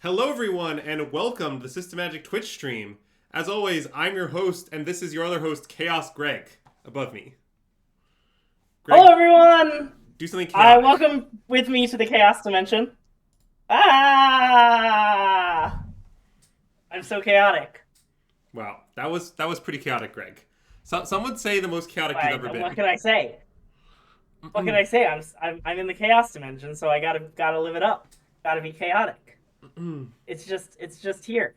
Hello, everyone, and welcome to the SystemMagic Twitch stream. As always, I'm your host, and this is your other host, Chaos Greg, above me. Greg, Hello, everyone. do something chaotic. Welcome with me to the Chaos Dimension. Ah, I'm so chaotic. Wow, that was pretty chaotic, Greg. Some would say the most chaotic you've ever What been. can I say? What can I say? I'm in the Chaos Dimension, so I gotta live it up. Gotta be chaotic. It's just here.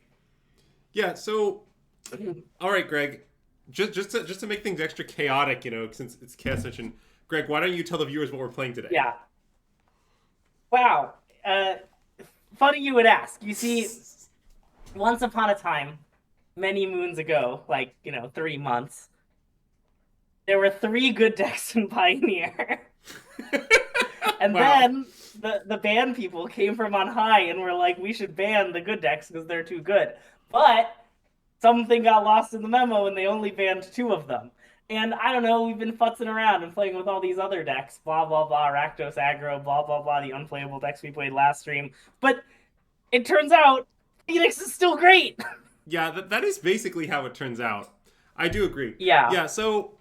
Yeah. So, all right, Greg. Just to make things extra chaotic, since it's Chaos Session, Greg, why don't you tell the viewers what we're playing today? Yeah. Wow. Uh, Funny you would ask. You see, once upon a time, many moons ago, 3 months, there were three good decks in Pioneer. And Wow. then the ban people came from on high and were like, we should ban the good decks because they're too good. But something got lost in the memo and they only banned two of them. And I don't know, we've been futzing around and playing with all these other decks, blah blah blah, Rakdos aggro, blah blah blah, the unplayable decks we played last stream. But it turns out Phoenix is still great. Yeah, that is basically how it turns out. I do agree. Yeah. Yeah, so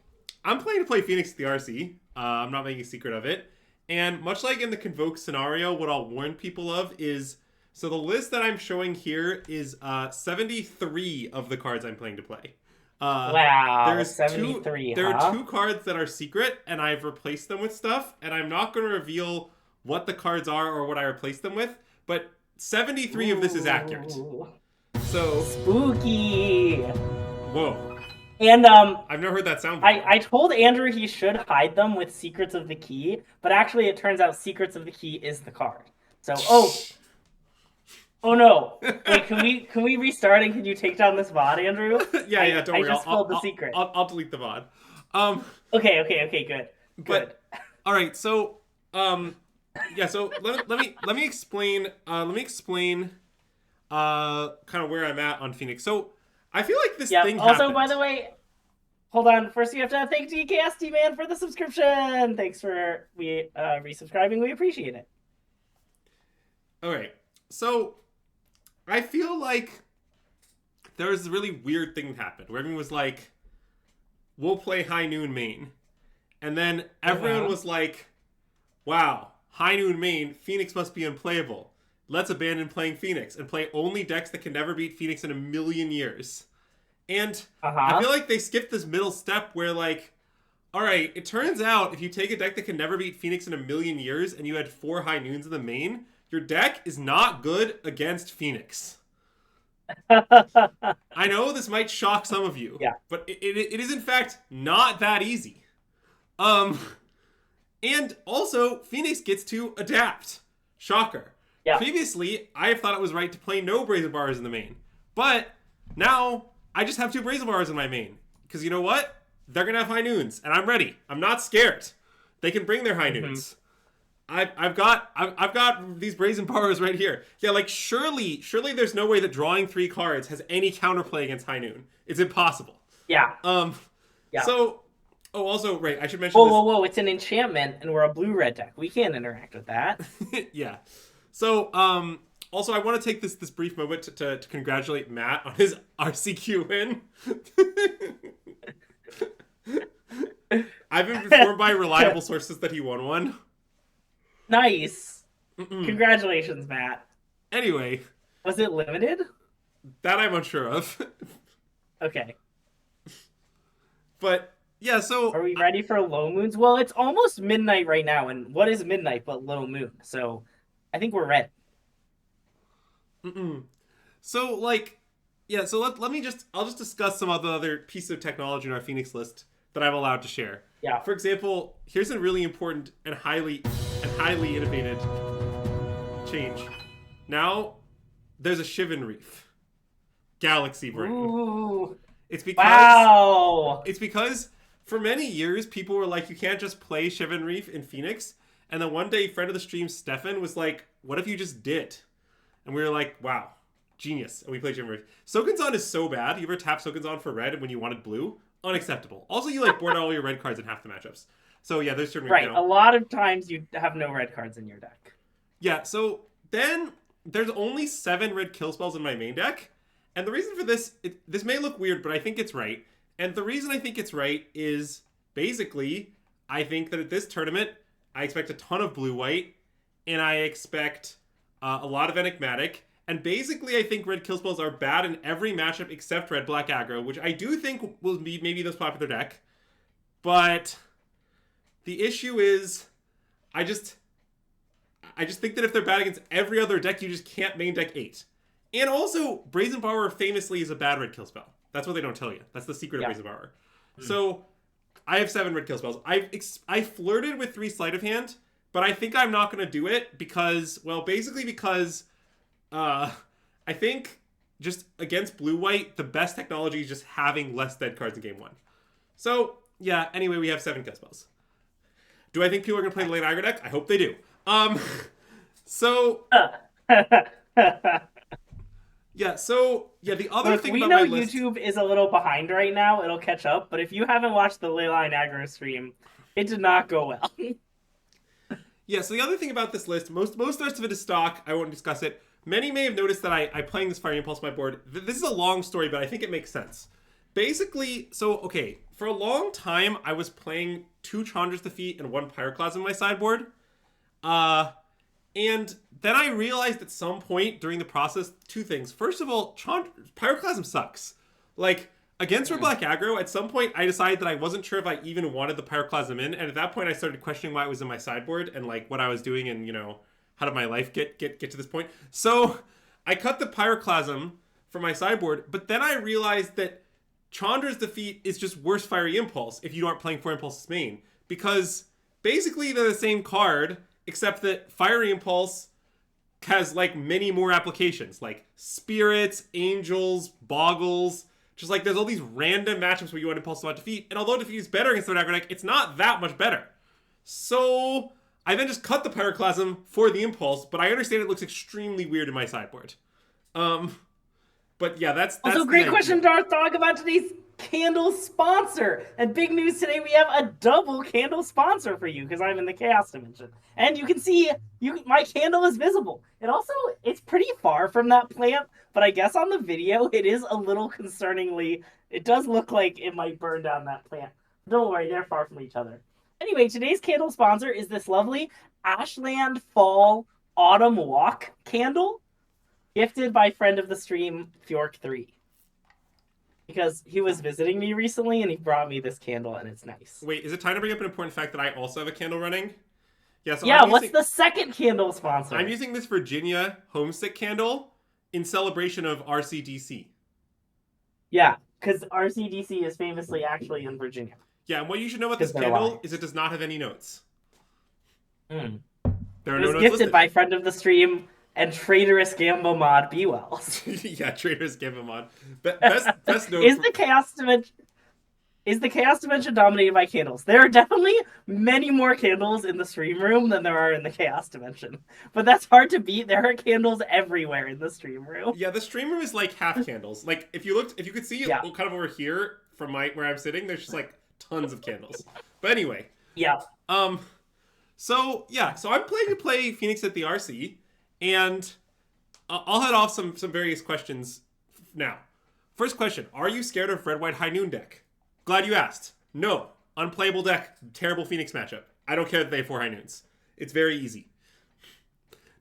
I'm planning to play Phoenix at the RC. I'm not making a secret of it. And much like in the Convoke scenario, what I'll warn people of is... So the list that I'm showing here is 73 of the cards I'm planning to play. Wow, There's 73, there are huh? two cards that are secret, and I've replaced them with stuff, and I'm not going to reveal what the cards are or what I replaced them with, but 73 of this is accurate. Ooh, So, spooky. whoa. And I've never heard that sound before. I told Andrew he should hide them with Secrets of the Key, but actually it turns out Secrets of the Key is the card. So oh no. Wait, can we restart and can you take down this VOD, Andrew? Yeah, don't I worry. just spilled the secret. I'll delete the VOD. Um, Okay, good. Good. but all right, so yeah, so let me explain kind of where I'm at on Phoenix. So I feel like this Yeah. thing Also, happened. by the way, hold on. First, you have to thank DKSD man for the subscription. Thanks for resubscribing. We appreciate it. All right, so I feel like there was a really weird thing that happened where everyone was like, "We'll play High Noon main," and then everyone was like, "Wow, High Noon main, Phoenix must be unplayable. Let's abandon playing Phoenix and play only decks that can never beat Phoenix in a million years." And Uh I huh. feel like they skipped this middle step where, like, all right, it turns out if you take a deck that can never beat Phoenix in a million years and you had 4 High Noons in the main, your deck is not good against Phoenix. I know this might shock some of you, Yeah. but it is in fact not that easy. Um, and also, Phoenix gets to adapt. Shocker. Yeah. Previously, I have thought it was right to play no Brazen Bars in the main. But now, I just have 2 Brazen Bars in my main. Because you know what? They're going to have High Noons, and I'm ready. I'm not scared. They can bring their High Noons. I've got these Brazen Bars right here. Yeah, like surely there's no way that drawing 3 cards has any counterplay against High Noon. It's impossible. Yeah. Um, Yeah. so, oh, also, right, I should mention Whoa! It's an enchantment, and we're a blue-red deck. We can't interact with that. this. Yeah. So, also, I want to take this brief moment to congratulate Matt on his RCQ win. I've been informed by reliable sources that he won one. Nice. Congratulations, Matt. Anyway, Was it limited? that I'm unsure of. Okay. But yeah, so Are we ready for low moons? Well, it's almost midnight right now, and what is midnight but low moon? So I think we're ready. so like yeah, so let me just I'll just discuss some of the other pieces of technology in our Phoenix list that I'm allowed to share. Yeah. For example, here's a really important and highly innovated change. Now there's a Shivan Reef. Galaxy Brain. Ooh. It's because Wow. it's because for many years people were like, you can't just play Shivan Reef in Phoenix. And then one day, friend of the stream Stefan was like, "What if you just did?" And we were like, "Wow, genius!" And we played Shivan Reef. Sokunzon is so bad. You ever tap Sokunzon for red when you wanted blue? Unacceptable. Also, you like board out all your red cards in half the matchups. So yeah, there's certain Right. A lot of times you have no red cards in your deck. Yeah. So then there's only 7 red kill spells in my main deck, and the reason for this, this may look weird, but I think it's right. And the reason I think it's right is basically, I think that at this tournament, I expect a ton of blue-white, and I expect a lot of enigmatic. And basically, I think red kill spells are bad in every matchup except red-black aggro, which I do think will be maybe the most popular deck. But the issue is, I just think that if they're bad against every other deck, you just can't main deck 8. And also, Brazen Borrower famously is a bad red kill spell. That's what they don't tell you. That's the secret of Brazen Borrower. So, I have 7 red kill spells. I flirted with 3 sleight of hand, but I think I'm not going to do it because, well, basically because I think just against blue-white, the best technology is just having less dead cards in game 1. So, yeah, anyway, we have 7 kill spells. Do I think people are going to play the late aggro deck? I hope they do. So... yeah, the other Look, thing we about know my list... YouTube is a little behind right now. It'll catch up. But if you haven't watched the Leyline aggro stream, it did not go well. Yeah, so the other thing about this list, most the rest of it is stock. I won't discuss it. Many may have noticed that I'm playing this Fire Impulse on my board. This is a long story, but I think it makes sense. Basically, so, okay, for a long time, I was playing 2 Chandra's Defeat and 1 Pyroclasm on my sideboard. And then I realized at some point during the process 2 things. First of all, Pyroclasm sucks. Like, against Red Black aggro, at some point I decided that I wasn't sure if I even wanted the Pyroclasm in, and at that point I started questioning why it was in my sideboard and like what I was doing and, you know, how did my life get to this point. So I cut the Pyroclasm from my sideboard, but then I realized that Chandra's Defeat is just worse Fiery Impulse if you aren't playing 4 Impulses main, because basically they're the same card, except that Fiery Impulse has like many more applications, like Spirits, Angels, Boggles. Just like there's all these random matchups where you want Impulse about Defeat, and although Defeat is better against the aggro deck, it's not that much better. So I then just cut the Pyroclasm for the Impulse, but I understand it looks extremely weird in my sideboard. But yeah, that's also, great question, Darth Dog, about today's candle sponsor. And big news today, we have a double candle sponsor for you because I'm in the Chaos Dimension. And you can see my candle is visible. And also, it's pretty far from that plant, but I guess on the video, it is a little concerningly, it does look like it might burn down that plant. Don't worry, they're far from each other. Anyway, today's candle sponsor is this lovely Ashland Fall Autumn Walk candle, gifted by friend of the stream, Fjork3. Because he was visiting me recently and he brought me this candle and it's nice. Wait, is it time to bring up an important fact that I also have a candle running? Yeah, so what's the second candle sponsor? I'm using this Virginia Homesick candle in celebration of RCDC. Yeah, because RCDC is famously actually in Virginia. Yeah, and what you should know about this candle is it does not have any notes. There are no notes gifted listed. by friend of the stream and traitorous Gambo mod B Wells. Yeah, traitorous Gambo mod. Best note. Is the Chaos Dimension dominated by candles? There are definitely many more candles in the stream room than there are in the Chaos Dimension. But that's hard to beat. There are candles everywhere in the stream room. Yeah, the stream room is like half candles. Like if you could see kind of over here from where I'm sitting, there's just like tons of candles. But anyway. Yeah. So I'm planning to play Phoenix at the RC, and I'll head off some various questions now. First question: are you scared of red-white high noon deck? Glad you asked. No. Unplayable deck. Terrible Phoenix matchup. I don't care that they have 4 high noons. It's very easy.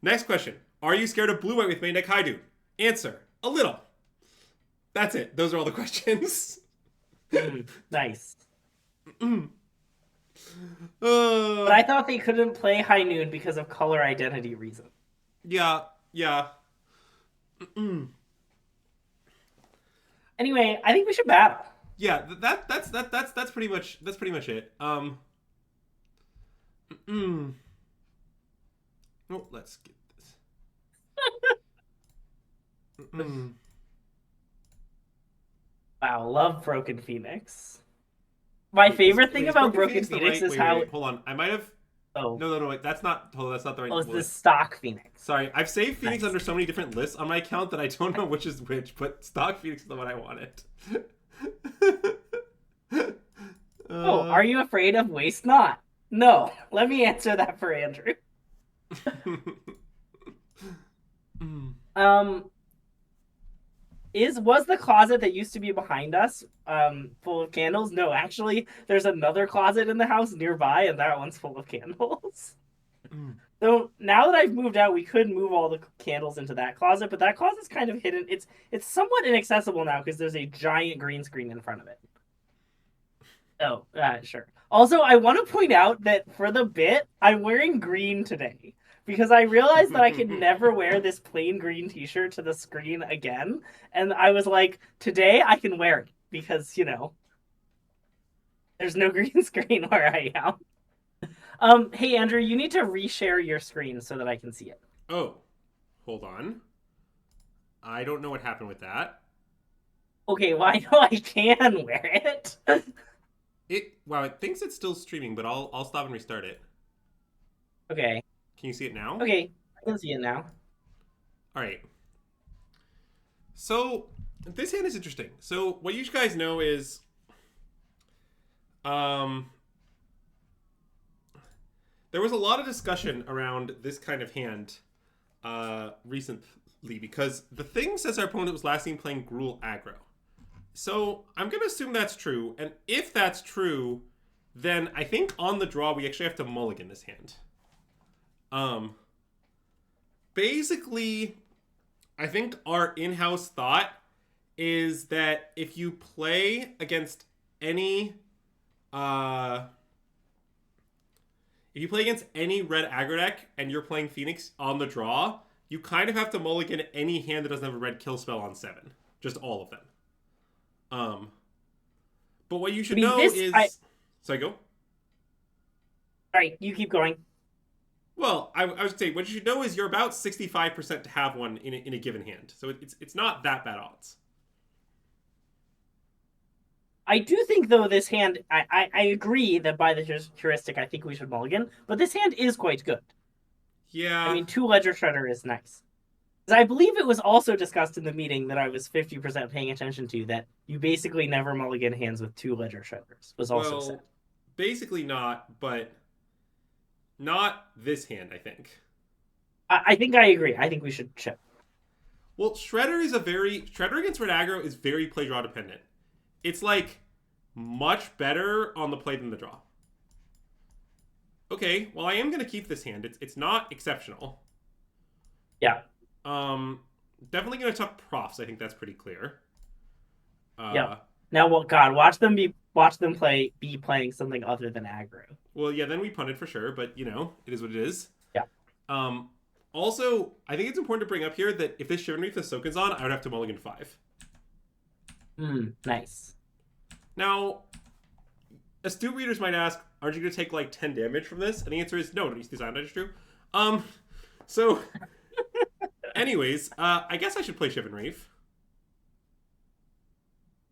Next question. Are you scared of blue-white with main deck high noon? Answer. A little. That's it. Those are all the questions. Nice. But I thought they couldn't play high noon because of color identity reason. Yeah. Anyway, I think we should battle. Yeah, that's pretty much it. Oh, let's get this. Wow, love Broken Phoenix. My favorite thing about Broken Phoenix is how. Hold on, I might have. Oh no, wait, that's not the right. Oh, it's the stock Phoenix. Sorry, I've saved Phoenix under so many different lists on my account that I don't know which is which. But stock Phoenix is the one I wanted. Are you afraid of Waste Not? No. Let me answer that for Andrew. Mm. Um, was the closet that used to be behind us full of candles? No, actually, there's another closet in the house nearby, and that one's full of candles. Mm. So now that I've moved out, we could move all the candles into that closet, but that closet's kind of hidden. It's somewhat inaccessible now because there's a giant green screen in front of it. Oh, sure. Also, I want to point out that for the bit, I'm wearing green today because I realized that I could never wear this plain green t-shirt to the screen again. And I was like, today I can wear it because, there's no green screen where I am. Hey Andrew, you need to reshare your screen so that I can see it. Oh, hold on. I don't know what happened with that. Okay, well I know I can wear it. It thinks it's still streaming, but I'll stop and restart it. Okay. Can you see it now? Okay, I can see it now. All right. So this hand is interesting. So what you guys know is, um, there was a lot of discussion around this kind of hand, recently because the thing says our opponent was last seen playing Gruul aggro. So I'm gonna assume that's true, and if that's true, then I think on the draw we actually have to mulligan this hand. Um, Basically, I think our in-house thought is that if you play against any uh if you play against any red aggro deck and you're playing Phoenix on the draw, you kind of have to mulligan any hand that doesn't have a red kill spell on 7. Just all of them. Um but what you I should mean, know is, so I go. Alright, you keep going. Well, I would say what you should know is you're about 65% to have one in a given hand. So it's not that bad odds. I do think though this hand, I agree that by the heuristic, I think we should mulligan, but this hand is quite good. I Yeah. mean, two Ledger Shredder is nice. I believe it was also discussed in the meeting that I was 50% paying attention to that you basically never mulligan hands with two Ledger Shredders was also said. Well, basically not, but not this hand, I think. I think I agree. I think we should chip. Well, Shredder against red aggro is very play draw dependent. It's like much better on the play than the draw. Okay, well I am gonna keep this hand. It's not exceptional. Yeah. Um, Definitely gonna tuck profs. I think that's pretty clear. Yeah. Uh, Now, well, God, watch them be playing something other than aggro. well, yeah, then we punted for sure, but it is what it is. Yeah. Um, Also, I think it's important to bring up here that if this Shivan Reef the Soken's on, I would have to mulligan 5. Nice. Now, astute readers might ask, aren't you going to take like 10 damage from this? And the answer is no, don't use the Design Registry. So, anyways, I guess I should play Shivan Reef.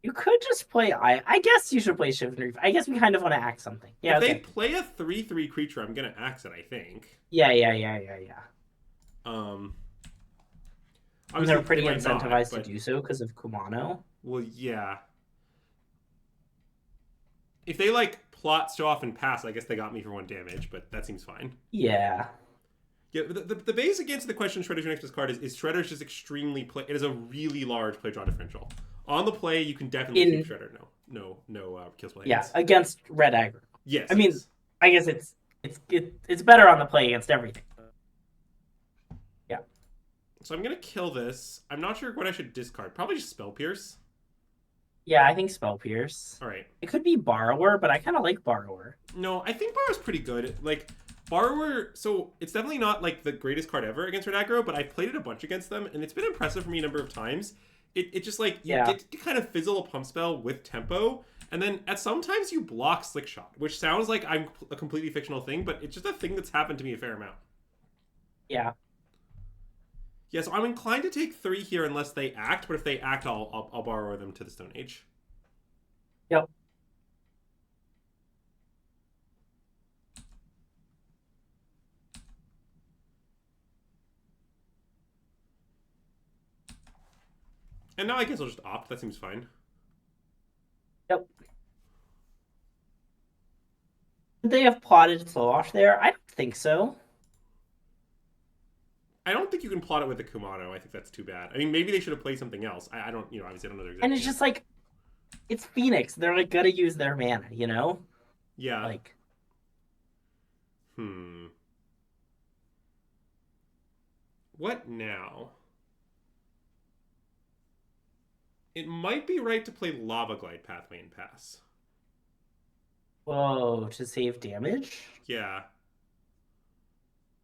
You could just play. I guess you should play Shivan Reef. I guess we kind of want to act something. Yeah. If Okay. they play a 3/3 creature, I'm going to axe it, I think. Yeah. Um, And they're Obviously, pretty they might not, incentivized but, to do so because of Kumano. well, yeah. If they like plot, show off, and pass, I guess they got me for 1 damage, but that seems fine. Yeah. Yeah, the basic answer to the question Shredder's your next best card is Shredder's just extremely play. It is a really large play draw differential. On the play, you can definitely keep Shredder. No kill spell hands. Yeah, against red aggro. Yes. I mean, yes. I guess it's better on the play against everything. Yeah. So I'm gonna kill this. I'm not sure what I should discard. Probably just Spell Pierce. Yeah, I think Spell Pierce. All right. It could be Borrower, but I kind of like Borrower. No, I think Borrower's pretty good. Like Borrower, so it's definitely not like the greatest card ever against red aggro, but I've played it a bunch against them, and it's been impressive for me a number of times. It just like you get to kind of fizzle a pump spell with tempo, and then at sometimes you block Slick Shot, which sounds like I'm a completely fictional thing, but it's just a thing that's happened to me a fair amount. Yeah. Yeah, so I'm inclined to take 3 here unless they act, but if they act, I'll borrow them to the Stone Age. Yep. And now I guess I'll just opt. That seems fine. Yep. Did they have plotted Slowash there? I don't think so. I don't think you can plot it with the Kumano. I think that's too bad. I mean, maybe they should have played something else. I don't, obviously I don't know their exact And it's plan. just like, it's Phoenix. They're like gonna use their mana, you know? Yeah. Like, What now? It might be right to play Lava Glide Pathway and pass. whoa, to save damage? Yeah.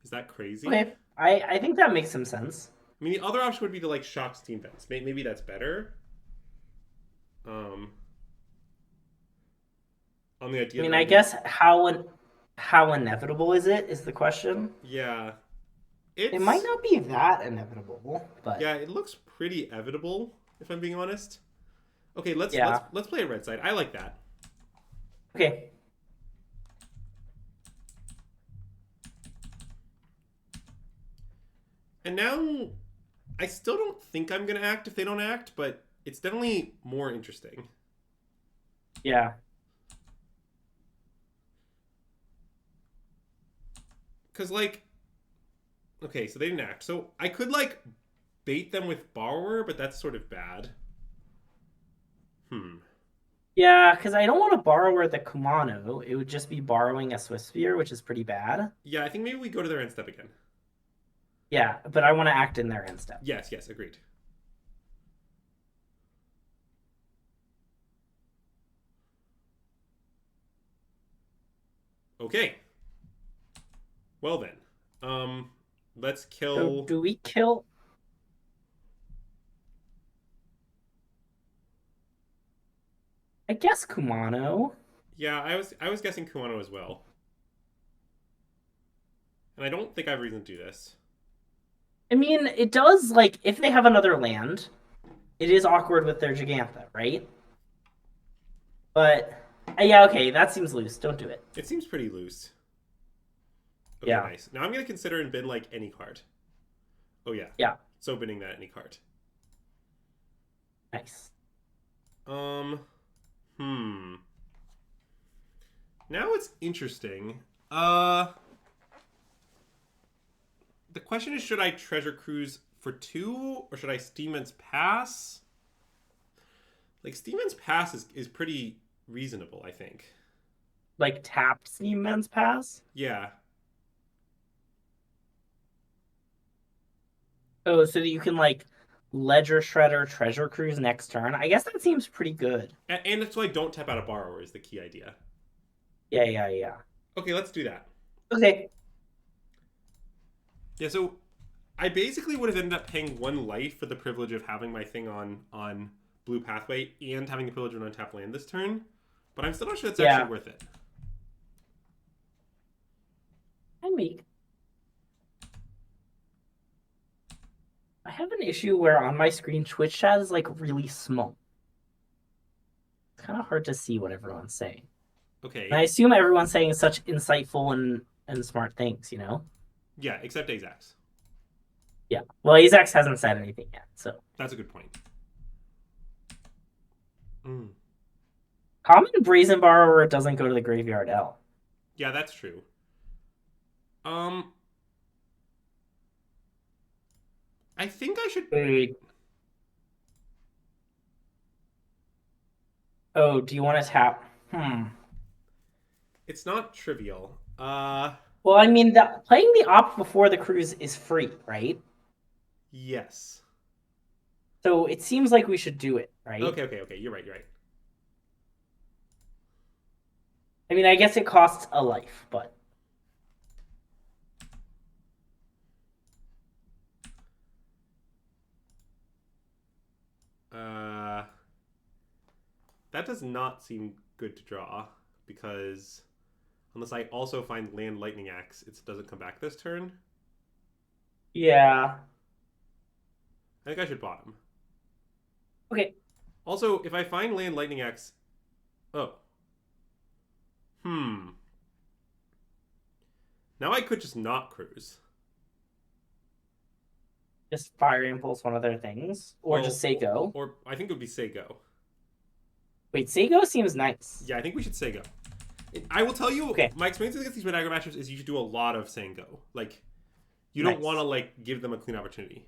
Is that crazy? Okay, I think that makes some sense. I mean, the other option would be to like shock Steam Vents. Maybe that's better. On the idea. I mean, I guess how inevitable is it is the question. Yeah. It might not be that inevitable, but yeah, it looks pretty evitable if I'm being honest. Okay, let's play a red side. I like that. Okay. And now, I still don't think I'm gonna act if they don't act, but it's definitely more interesting. Yeah. Because, like, okay, so they didn't act. So I could, like, bait them with Borrower, but that's sort of bad. Yeah, because I don't want to borrow the Kumano. It would just be borrowing a Swift Sphere, which is pretty bad. Yeah, I think maybe we go to their end step again. Yeah, but I want to act in their end step. Yes, agreed. Okay. Well then. Let's kill... So do we kill... I guess Kumano. Yeah, I was guessing Kumano as well. And I don't think I have reason to do this. I mean, it does, like, if they have another land, it is awkward with their Gigantha, right? But, yeah, okay, that seems loose. Don't do it. It seems pretty loose. Okay, yeah. Nice. Now I'm going to consider and bin, like, any card. Oh, yeah. Yeah. So binning that any card. Nice. Now it's interesting. The question is, should I Treasure Cruise for 2, or should I Steeman's Pass? Like, Steeman's Pass is pretty reasonable, I think. Like, tapped Steeman's Pass? Yeah. Oh, so that you can, like, Ledger Shredder Treasure Cruise next turn? I guess that seems pretty good. And so I don't tap out a Borrower is the key idea. Yeah. Okay, let's do that. Okay. Yeah, so I basically would have ended up paying 1 life for the privilege of having my thing on Blue Pathway and having the privilege of an untapped land this turn. But I'm still not sure that's actually worth it. I have an issue where on my screen Twitch chat is like really small. It's kind of hard to see what everyone's saying. Okay. And I assume everyone's saying such insightful and smart things, you know? Yeah, except Azax. Yeah. Well, Azax hasn't said anything yet, so. That's a good point. Common Brazen Borrower doesn't go to the Graveyard L. Yeah, that's true. I think I should... Wait. Oh, do you want to tap? It's not trivial. Well, I mean, playing the op before the cruise is free, right? Yes. So it seems like we should do it, right? Okay. You're right. I mean, I guess it costs a life, but... That does not seem good to draw, because unless I also find land Lightning Axe, it doesn't come back this turn. Yeah. I think I should bottom. Okay. Also, if I find land Lightning Axe... Oh. Now I could just not cruise. Just Fire Impulse one of their things? Or just say go? Or I think it would be say go. Wait, say go seems nice. Yeah, I think we should say go. I will tell you, okay. My experience against these red aggro matchups is you should do a lot of saying go. Like, You don't want to Nice. like give them a clean opportunity.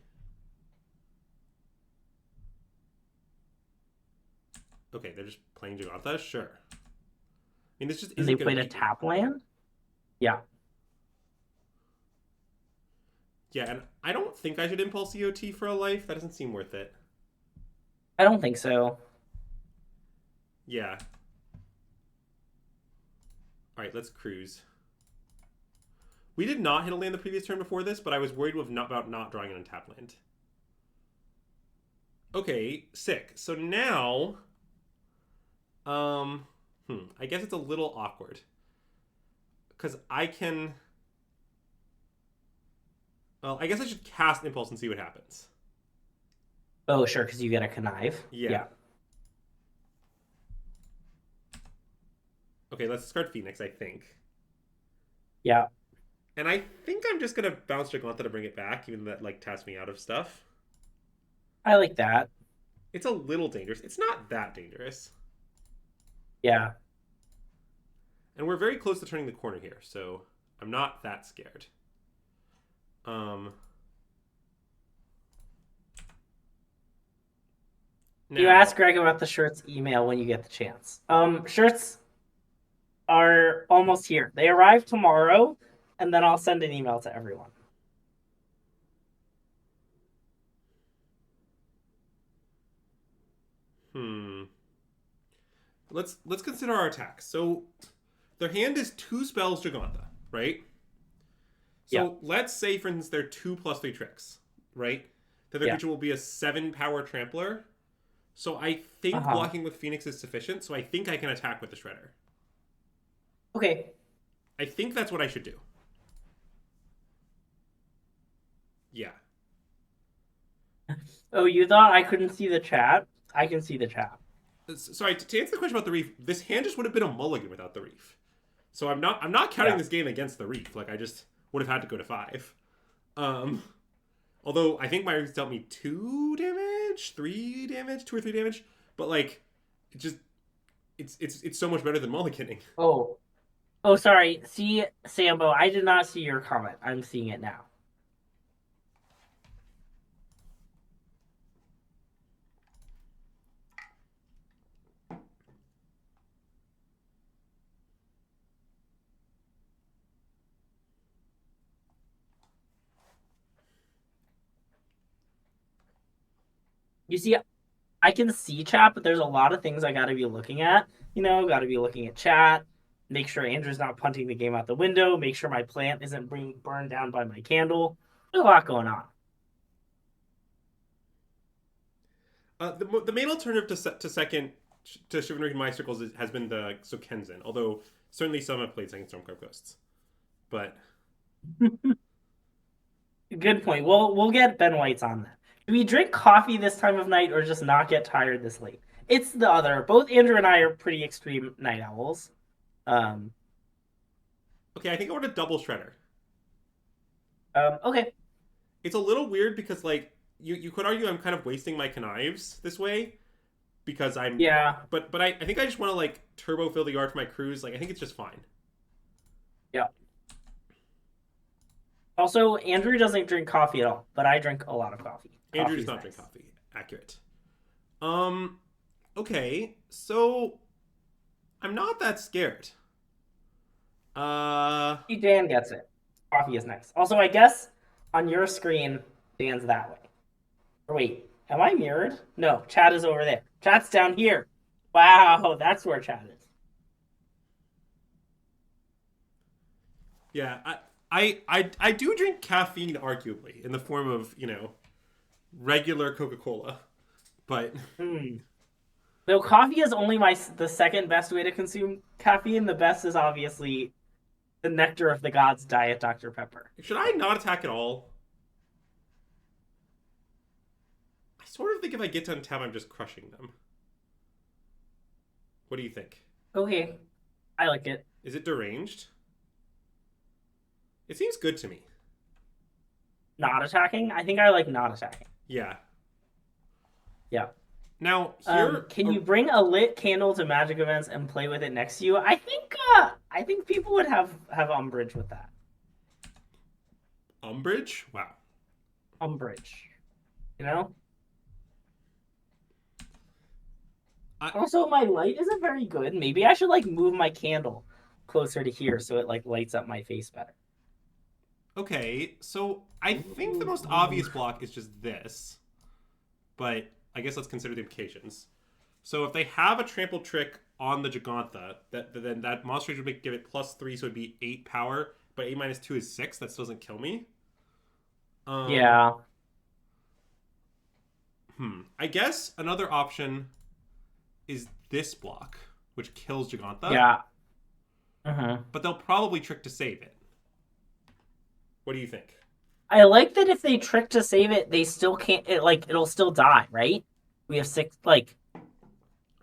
Okay, they're just playing Giganta. Sure. I mean, this just And they isn't going to played a beat me. tap land? Yeah. Yeah, and I don't think I should impulse EOT for a life. That doesn't seem worth it. I don't think so. Yeah. All right, let's cruise. We did not hit a land the previous turn before this, but I was worried about not drawing an untap land. Okay, sick. So now, I guess it's a little awkward because I can. Well, I guess I should cast Impulse and see what happens. Oh, sure, because you get a connive. Yeah. Yeah. Okay, let's discard Phoenix, I think. Yeah. And I think I'm just gonna bounce Giganta to bring it back, even though that like taps me out of stuff. I like that. It's a little dangerous. It's not that dangerous. Yeah. And we're very close to turning the corner here, so I'm not that scared. Um You Now, ask Greg about the shirts email when you get the chance. Shirts are almost here. They arrive tomorrow, and then I'll send an email to everyone. hmm. Let's consider our attacks. So their hand is 2 spells Giganta, right? Yeah. So let's say, for instance, they're 2+3 tricks, right? Then their Yeah. creature will be a 7 power trampler. So I think blocking with Phoenix is sufficient. So I think I can attack with the Shredder. Okay. I think that's what I should do. Yeah. Oh, you thought I couldn't see the chat? I can see the chat. Sorry, to answer the question about the reef, this hand just would have been a mulligan without the reef. So I'm not counting this game against the reef. Like I just would have had to go to 5. Although I think my reef dealt me 2 damage, 3 damage, 2 or 3 damage, but like it just it's so much better than mulliganing. Oh. Oh, sorry. See, Sambo, I did not see your comment. I'm seeing it now. You see, I can see chat, but there's a lot of things I got to be looking at. Got to be looking at chat. Make sure Andrew's not punting the game out the window. Make sure my plant isn't being burned down by my candle. There's a lot going on. The main alternative to second to Chivalry in my circles has been the Kenzin, although certainly some have played second Stormcrow Ghosts. But Good point. We'll get Ben White's on that. Do we drink coffee this time of night or just not get tired this late? It's the other. Both Andrew and I are pretty extreme night owls. Okay, I think I want a double Shredder. Okay. It's a little weird because like you could argue I'm kind of wasting my connives this way because I'm Yeah. But I think I just want to like turbo fill the yard for my cruise. Like I think it's just fine. Yeah. Also, Andrew doesn't drink coffee at all, but I drink a lot of coffee. Andrew does not drink coffee. Accurate. Okay, so I'm not that scared. Dan gets it. Coffee is nice. Also, I guess on your screen, Dan's that way. Or wait, am I mirrored? No, chat is over there. Chat's down here. Wow, that's where chat is. Yeah, I do drink caffeine, arguably, in the form of, regular Coca-Cola. But Though coffee is only the second best way to consume caffeine, the best is obviously the nectar of the gods diet Dr. Pepper. should I not attack at all? I sort of think if I get to untap, I'm just crushing them. What do you think? Okay, I like it. Is it deranged? It seems good to me. Not attacking? I think I like not attacking. Yeah. Yeah. Now, here... can you bring a lit candle to magic events and play with it next to you? I think people would have umbrage with that. Umbrage? Wow. Umbrage. You know? I, Also, my light isn't very good. Maybe I should like move my candle closer to here so it like lights up my face better. okay, so I think the most Ooh. obvious block is just this, but I guess let's consider the implications. So if they have a trample trick on the Gigantha, then that monster would give it +3, so it'd be 8 power, but 8 minus 2 is 6. That still doesn't kill me. Um, Yeah. I guess another option is this block, which kills Gigantha, Yeah. Uh-huh. but they'll probably trick to save it. What do you think? I like that if they trick to save it, they still can't. It'll still die, right? We have six. Like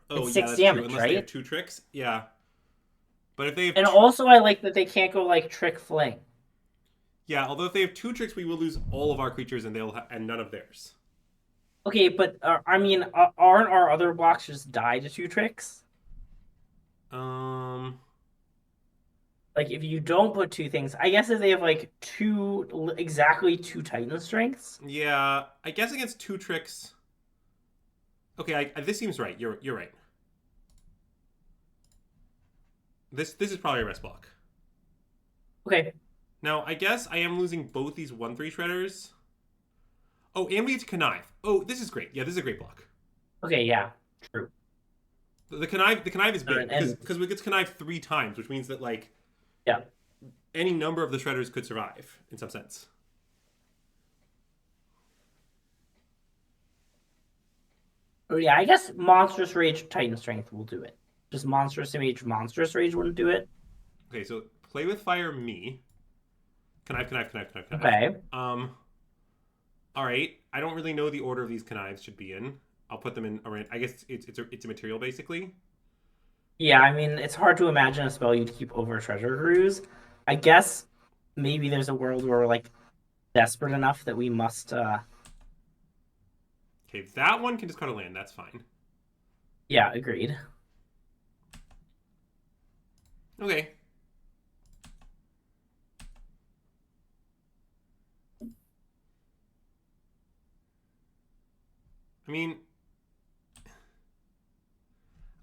Oh it's yeah, six that's true. damage, Unless they have right? 2 tricks, yeah. But if they have And also, I like that they can't go like trick fling. yeah, although if they have 2 tricks, we will lose all of our creatures and and none of theirs. Okay, but I mean, aren't our other blocks just die to two tricks? Um, Like if you don't put two things, I guess if they have like exactly two Titan strengths. yeah, I guess against 2 tricks. Okay, this seems right. You're right. This is probably a rest block. Okay. Now, I guess I am losing both these 1/3 shredders. Oh, and we get to connive. Oh, this is great. Yeah, this is a great block. Okay. Yeah. True. The connive is big And because we get to connive 3 times, which means that like yeah. any number of the shredders could survive in some sense. Oh yeah. I guess monstrous rage Titan strength will do it. Just monstrous rage wouldn't do it. Okay, so play with fire me. Connive. Okay. All right. I don't really know the order of these connives should be in. I'll put them in. I guess it's a material basically. Yeah. I mean, it's hard to imagine a spell you'd keep over treasure cruise. I guess maybe there's a world where we're like desperate enough that we must. Okay, that one can discard a land. That's fine. Yeah. Agreed. Okay. I mean,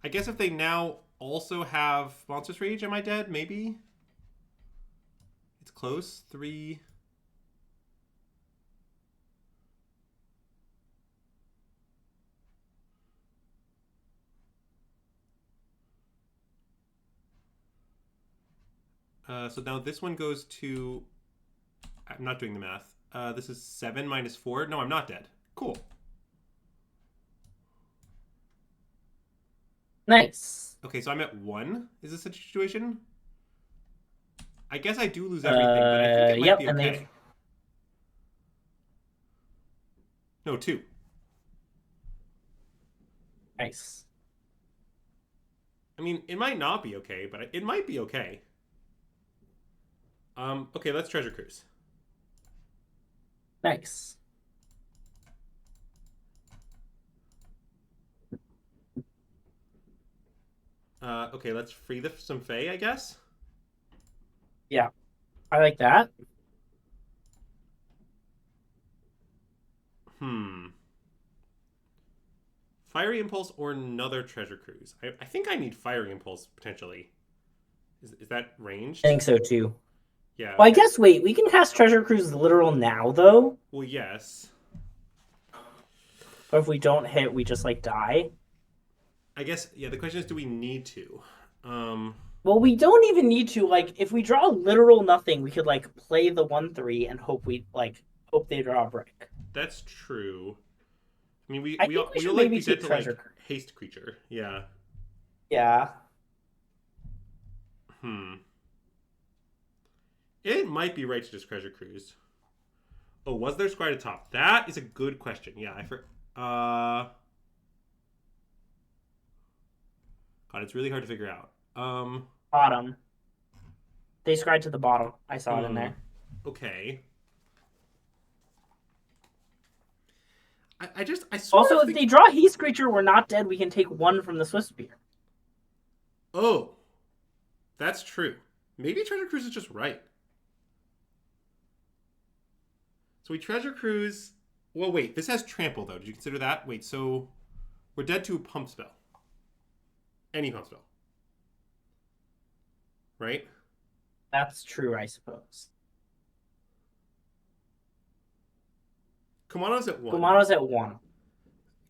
I guess if they now also have Monstrous Rage, am I dead? Maybe. It's close. 3. So now this one goes to. I'm not doing the math. This is 7 minus 4. No, I'm not dead. Cool. Nice. Okay, so I'm at 1. Is this a situation? I guess I do lose everything, but I think it might Yep. be And okay. they've No, 2. nice. I mean, it might not be okay, but it might be okay. Okay, let's treasure cruise. Nice. Okay, let's free some Fae, I guess. Yeah. I like that. Fiery Impulse or another treasure cruise. I think I need Fiery Impulse potentially. Is that ranged? I think so too. Yeah. Well, I Okay. guess wait, we can cast Treasure Cruise literal now though. Well, yes. Or if we don't hit, we just like die. I guess yeah. The question is, do we need to? Well, we don't even need to. Like, if we draw literal nothing, we could like play the 1/3 and hope they draw a brick. That's true. I mean, I we think we we should all like maybe be dead take to Treasure like Cruise. haste creature. Yeah. Yeah. It might be right to just treasure cruise. Oh, was there Scry to top? That is a good question. Yeah, God, it's really hard to figure out. Bottom. They scried to the bottom. I saw it in there. Okay. I sort Also, of if think... they draw Haste Creature, we're not dead. We can take 1 from the Swift Spear. Oh, that's true. Maybe Treasure Cruise is just right. So we treasure cruise. Well, wait. This has trample though. Did you consider that? Wait. So we're dead to a pump spell. Any pump spell. Right? That's true, I suppose. Kumano's at 1. Kumano's at 1.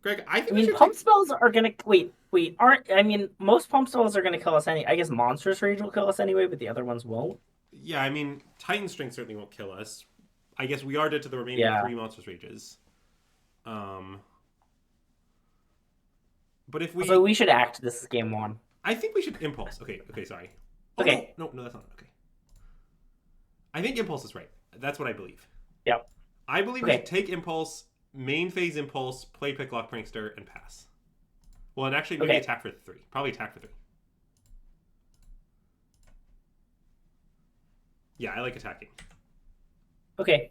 Greg, I think I we mean, should pump spells are gonna wait. Aren't I mean, most pump spells are gonna kill us I guess Monstrous Rage will kill us anyway, but the other ones won't. Yeah, I mean, Titan Strength certainly won't kill us. I guess we are dead to the remaining Yeah. 3 Monstrous Rages. But if we... So we should act. This is game 1. I think we should Impulse. Okay, sorry. Oh, Okay. No, that's not okay. I think Impulse is right. That's what I believe. Yep. I believe we should take Impulse, main phase Impulse, play Picklock Prankster, and pass. Well, and actually maybe attack for 3. Probably attack for 3. Yeah, I like attacking. Okay.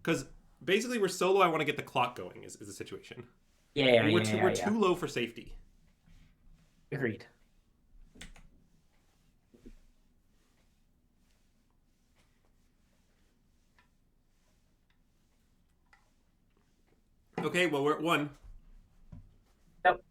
Because basically we're so low I want to get the clock going is the situation. Yeah, We're too low for safety. Agreed. Okay, well, we're at 1. Yep.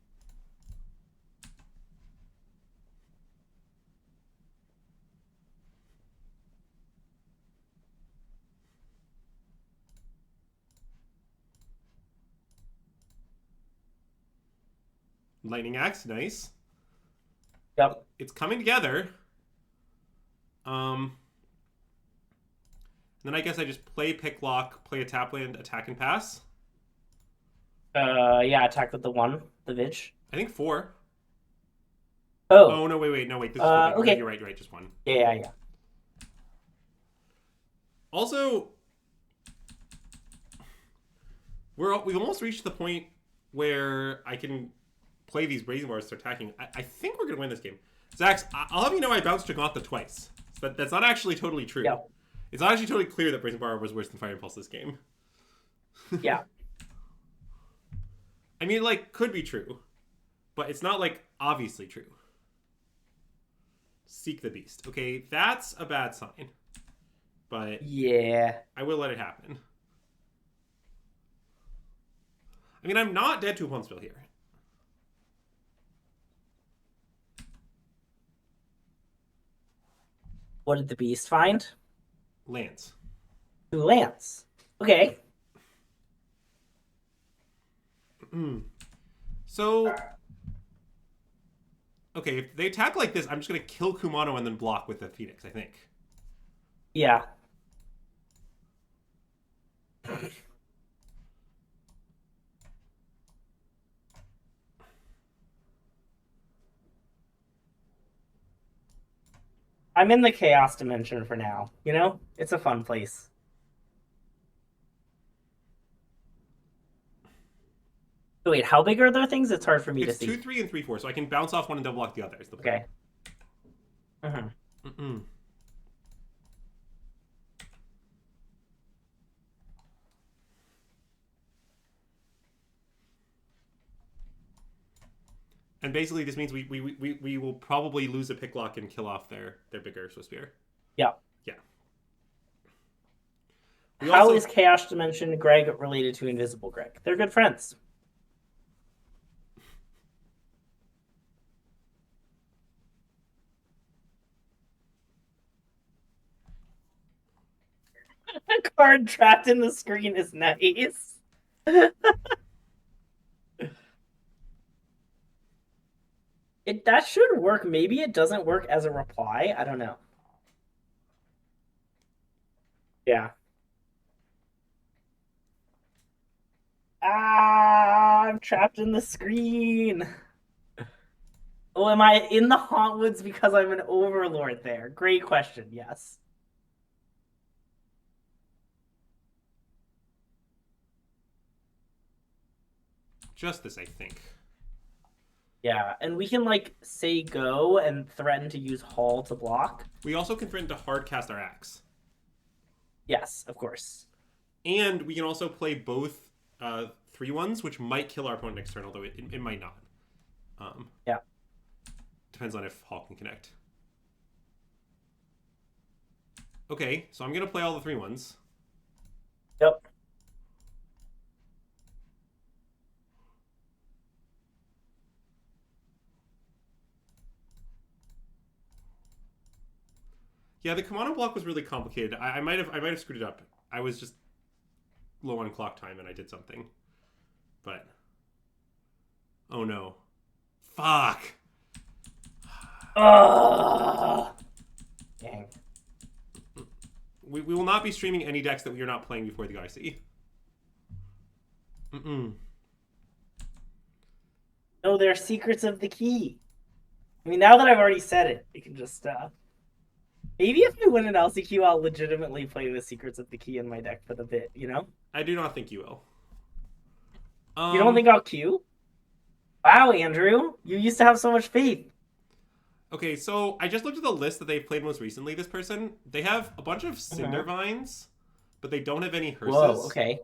Lightning Axe, nice. Yep. It's coming together. Then I guess I just play Picklock, play a tap land, attack and pass. Yeah, attack with the 1, the Vidge. I think 4. Oh. Oh, no, wait. No, wait. This is okay. You're right. Just 1. Yeah. Also, we've almost reached the point where I can play these Brazen Bars to attacking. I think we're going to win this game. Zax, I'll have you know I bounced Jogantha twice. So that's not actually totally true. Yep. It's not actually totally clear that Brazen Bar was worse than Fire Impulse this game. Yeah. I mean, like, could be true. But it's not, like, obviously true. Seek the Beast. Okay, that's a bad sign. But yeah, I will let it happen. I mean, I'm not dead to a pump spell here. What did the Beast find? Lance. 2 Lance. Okay. So, okay, if they attack like this, I'm just going to kill Kumano and then block with the Phoenix, I think. Yeah. I'm in the Chaos Dimension for now. You know? It's a fun place. Oh, wait, how big are their things? It's hard for me to see. It's 2, 3, and 3, 4, so I can bounce off one and double block the other. Is the Okay. And basically, this means we will probably lose a Picklock and kill off their bigger Swiss Spear. Yeah. Yeah. How is Chaos Dimension Greg related to Invisible Greg? They're good friends. A card trapped in the screen is nice. That should work. Maybe it doesn't work as a reply. I don't know. Yeah. I'm trapped in the screen. Oh, am I in the Hauntwoods because I'm an overlord there? Great question. Yes. Just this, I think. Yeah, and we can, like, say go and threaten to use Hall to block. We also can threaten to hard cast our axe. Yes, of course. And we can also play both 3/1s, which might kill our opponent next turn, although it might not. Yeah. Depends on if Hall can connect. Okay, so I'm going to play all the 3/1s. Yep. Yeah, the command block was really complicated. I might have screwed it up. I was just low on clock time and I did something. But oh no. Fuck. Ugh. Dang. We will not be streaming any decks that we are not playing before the IC. Mm-mm. No, they're secrets of the key. I mean, now that I've already said it, you can just maybe if I win an LCQ, I'll legitimately play the secrets of the key in my deck for the bit, you know? I do not think you will. You don't think I'll queue? Wow, Andrew, you used to have so much faith. Okay, so I just looked at the list that they've played most recently, this person. They have a bunch of Cinder Vines, but they don't have any Hearses. Whoa, okay.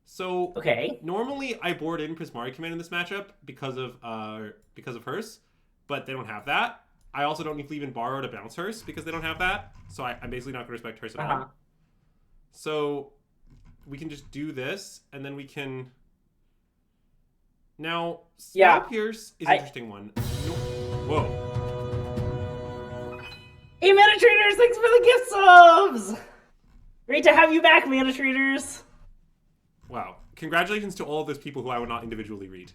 So Okay. normally I board in Prismari Command in this matchup because of Hearse, but they don't have that. I also don't need to even borrow to bounce Hearse because they don't have that. So I'm basically not going to respect Hearse at all. So we can just do this, and then we can... Now, Spell Pierce is an interesting one. Whoa. Hey, Mana Traders, thanks for the gift subs! Great to have you back, Mana Traders. Wow. Congratulations to all of those people who I would not individually read.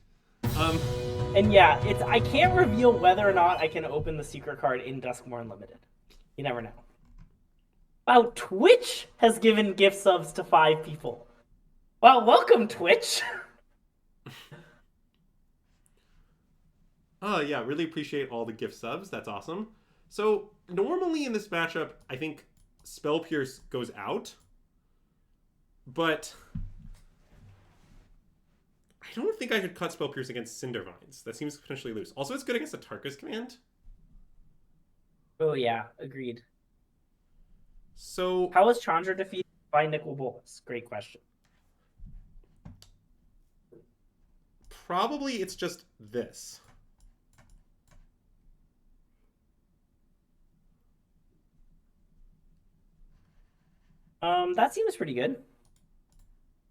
And yeah, I can't reveal whether or not I can open the secret card in Duskmoor Unlimited. You never know. Wow, Twitch has given gift subs to 5 people. Well, welcome, Twitch. Yeah, really appreciate all the gift subs. That's awesome. So, normally in this matchup, I think Spell Pierce goes out. But I don't think I could cut Spell Pierce against Cinder Vines. That seems potentially loose. Also, it's good against a Tarkus command. Oh yeah, agreed. So how was Chandra defeated by Nicol Bolas? Great question. Probably it's just this. That seems pretty good.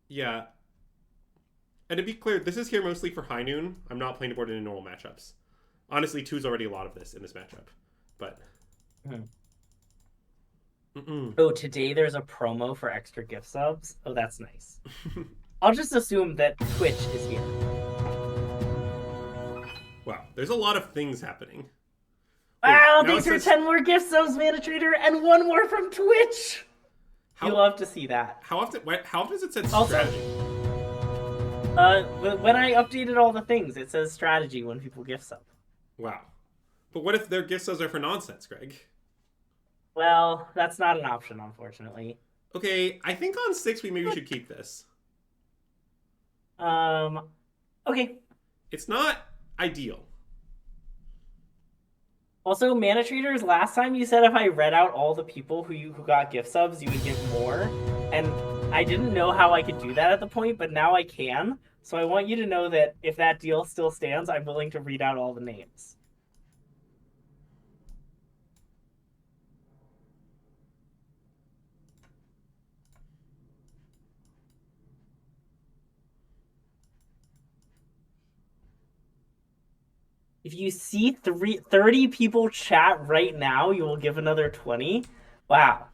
Yeah. And to be clear, this is here mostly for High Noon. I'm not playing the board in normal matchups. Honestly, 2 is already a lot of this in this matchup. But... Oh, today there's a promo for extra gift subs? Oh, that's nice. I'll just assume that Twitch is here. Wow, there's a lot of things happening. Wow, these are 10 more gift subs, Mana Trader, and 1 more from Twitch! You love to see that. How often does it say strategy? When I updated all the things, it says strategy when people gift sub. Wow. But what if their gift subs are for nonsense, Greg? Well, that's not an option, unfortunately. Okay, I think on 6 we maybe should keep this. Okay. It's not ideal. Also, Mana Traders, last time you said if I read out all the people who got gift subs, you would get more. And I didn't know how I could do that at the point, but now I can. So I want you to know that if that deal still stands, I'm willing to read out all the names. If you see 30 people chat right now, you will give another 20. Wow.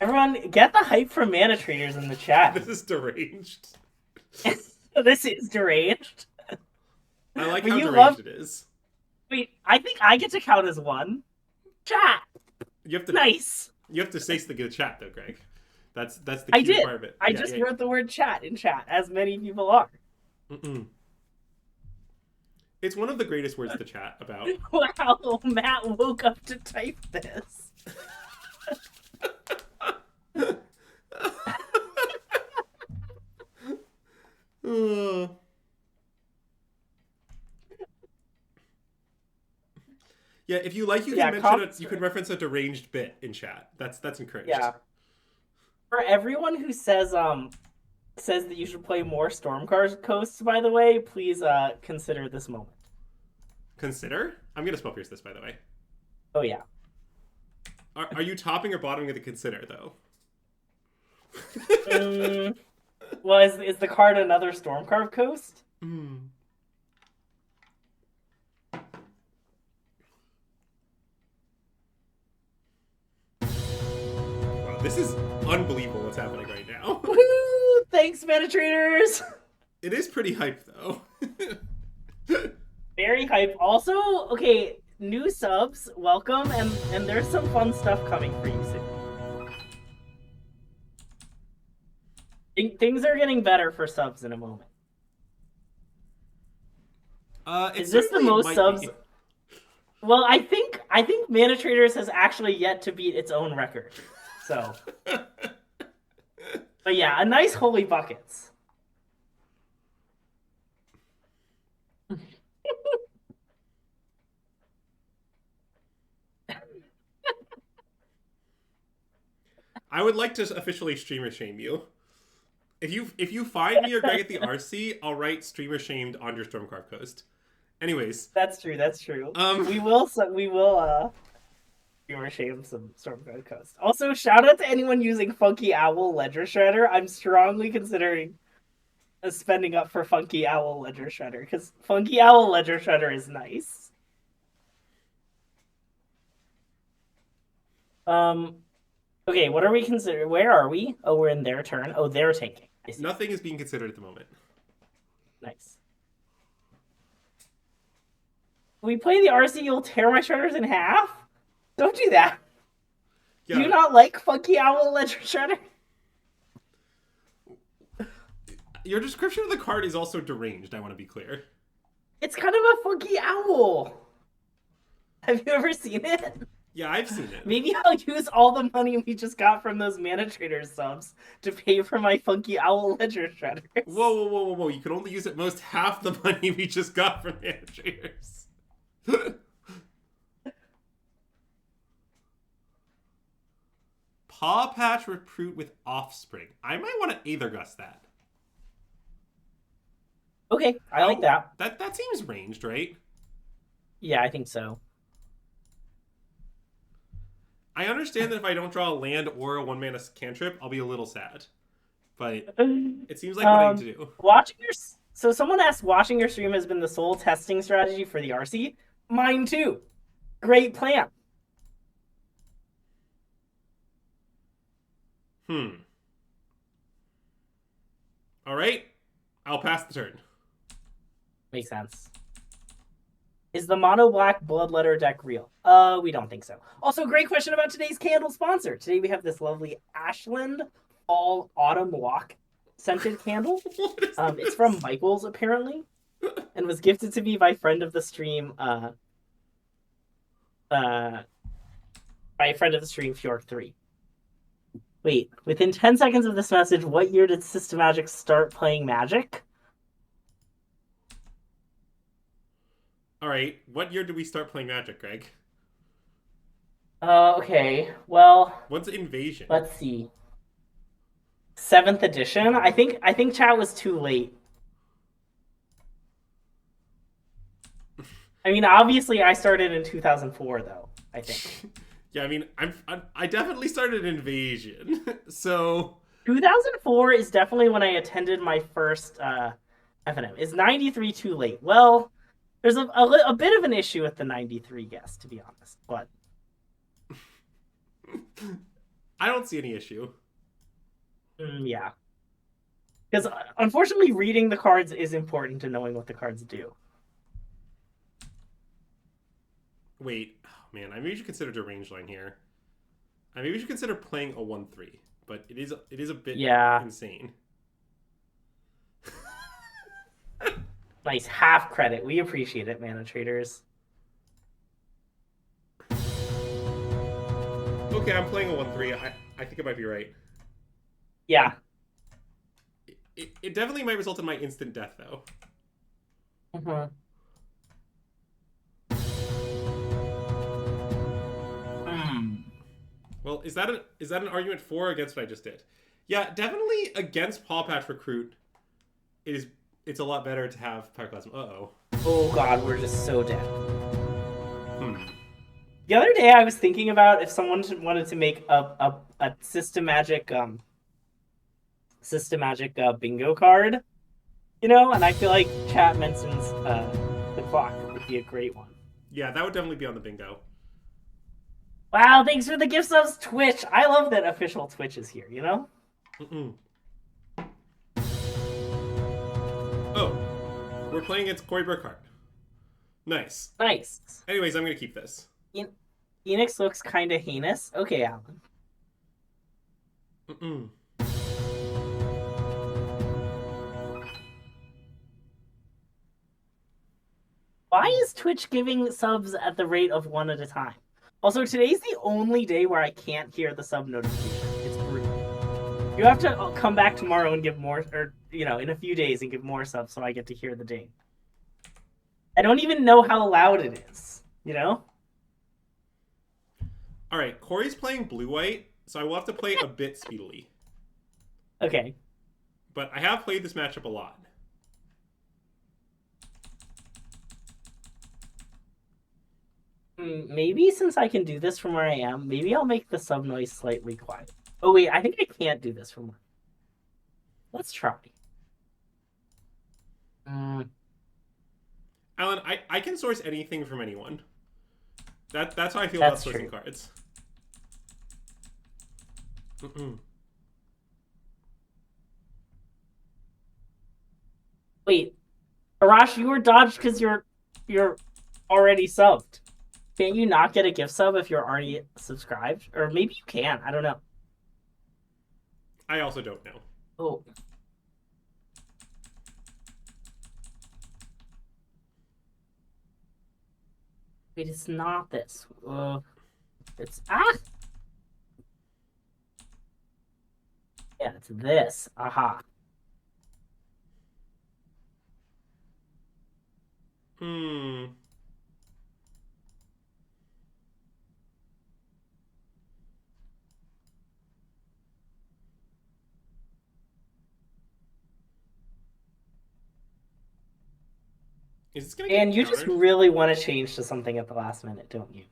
Everyone, get the hype from Mana Traders in the chat. This is deranged. This is deranged. I like how deranged it is. Wait, I think I get to count as 1. Chat. You have to nice. You have to say something in the chat, though, Greg. That's the key requirement. I just wrote the word chat in chat, as many people are. It's one of the greatest words to chat about. Wow, Matt woke up to type this. Yeah, if you like, you can mention it. You can reference a deranged bit in chat. That's encouraged. Yeah. For everyone who says that you should play more Stormcast Coasts, by the way, please consider this moment. Consider? I'm gonna Spell Pierce this, by the way. Oh yeah. Are you topping or bottoming of the consider though? Well, is the card another Stormcarved Coast? Wow, this is unbelievable what's happening right now. Woohoo! Thanks, Meta Traders! It is pretty hype, though. Very hype. Also, okay, new subs, welcome, and there's some fun stuff coming for you soon. Things are getting better for subs in a moment. Is this the most subs? Be. Well, I think Mana Traders has actually yet to beat its own record. So, but yeah, a nice holy buckets. I would like to officially streamer shame you. If you find me or Greg at the RC, I'll write streamer shamed on your Stormcarved Coast. Anyways, that's true. We will streamer shame some Stormcarved Coast. Also, shout out to anyone using Funky Owl Ledger Shredder. I'm strongly considering spending up for Funky Owl Ledger Shredder because Funky Owl Ledger Shredder is nice. Okay, what are we considering? Where are we? Oh, we're in their turn. Oh, they're taking. Nothing is being considered at the moment. Nice. If we play the RC, you'll tear my shredders in half? Don't do that. Yeah. Do you not like Funky Owl Ledger Shredder? Your description of the card is also deranged, I want to be clear. It's kind of a funky owl. Have you ever seen it? Yeah, I've seen it. Maybe I'll use all the money we just got from those Mana Traders subs to pay for my Funky Owl Ledger Shredders. Whoa. You can only use at most half the money we just got from Mana Traders. Paw Patch Recruit with Offspring. I might want to Aether Gust that. Okay, I like that. That seems ranged, right? Yeah, I think so. I understand that if I don't draw a land or a 1-mana cantrip, I'll be a little sad. But it seems like what I need to do. So someone asked, watching your stream has been the sole testing strategy for the RC? Mine too. Great plan. All right. I'll pass the turn. Makes sense. Is the mono black bloodletter deck real? We don't think so. Also, great question about today's candle sponsor. Today we have this lovely Ashland Fall Autumn Walk scented candle. It's from Michael's apparently, and was gifted to me by friend of the stream. Fjork3. Wait, within 10 seconds of this message, what year did SystemMagic start playing Magic? All right, what year did we start playing Magic, Greg? Okay, well... What's Invasion? Let's see. 7th edition? I think chat was too late. I mean, obviously I started in 2004, though, I think. Yeah, I mean, I definitely started Invasion, so... 2004 is definitely when I attended my first FNM. Is 93 too late? Well... There's a bit of an issue with the 93 guess, to be honest, but... I don't see any issue. Yeah. Because, unfortunately, reading the cards is important to knowing what the cards do. Wait. Oh, man, maybe we should consider a range line here. Maybe we should consider playing a 1-3, but it is a bit insane. Nice half credit. We appreciate it, Mana Traders. Okay, I'm playing a 1-3. I think it might be right. Yeah. It definitely might result in my instant death, though. Well, is that an argument for or against what I just did? Yeah, definitely against Paw Patch Recruit. It's a lot better to have Pyroclasm. Uh-oh. Oh god, we're just so dead. The other day I was thinking about if someone wanted to make a SystemMagic SystemMagic bingo card, you know, and I feel like chat mentions the clock would be a great one. Yeah, that would definitely be on the bingo. Wow, thanks for the gift subs, Twitch. I love that official Twitch is here, you know? Mm-mm. Oh, we're playing against Corey Burkhart. Nice. Nice. Anyways, I'm gonna keep this. Phoenix looks kind of heinous. Okay, Alan. Mm-mm. Why is Twitch giving subs at the rate of one at a time? Also, today's the only day where I can't hear the sub notification. It's brutal. You have to come back tomorrow and give more, or, you know, in a few days and give more subs so I get to hear the ding. I don't even know how loud it is, you know? All right, Corey's playing blue-white, so I will have to play a bit speedily. Okay. But I have played this matchup a lot. Maybe since I can do this from where I am, maybe I'll make the sub noise slightly quiet. Oh wait, I think I can't do this from where. Let's try. Alan, I can source anything from anyone. That's how I feel about sourcing cards. Mm-mm. Wait, Arash, you were dodged because you're already subbed. Can't you not get a gift sub if you're already subscribed? Or maybe you can. I don't know. I also don't know. Oh. Wait, it's not this. It's yeah, it's this. Aha. Hmm. Is this gonna get And you countered? just really want to change to something at the last minute, don't you?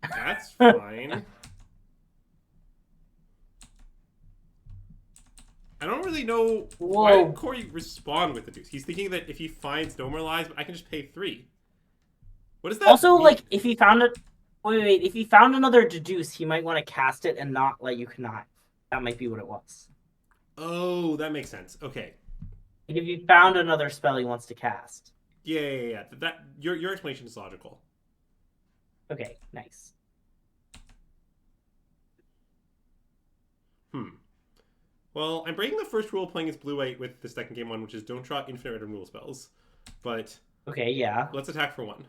That's fine. I don't really know why did Corey respond with the deuce. He's thinking that if he finds no more lies, I can just pay 3. What does that Also, mean? like, if he found it... Wait. If he found another deduce, he might want to cast it and not let you connive. That might be what it was. Oh, that makes sense. Okay. Like, if he found another spell he wants to cast. Yeah. That your explanation is logical. Okay, nice. Well, I'm breaking the first rule playing as blue-white with the second game one, which is don't draw infinite random rule spells. But okay, yeah. Let's attack for 1.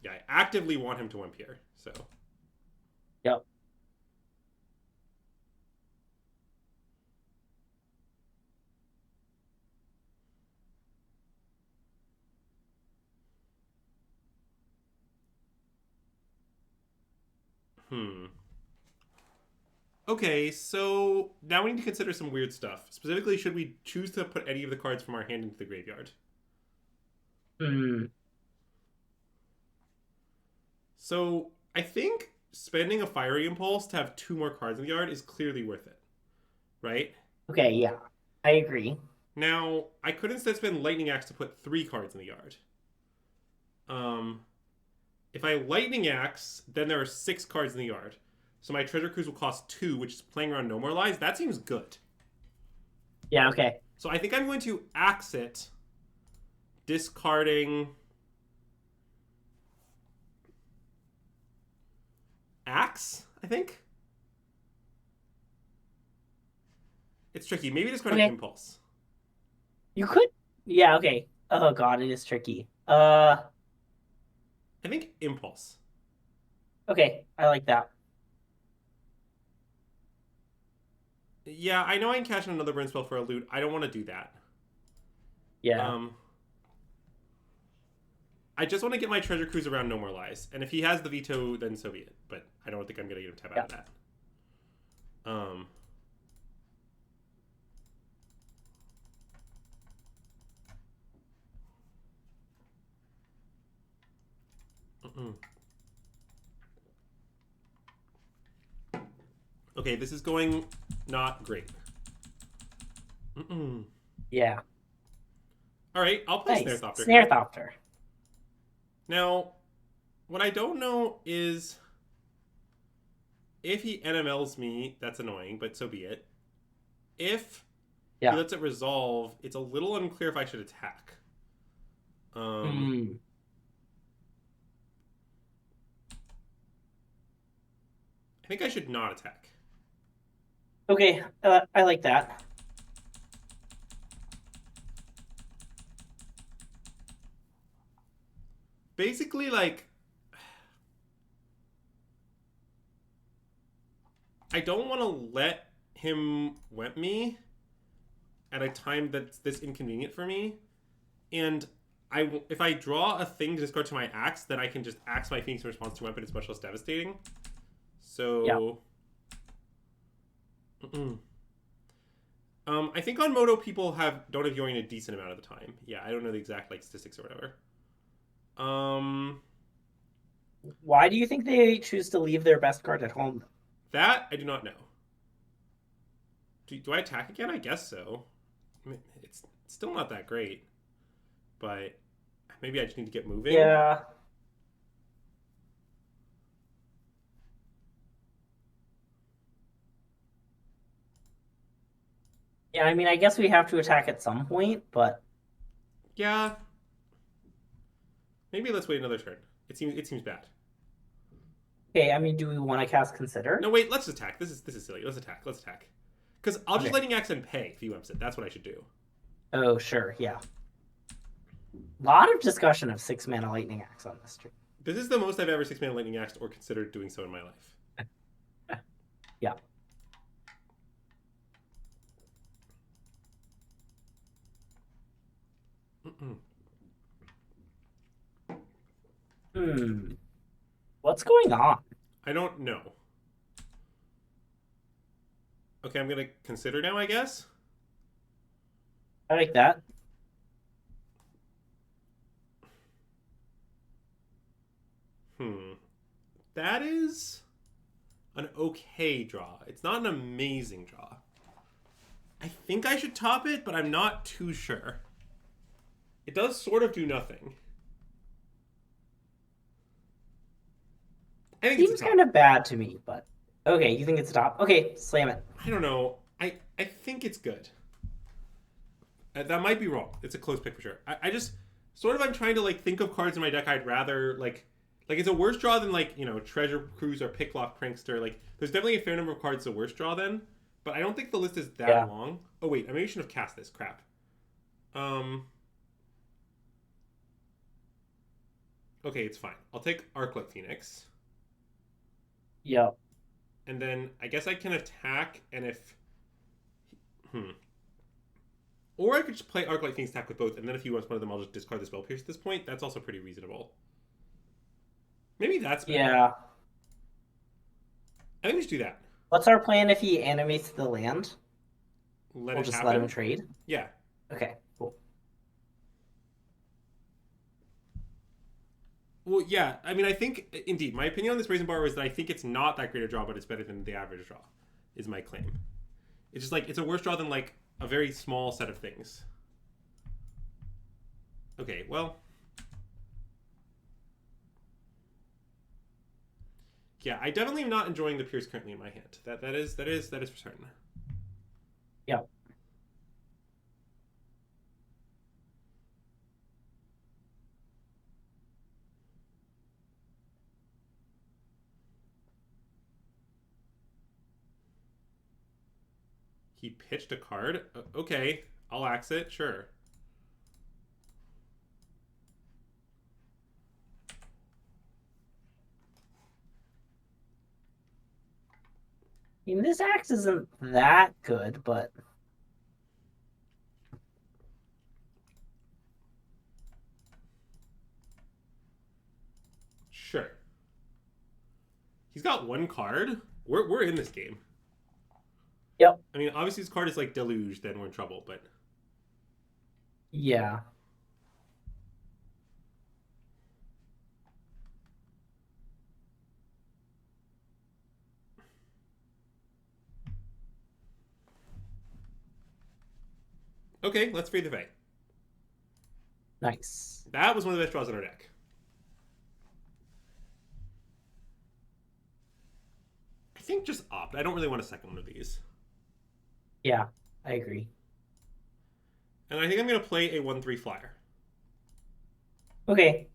Yeah, I actively want him to wimp here, so. Yep. Okay, so now we need to consider some weird stuff. Specifically, should we choose to put any of the cards from our hand into the graveyard? So I think spending a Fiery Impulse to have 2 more cards in the yard is clearly worth it, right? Okay, yeah. I agree. Now, I could instead spend Lightning Axe to put 3 cards in the yard. If I Lightning Axe, then there are 6 cards in the yard. So my Treasure Cruise will cost 2, which is playing around No More Lies. That seems good. Yeah, okay. So I think I'm going to Axe it, discarding Axe, I think? It's tricky. Maybe discarding Impulse. You could... Yeah, okay. Oh god, it is tricky. I think Impulse. Okay, I like that. Yeah, I know I can cash in another burn spell for a loot. I don't want to do that. Yeah. I just want to get my Treasure Cruise around No More Lies. And if he has the veto, then so be it. But I don't think I'm going to get him tap out of that. Mm-mm. Okay, this is going not great. Mm-mm. Yeah. All right, I'll play Snare Nice. Thopter Snare here. Thopter. Now, what I don't know is if he NMLs me, that's annoying, but so be it. If he Yeah. lets it resolve, it's a little unclear if I should attack. Hmm. I think I should not attack. Okay, I like that. Basically, like, I don't want to let him wet me at a time that's this inconvenient for me. And if I draw a thing to discard to my axe, then I can just axe my Phoenix in response to weapon. It's much less devastating. Yeah. So, I think on Moto people don't have Yorion a decent amount of the time. Yeah, I don't know the exact like statistics or whatever. Why do you think they choose to leave their best card at home? That I do not know. Do I attack again? I guess so. I mean, it's still not that great, but maybe I just need to get moving. Yeah. Yeah, I mean, I guess we have to attack at some point, but Yeah. Maybe let's wait another turn. It seems bad. okay, I mean, do we want to cast Consider? No, wait. Let's attack. This is silly. Let's attack. Let's attack. Because I'll just Okay. Lightning Axe and pay if he wimps it. That's what I should do. Oh, sure, yeah. A lot of discussion of 6-mana Lightning Axe on this stream. This is the most I've ever 6-mana Lightning Axed or considered doing so in my life. Yeah. Mm-mm. What's going on? I don't know. Okay, I'm gonna consider now, I guess. I like that. That is an okay draw. It's not an amazing draw. I think I should top it, but I'm not too sure. It does sort of do nothing. I think Seems kind of bad to me, but okay, you think it's a top? Okay, slam it. I don't know. I think it's good. That might be wrong. It's a close pick for sure. I just sort of I'm trying to like think of cards in my deck I'd rather like it's a worse draw than like, you know, Treasure Cruise or Picklock Prankster. Like there's definitely a fair number of cards a worse draw than, but I don't think the list is that long. Oh wait, I maybe shouldn't have cast this. Crap. Okay, it's fine. I'll take Arclight Phoenix. Yep. And then I guess I can attack, and if or I could just play Arclight Phoenix attack with both, and then if he wants one of them, I'll just discard the Spell Pierce at this point. That's also pretty reasonable. Maybe that's better. Yeah. I think we should do that. What's our plan if he animates the land? We'll just let him trade? Yeah. Okay, cool. Well, yeah. I mean, I think, indeed, my opinion on this Brazen Bar was that I think it's not that great a draw, but it's better than the average draw, is my claim. It's just like, it's a worse draw than like a very small set of things. Okay, well. Yeah, I definitely am not enjoying the Pierce currently in my hand. That is for certain. Yeah. He pitched a card? Okay, I'll axe it, sure. I mean, this axe isn't that good, but Sure. He's got one card. We're in this game. yep. I mean, obviously, his card is like Deluge, then we're in trouble, but. Yeah. Okay, let's free the Fae. Nice. That was one of the best draws in our deck. I think just opt. I don't really want a second one of these. Yeah, I agree. And I think I'm going to play a 1/3 flyer. Okay.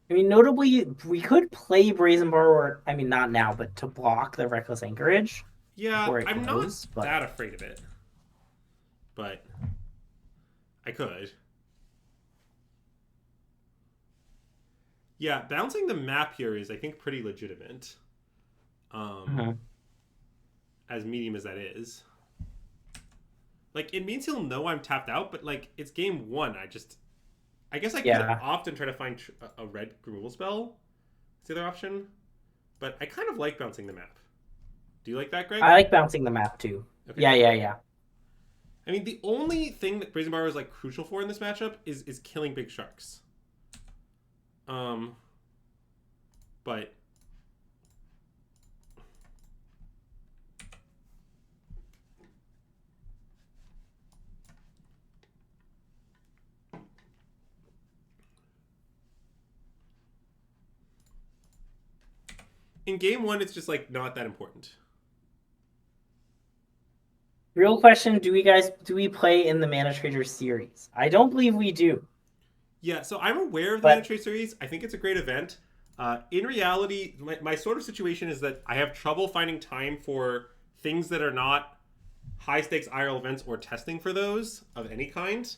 I mean, notably, we could play Brazen Borrower. I mean, not now, but to block the Reckless Anchorage Yeah, before it I'm goes. not that afraid of it. But I could. Yeah, bouncing the map here is, I think, pretty legitimate. As medium as that is. Like, it means he'll know I'm tapped out, but, like, it's game 1. I guess I could opt and try to find a red removal spell. It's the other option. But I kind of like bouncing the map. Do you like that, Greg? I like bouncing the map, too. Okay. Yeah. I mean, the only thing that Brazen Borrower is, like, crucial for in this matchup is killing big sharks. But... in game 1, it's just, like, not that important. Real question, do we play in the Mana Trader series? I don't believe we do. Yeah, so I'm aware of the Mana Trader series. I think it's a great event. In reality, my sort of situation is that I have trouble finding time for things that are not high-stakes IRL events or testing for those of any kind.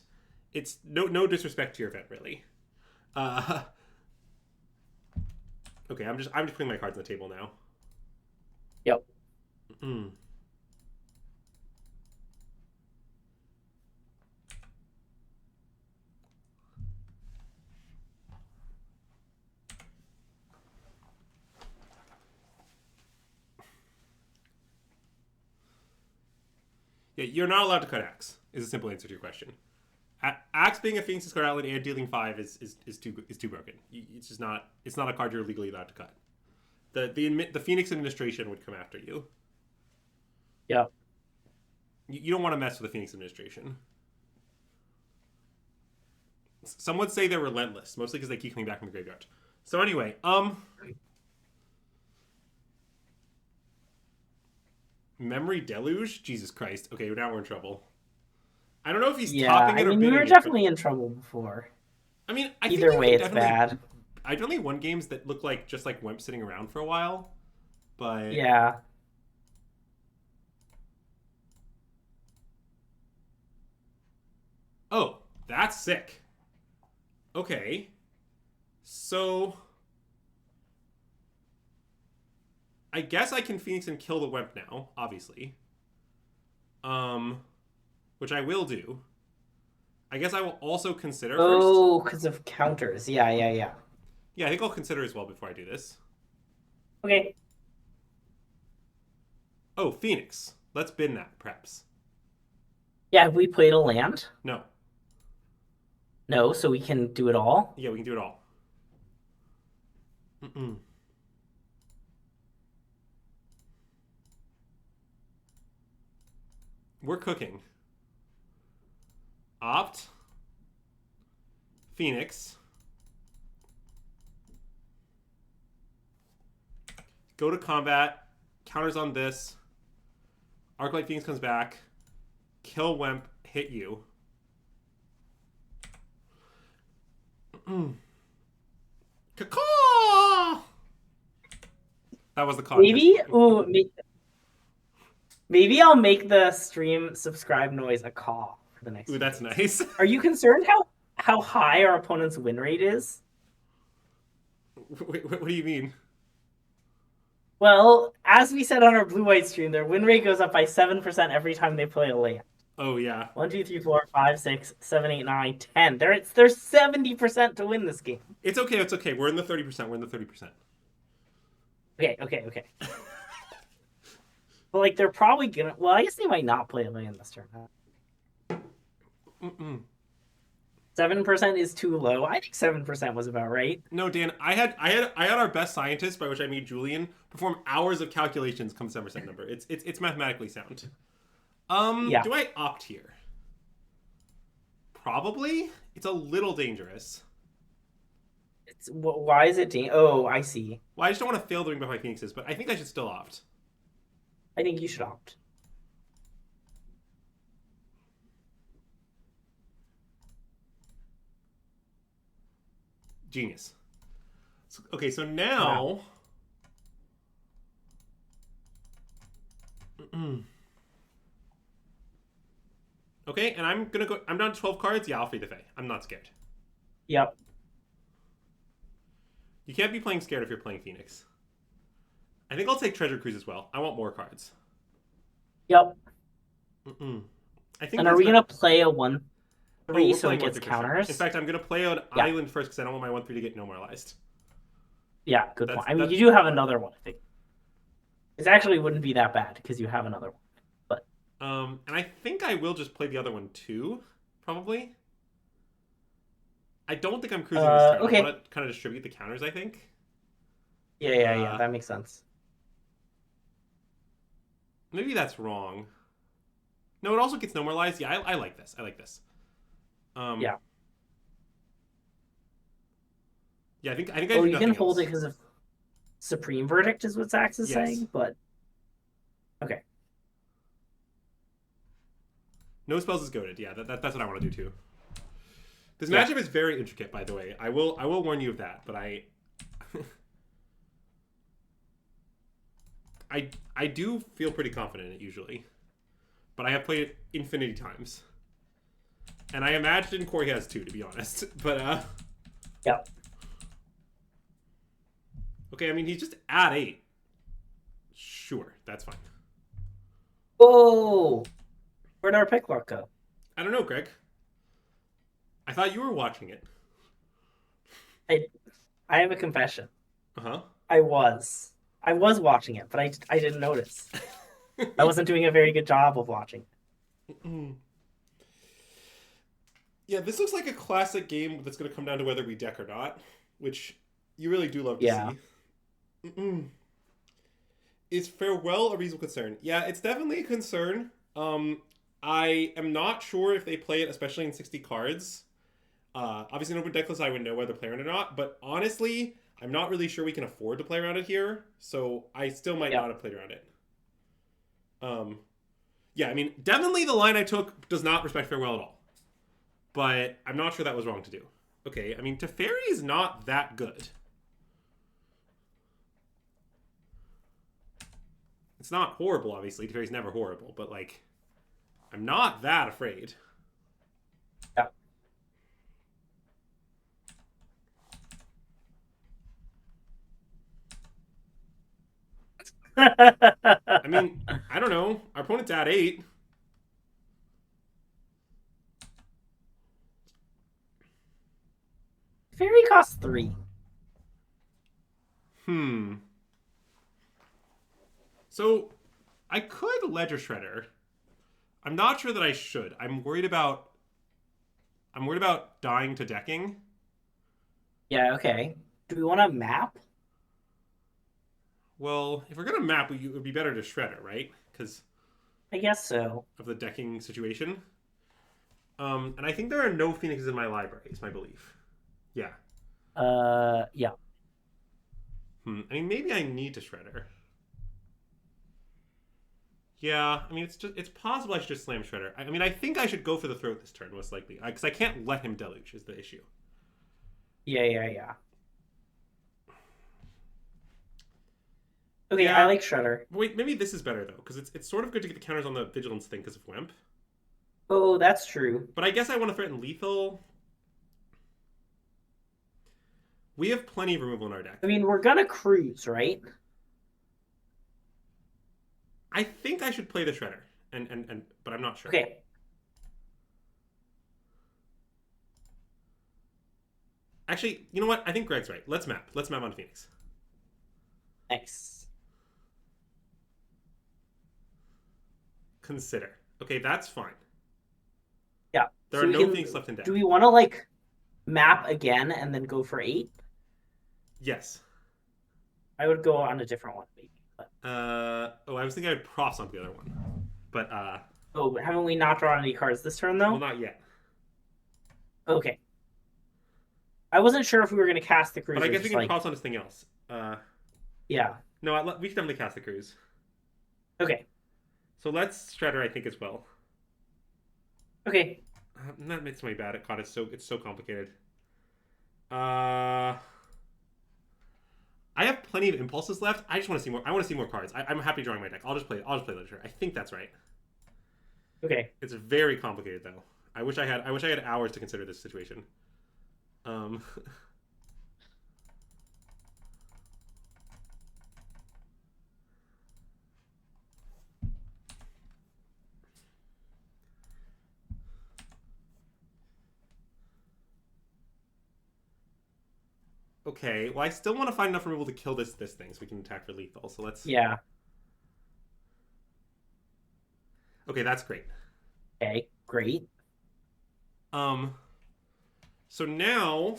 It's no disrespect to your event, really. Okay, I'm just putting my cards on the table now. Yep. Yeah, you're not allowed to cut Axe, is a simple answer to your question. Axe being a Phoenix's card outlet and dealing 5 is too broken. It's just not. It's not a card you're legally allowed to cut. The Phoenix administration would come after you. Yeah. You don't want to mess with the Phoenix administration. Some would say they're relentless, mostly because they keep coming back from the graveyard. So anyway, Memory Deluge? Jesus Christ. Okay, now we're in trouble. I don't know if he's topping it or bidding it. We were definitely in trouble before. I mean, either way, it's bad. I've only won games that look like just like Wimp sitting around for a while, but yeah. Oh, that's sick. Okay, so I guess I can Phoenix and kill the Wimp now, obviously. Which I will do. I guess I will also consider first. Oh, because of counters. Yeah. Yeah, I think I'll consider as well before I do this. Okay. Oh, Phoenix. Let's bin that, perhaps. Yeah, have we played a land? No. No, so we can do it all? Yeah, we can do it all. We're cooking. Opt. Phoenix. Go to combat. Counters on this. Arclight Phoenix comes back. Kill Wimp. Hit you. Caw! That was the content. Maybe I'll make the stream subscribe noise a caw for the next. Ooh, that's nice. Are you concerned how high our opponent's win rate is? Wait, what do you mean? Well, as we said on our blue-white stream, their win rate goes up by 7% every time they play a land. Oh yeah. 1, 2, 3, 4, 5, 6, 7, 8, 9, 10. There's 70% to win this game. It's okay. We're in the 30%. Okay. But like they're probably gonna. Well, I guess they might not play a land this turn. 7% is too low. I think 7% was about right. No, Dan, I had our best scientist, by which I mean Julian, perform hours of calculations come 7% number. It's mathematically sound. Yeah. Do I opt here? Probably. It's a little dangerous. Why is it? Oh, I see. Well, I just don't want to fail the ring behind Phoenixes, but I think I should still opt. I think you should opt. Genius. Okay, so Wow. now. Okay, and I'm gonna go. I'm down to 12 cards. Yeah, I'll free the Fae. I'm not scared. Yep. You can't be playing scared if you're playing Phoenix. I think I'll take Treasure Cruise as well. I want more cards. Yep. I think. And are we gonna play a 1/3 we're so it playing gets 1/3 for sure. counters? In fact, I'm gonna play an Yeah. island first because I don't want my 1/3 to get normalized. Yeah, good That's- point. I mean, that's- you do have another one, I think. It actually wouldn't be that bad because you have another one. But And I think I will just play the other one too, probably. I don't think I'm cruising this turn. okay. I want to kind of distribute the counters, I think. yeah, that makes sense. Maybe that's wrong. No, it also gets normalized. Yeah, I like this. I like this. Yeah. Yeah, I think I Oh, do you can nothing hold else. it because of Supreme Verdict is what Zax is Yes. saying, but okay. No spells is goaded. Yeah, that's what I want to do too. This Yeah. matchup is very intricate, by the way. I will warn you of that, but I do feel pretty confident in it usually. But I have played it infinity times. And I imagine Corey has too, to be honest. But Yeah. okay, I mean he's just at 8. Sure, that's fine. Oh, where'd our pick luck go? I don't know, Greg. I thought you were watching it. I have a confession. Uh-huh. I was watching it, but I didn't notice. I wasn't doing a very good job of watching. Yeah, this looks like a classic game that's going to come down to whether we deck or not, which you really do love to Yeah. see. Is farewell a reasonable concern? Yeah, it's definitely a concern. I am not sure if they play it, especially in 60 cards. Obviously, in open decklist, I would know whether to play around it or not. But honestly, I'm not really sure we can afford to play around it here. So I still might not have played around it. Yeah, I mean, definitely the line I took does not respect farewell at all. But I'm not sure that was wrong to do. Okay, I mean, Teferi is not that good. It's not horrible, obviously. Teferi's never horrible, but, like, I'm not that afraid. Yeah. I mean, I don't know. Our opponent's at 8. Fairy costs 3. So, I could Ledger Shredder. I'm not sure that I should. I'm worried about dying to decking. Yeah, okay. Do we want to map? Well, if we're gonna map, it would be better to Shredder, right? Because I guess so. of the decking situation. And I think there are no Phoenixes in my library, is my belief. Yeah. Yeah. I mean, maybe I need to Shredder. Yeah, I mean, it's possible I should just slam Shredder. I mean, I think I should go for the throat this turn, most likely. Because I can't let him deluge, is the issue. Yeah. Okay, Yeah. I like Shredder. Wait, maybe this is better, though. Because it's sort of good to get the counters on the Vigilance thing because of Wimp. Oh, that's true. But I guess I want to threaten lethal. We have plenty of removal in our deck. I mean, we're gonna cruise, right? I think I should play the Shredder, but I'm not sure. Okay. Actually, you know what? I think Greg's right. Let's map. Let's map on Phoenix. Nice. Consider. Okay, that's fine. Yeah. There So are we no can- Phoenix left in deck. Do we want to like map again and then go for 8? Yes. I would go on a different one, maybe. But... Oh, I was thinking I'd pross on the other one. But, Oh, haven't we not drawn any cards this turn, though? well, not yet. Okay. I wasn't sure if we were going to cast the But cruise I or guess we just can like, cross on this thing else. yeah. No, we should definitely cast the cruise. Okay. So let's Shredder, I think, as well. Okay. That makes me bad at COD. It's so complicated. Uh, I have plenty of impulses left. I just want to see more. I want to see more cards. I'm happy drawing my deck. I'll just play literature. I think that's right. Okay. It's very complicated though. I wish I had hours to consider this situation. Um, okay. Well, I still want to find enough removal to kill this thing so we can attack for lethal. So let's. Yeah. Okay, that's great. Okay. Great. Um. So now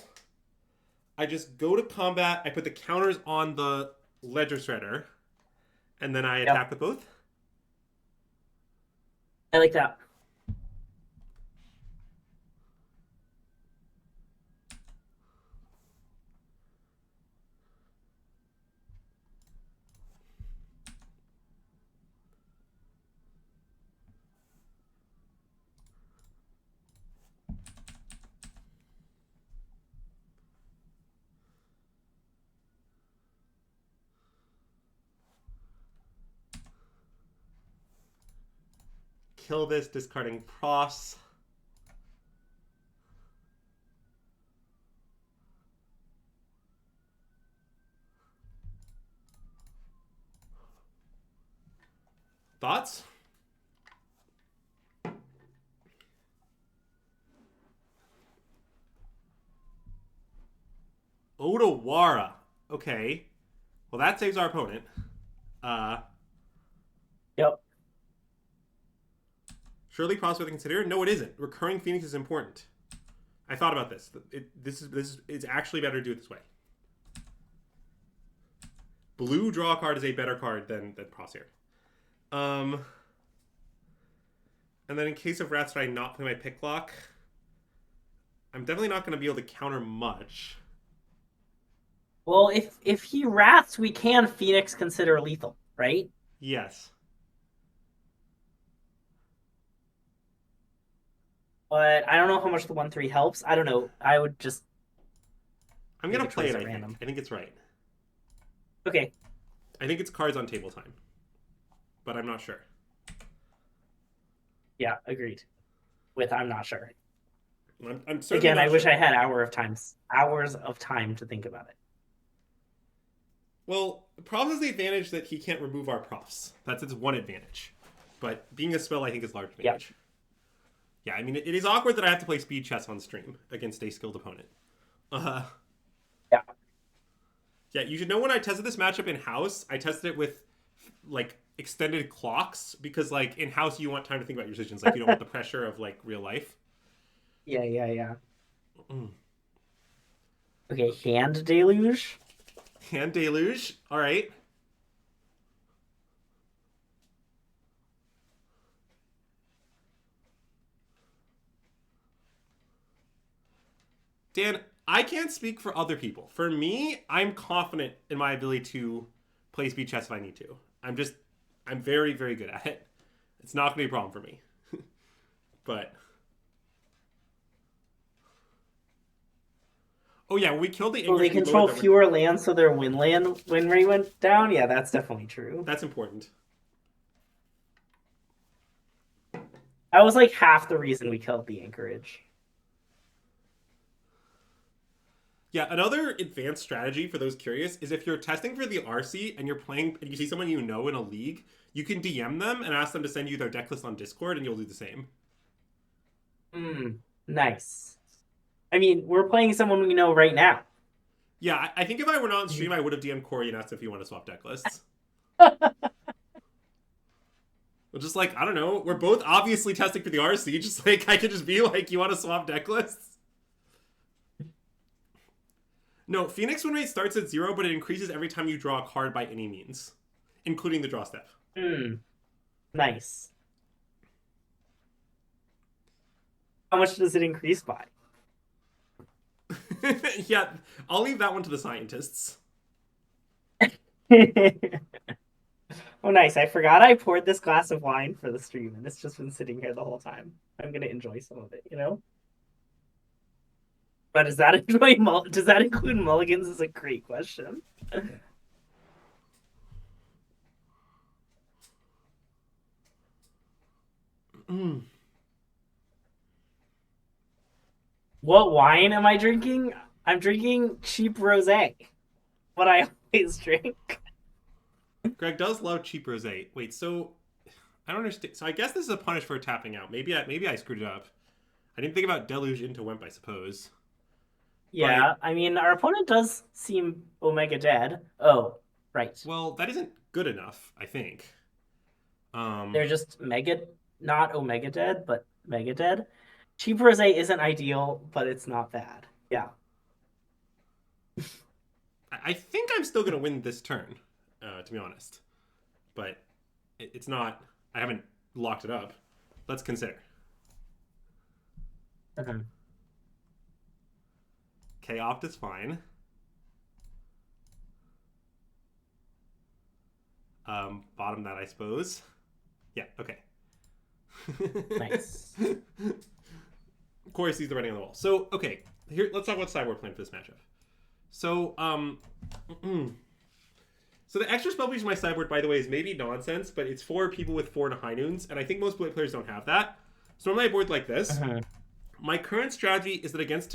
I just go to combat. I put the counters on the Ledger Shredder, and then I Yep. attack with both. I like that. Kill this, discarding Pross. Thoughts? Odawara. Okay. Well, that saves our opponent. Uh, Yep. Surely Pross worth consider? No, it isn't. Recurring Phoenix is important. I thought about this. It's actually better to do it this way. Blue draw card is a better card than Pross here. And then in case of Rats, I not play my pick lock. I'm definitely not going to be able to counter much. Well, if he rats, we can Phoenix consider lethal, right? Yes. But I don't know how much the 1/3 helps. I don't know. I would just I'm make going a to play choice it, at I think. random. I think it's right. Okay. I think it's cards on table time. But I'm not sure. Yeah, agreed. With I'm not sure. I'm certainly Again, not I wish sure. I had hours of time to think about it. Well, Pross has the advantage that he can't remove our Profs. That's its one advantage. But being a spell, I think, is large advantage. Yep. Yeah, I mean, it is awkward that I have to play speed chess on stream against a skilled opponent. Yeah. Yeah, you should know when I tested this matchup in house, I tested it with like extended clocks because like in house you want time to think about your decisions. Like you don't want the pressure of like real life. Yeah. Mm. Okay, hand deluge. Hand deluge. All right. Dan, I can't speak for other people. For me, I'm confident in my ability to play speed chess if I need to. I'm very, very good at it. It's not going to be a problem for me. But, oh yeah, when we killed the Well, they English, we control loaded fewer lands, so their win rate went down. Yeah, that's definitely true. That's important. That was like half the reason we killed the Anchorage. Yeah, another advanced strategy for those curious is if you're testing for the RC and you're playing and you see someone you know in a league, you can DM them and ask them to send you their deck list on Discord and you'll do the same. Nice. I mean, we're playing someone we know right now. Yeah, I think if I were not on stream, I would have DM'd Corey and asked if he wanted to swap deck lists. Well, just like, I don't know, we're both obviously testing for the RC, just like, I could just be like, you want to swap deck lists? No, Phoenix win rate starts at 0, but it increases every time you draw a card by any means, including the draw step. Nice. How much does it increase by? Yeah, I'll leave that one to the scientists. Oh, nice. I forgot I poured this glass of wine for the stream, and it's just been sitting here the whole time. I'm gonna enjoy some of it, you know? But does that include mulligans is a great question. Mm. What wine am I drinking? I'm drinking cheap rosé. What I always drink. Greg does love cheap rosé. Wait, so I don't understand. So I guess this is a punish for tapping out. Maybe I screwed it up. I didn't think about deluge into Wimp, I suppose. But Yeah, I mean, our opponent does seem Omega dead. Oh, right. well, that isn't good enough, I think. They're just not Omega dead, but Mega dead. Cheap rosé isn't ideal, but it's not bad. Yeah. I think I'm still gonna win this turn, to be honest. But it's not. I haven't locked it up. Let's consider. Mhm. Okay, opt is fine. Bottom that, I suppose. Yeah. Okay. Nice. Of course, he's the writing on the wall. So okay, here let's talk about sideboard plan for this matchup. So so the extra spell piece in my sideboard, by the way, is maybe nonsense, but it's for people with 4 and high noons, and I think most blue players don't have that. So normally I board like this. My current strategy is that against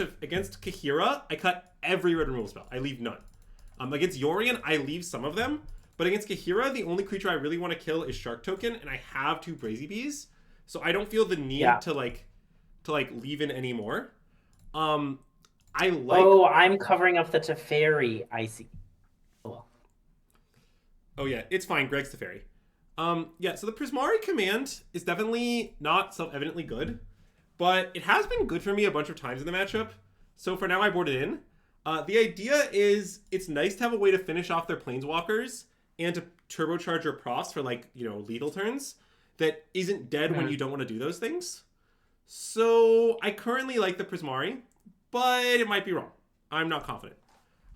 Kahira, I cut every red removal spell. I leave none. Against Yorion, I leave some of them. But against Kahira, the only creature I really want to kill is Shark Token, and I have 2 Brazy Bees. So I don't feel the need to leave in anymore. I like. Oh, I'm covering up the Teferi. I see. Oh, Oh yeah, it's fine. Greg's Teferi. Yeah. So the Prismari command is definitely not self-evidently good, but it has been good for me a bunch of times in the matchup. So for now, I board it in. The idea is it's nice to have a way to finish off their planeswalkers and to turbocharge your profs for lethal turns that isn't dead when you don't want to do those things. So I currently like the Prismari, but it might be wrong. I'm not confident.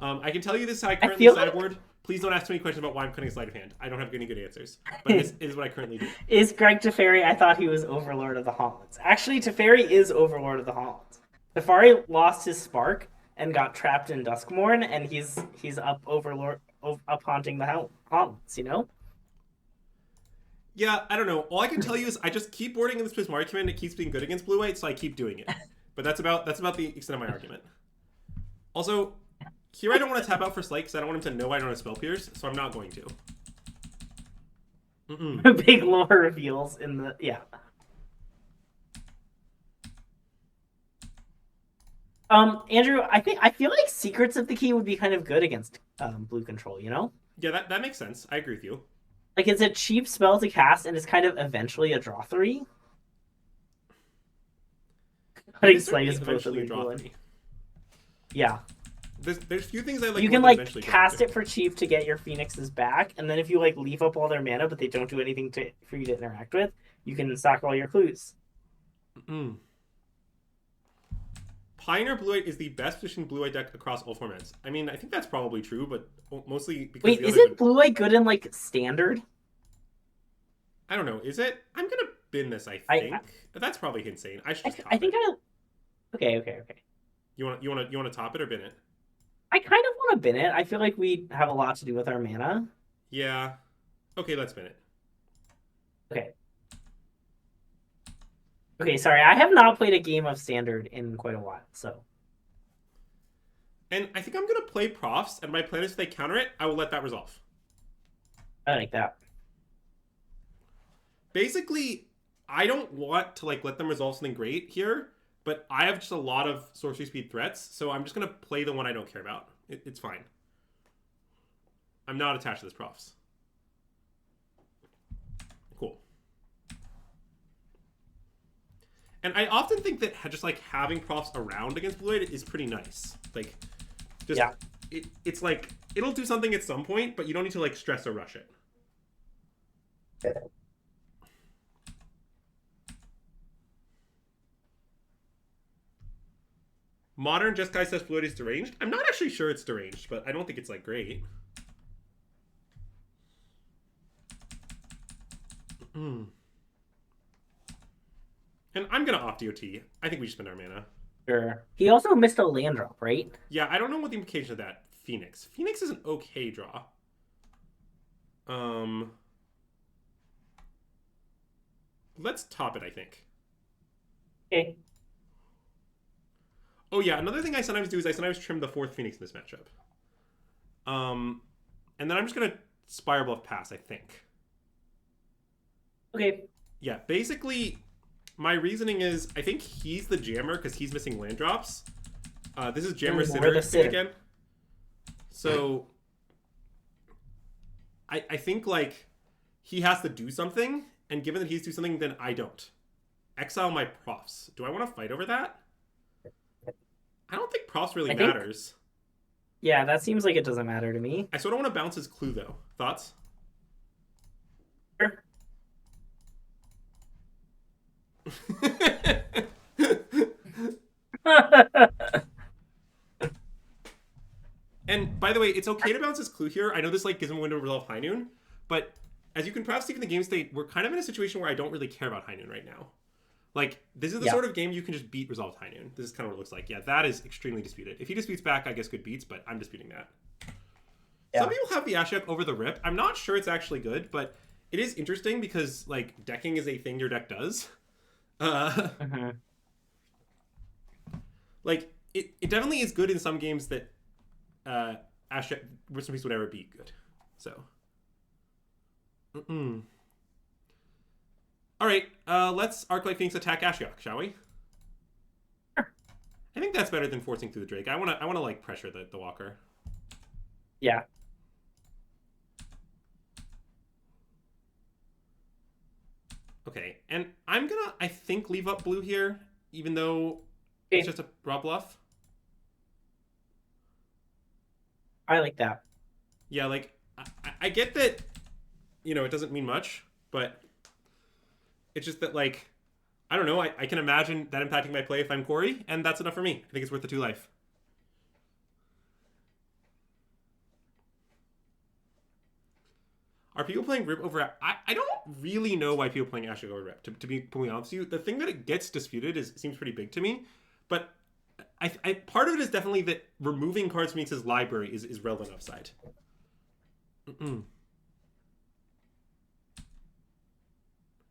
I can tell you this is how I currently sideboard. Please don't ask too many questions about why I'm cutting sleight of hand. I don't have any good answers, but this is what I currently do. Is Greg Teferi? I thought he was Overlord of the Hauntlands. Actually, Teferi is Overlord of the Hauntlands. Teferi lost his spark and got trapped in Duskmourn, and he's up haunting the Hauntlands. You know? Yeah, I don't know. All I can tell you is I just keep boarding in this Prismari command. It keeps being good against blue white, so I keep doing it. But that's about the extent of my argument. Also, here I don't want to tap out for Slate because I don't want him to know I don't have Spell Pierce, so I'm not going to. Big lore reveals in the Andrew, I feel like Secrets of the Key would be kind of good against blue control. You know? Yeah, that makes sense. I agree with you. Like, it's a cheap spell to cast, and it's kind of eventually a draw 3. Cutting Slate is both a draw 3. Yeah. There's few things I like. You can cast it for cheap to get your Phoenixes back, and then if you leave up all their mana, but they don't do anything for you to interact with, you can sack all your clues. Pioneer Blue-White is the best positioned Blue-White deck across all formats. I mean, I think that's probably true, but mostly because. Wait, isn't Blue-White good in Standard? I don't know. Is it? I'm gonna bin this. I think that's probably insane. I should. Okay. You want to top it or bin it? I kind of want to bin it. I feel like we have a lot to do with our mana. Yeah. Okay, let's bin it. Okay, sorry. I have not played a game of Standard in quite a while, so. And I think I'm going to play profs, and my plan is if they counter it, I will let that resolve. I like that. Basically, I don't want to let them resolve something great here, but I have just a lot of sorcery speed threats, so I'm just going to play the one I don't care about. It's fine. I'm not attached to this profs. Cool. And I often think that just having profs around against blue is pretty nice. It's it'll do something at some point, but you don't need to stress or rush it. Modern Just Guy says Fluid is deranged. I'm not actually sure it's deranged, but I don't think it's like great. And I'm gonna off DOT. I think we should spend our mana. Sure. He also missed a land drop, right? Yeah, I don't know what the implication of that. Phoenix. Phoenix is an okay draw. Let's top it, I think. Okay. Oh yeah, another thing I sometimes do is I sometimes trim the 4th Phoenix in this matchup. And then I'm just gonna Spire Bluff pass, I think. Okay. Yeah, basically, my reasoning is I think he's the jammer because he's missing land drops. This is Jammer Sitter again. So I think like he has to do something, and given that he's doing something, then I don't. Exile my profs. Do I want to fight over that? I don't think profs really matters. Yeah, that seems like it doesn't matter to me. I sort of want to bounce his clue though. Thoughts? Sure. And by the way, it's okay to bounce his clue here. I know this like gives him a window to resolve High Noon, but as you can perhaps see from the game state, we're kind of in a situation where I don't really care about High Noon right now. Like, this is the sort of game you can just beat resolved High Noon. This is kind of what it looks like. Yeah, that is extremely disputed. If he disputes back, I guess good beats, but I'm disputing that. Yeah. Some people have the Ashiok over the Rip. I'm not sure it's actually good, but it is interesting because, like, decking is a thing your deck does. Like, it definitely is good in some games that Ashiok, Wisdom Piece would ever be good. So. All right, let's Arclight Phoenix attack Ashiok, shall we? Sure. I think that's better than forcing through the Drake. I wanna like pressure the Walker. Yeah. Okay, and I'm gonna I think leave up blue here, even though it's just a raw bluff. I like that. Yeah, like I get that, you know, it doesn't mean much, but it's just that, like, I don't know. I can imagine that impacting my play if I'm Corey, and that's enough for me. I think it's worth the 2 life. Are people playing Rip over... I don't really know why people are playing Ashiok over Rip, to be completely honest with you. The thing that it gets disputed seems pretty big to me, but I part of it is definitely that removing cards from his library is relevant upside.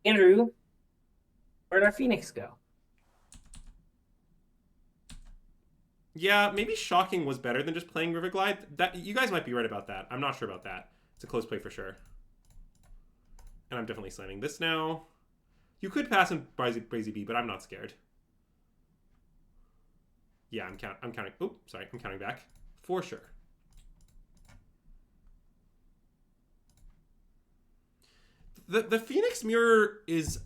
Andrew, where'd our Phoenix go? Yeah, maybe Shocking was better than just playing Riverglide. That you guys might be right about that. I'm not sure about that. It's a close play for sure. And I'm definitely slamming this now. You could pass in Brazy B, but I'm not scared. Yeah, I'm counting. Oh, sorry, I'm counting back for sure. The Phoenix Mirror is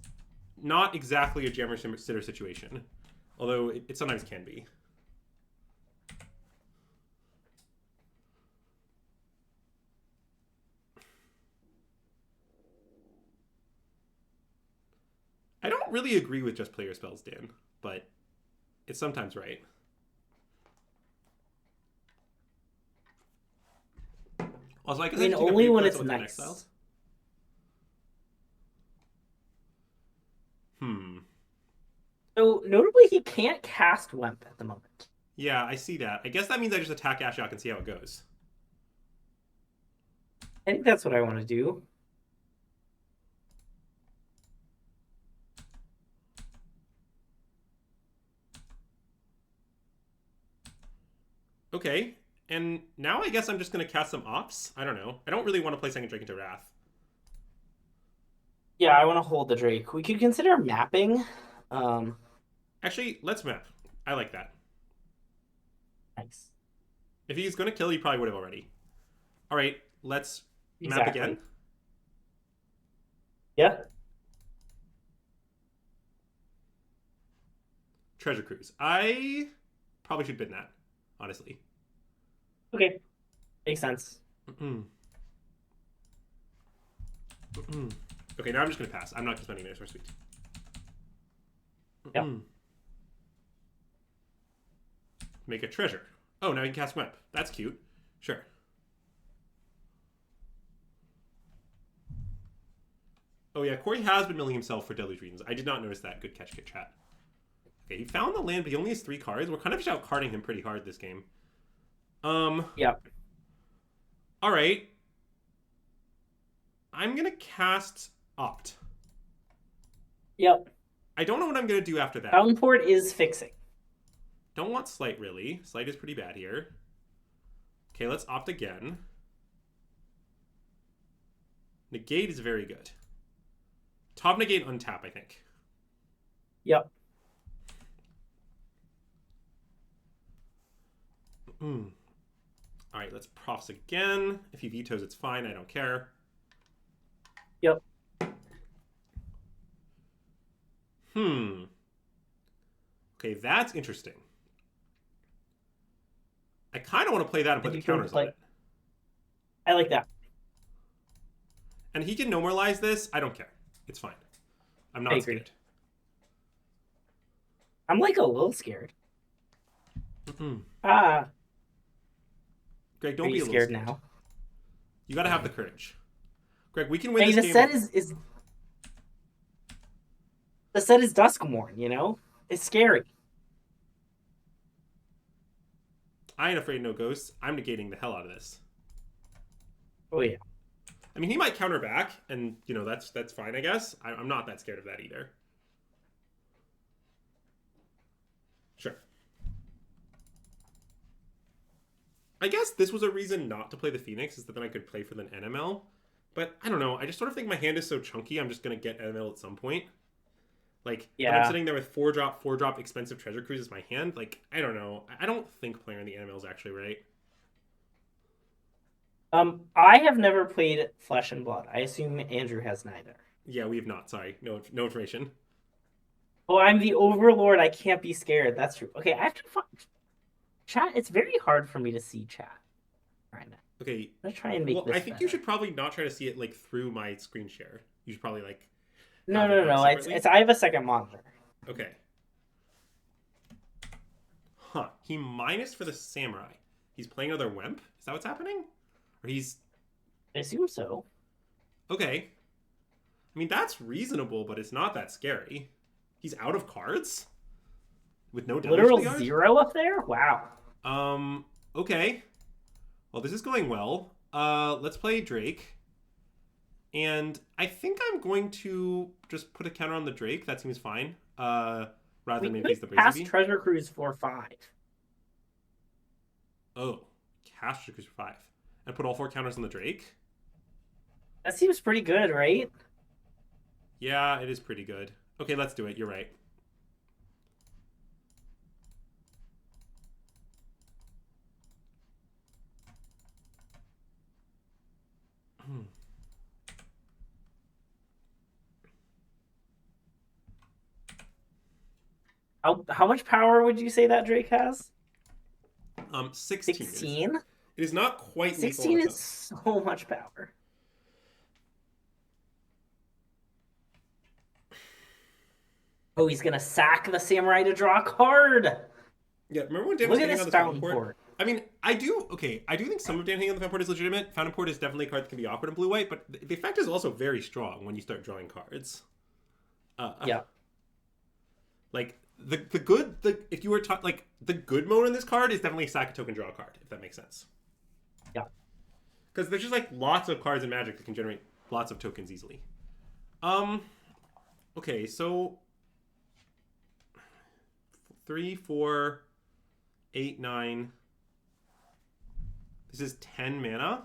not exactly a Jammer Sitter situation, although it sometimes can be. I don't really agree with just player spells, Dan, but it's sometimes right. Also, I mean, only when it's nice. So, notably, he can't cast Wemp at the moment. Yeah, I see that. I guess that means I just attack Ashiok and see how it goes. I think that's what I want to do. Okay, and now I guess I'm just going to cast some Ops. I don't know. I don't really want to play Second Drake into Wrath. Yeah, I want to hold the Drake. We could consider mapping. Actually, let's map. I like that. Nice. If he's going to kill, he probably would have already. All right, let's map again. Yeah. Treasure Cruise. I probably should bid that, honestly. Okay. Makes sense. Okay, now I'm just going to pass. I'm not just spending minutes for sweet. Yep. make a treasure. Oh, now you can cast Wimp. That's cute. Sure. Oh yeah, Corey has been milling himself for Deluge Reasons. I did not notice that. Good catch, Kit Chat. Okay, he found the land, but he only has 3 cards. We're kind of just out-carding him pretty hard this game. Yep. Alright. I'm gonna cast Opt. Yep. I don't know what I'm gonna do after that. Fountain Port is fixing. Don't want Slight, really. Slight is pretty bad here. Okay, let's Opt again. Negate is very good. Top Negate, untap, I think. Yep. Alright, let's Profs again. If he vetoes, it's fine. I don't care. Yep. Okay, that's interesting. I kind of want to play that and put the counters on it. I like that. And he can normalize this. I don't care. It's fine. I'm not scared. I'm like a little scared. Greg, don't be a little scared now. You got to have the courage. Greg, we can win this game. The set is Duskmourn, you know? It's scary. I ain't afraid no ghosts. I'm negating the hell out of this. Oh, yeah. I mean, he might counter back, and, you know, that's fine, I guess. I'm not that scared of that either. Sure. I guess this was a reason not to play the Phoenix, is that then I could play for the NML. But, I don't know. I just sort of think my hand is so chunky, I'm just going to get NML at some point. Like, when I'm sitting there with 4-drop expensive Treasure Cruise as my hand, like, I don't know. I don't think playing the NML is actually right. I have never played Flesh and Blood. I assume Andrew has neither. Yeah, we have not. Sorry. No information. Oh, I'm the Overlord. I can't be scared. That's true. Okay, I have to find... Chat, it's very hard for me to see chat right now. Okay. Let's try and make this I think better. you should probably not try to see it, like, through my screen share. You should probably, like... No. It's I have a second monitor. Okay. Huh. He minus for the Samurai. He's playing another Wimp? Is that what's happening? Or he's... I assume so. Okay. I mean, that's reasonable, but it's not that scary. He's out of cards? With no literal 0 up there? Wow. Okay. Well, this is going well. Let's play Drake. And I think I'm going to just put a counter on the Drake. That seems fine. Rather than maybe use the Brazy Bee. Treasure Cruise for 5. Oh. Cast Treasure Cruise for 5. And put all 4 counters on the Drake? That seems pretty good, right? Yeah, it is pretty good. Okay, let's do it. You're right. How much power would you say that Drake has? 16. 16? It is not quite 16 is so much power. Oh, he's gonna sack the Samurai to draw a card. Yeah, remember when Dan was hitting on the Fountain Port? I mean, I do think some of Dan hitting on the Fountain Port is legitimate. Fountain Port is definitely a card that can be awkward in blue-white, but the effect is also very strong when you start drawing cards. Yeah. Like, if you were like, the good mode in this card is definitely sack a token, draw a card, if that makes sense. Yeah. Because there's just, like, lots of cards in Magic that can generate lots of tokens easily. Okay, so 3, 4, 8, 9. This is 10 mana.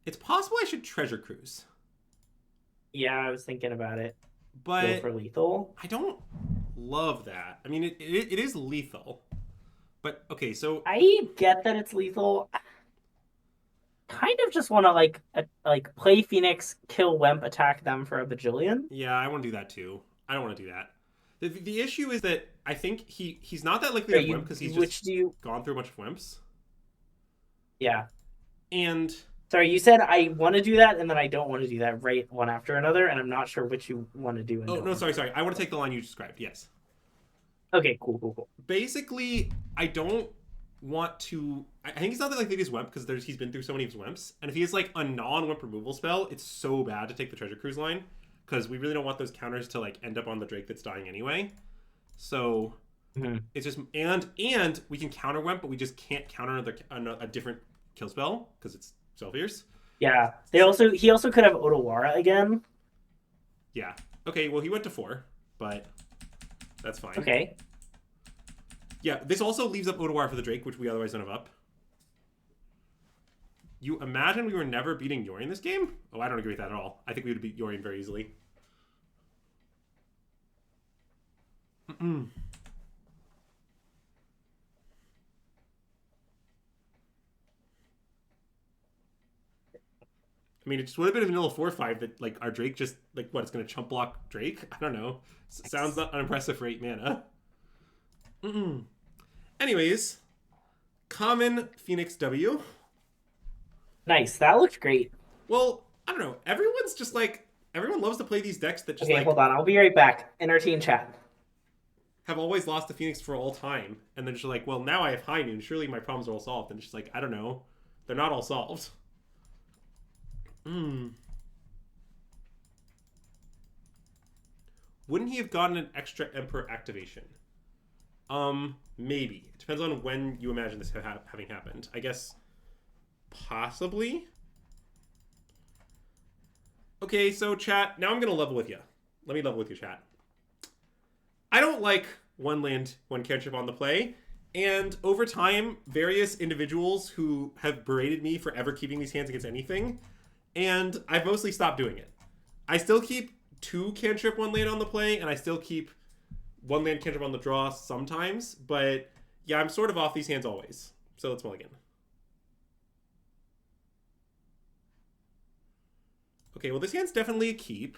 It's possible I should Treasure Cruise. Yeah, I was thinking about it. But go for lethal. I don't love that. I mean, it is lethal. But, okay, so... I get that it's lethal. Kind of just want to, like play Phoenix, kill Wemp, attack them for a bajillion. Yeah, I want to do that, too. I don't want to do that. The issue is that I think he's not that likely to Wimp because he's just gone through a bunch of Wimps. Yeah. And... Sorry, you said I want to do that, and then I don't want to do that right one after another, and I'm not sure which you want to do. Oh, no, sorry. I want to take the line you described, yes. Okay, cool, cool, cool. Basically, I don't want to. I think it's not that like he's Wimp because he's been through so many of his Wimps, and if he has like a non-Wimp removal spell, it's so bad to take the Treasure Cruise line because we really don't want those counters to like end up on the Drake that's dying anyway. So Mhm. it's just and we can counter Wimp, but we just can't counter a different kill spell because it's Selfierce. Yeah. He also could have Otawara again. Yeah. Okay. Well, he went to 4, but that's fine. Okay. Yeah. This also leaves up Otawara for the Drake, which we otherwise don't have up. You imagine we were never beating Yori in this game? Oh, I don't agree with that at all. I think we would beat Yori very easily. Mm-mm. I mean, it just would have been a vanilla 4-5 that, like, our Drake just, like, what, it's going to chump block Drake? I don't know. Sounds not unimpressive for 8 mana. Mm-mm. Anyways, common Phoenix W. Nice. That looked great. Well, I don't know. Everyone's just like, everyone loves to play these decks that just, Okay, like, hold on. I'll be right back. Entertain chat. have always lost to Phoenix for all time. And then just like, well, now I have High Noon. Surely my problems are all solved. And it's just like, I don't know. They're not all solved. Hmm. Wouldn't he have gotten an extra Emperor activation? Maybe. It depends on when you imagine this having happened. I guess possibly. Okay, so chat, now I'm going to level with you. Let me level with you, chat. I don't like one land, one cantrip on the play. And over time, various individuals who have berated me for ever keeping these hands against anything, and I've mostly stopped doing it. I still keep 2 cantrip, 1 land on the play, and I still keep 1 land cantrip on the draw sometimes, but yeah, I'm sort of off these hands always. So let's mulligan. Okay, well, this hand's definitely a keep.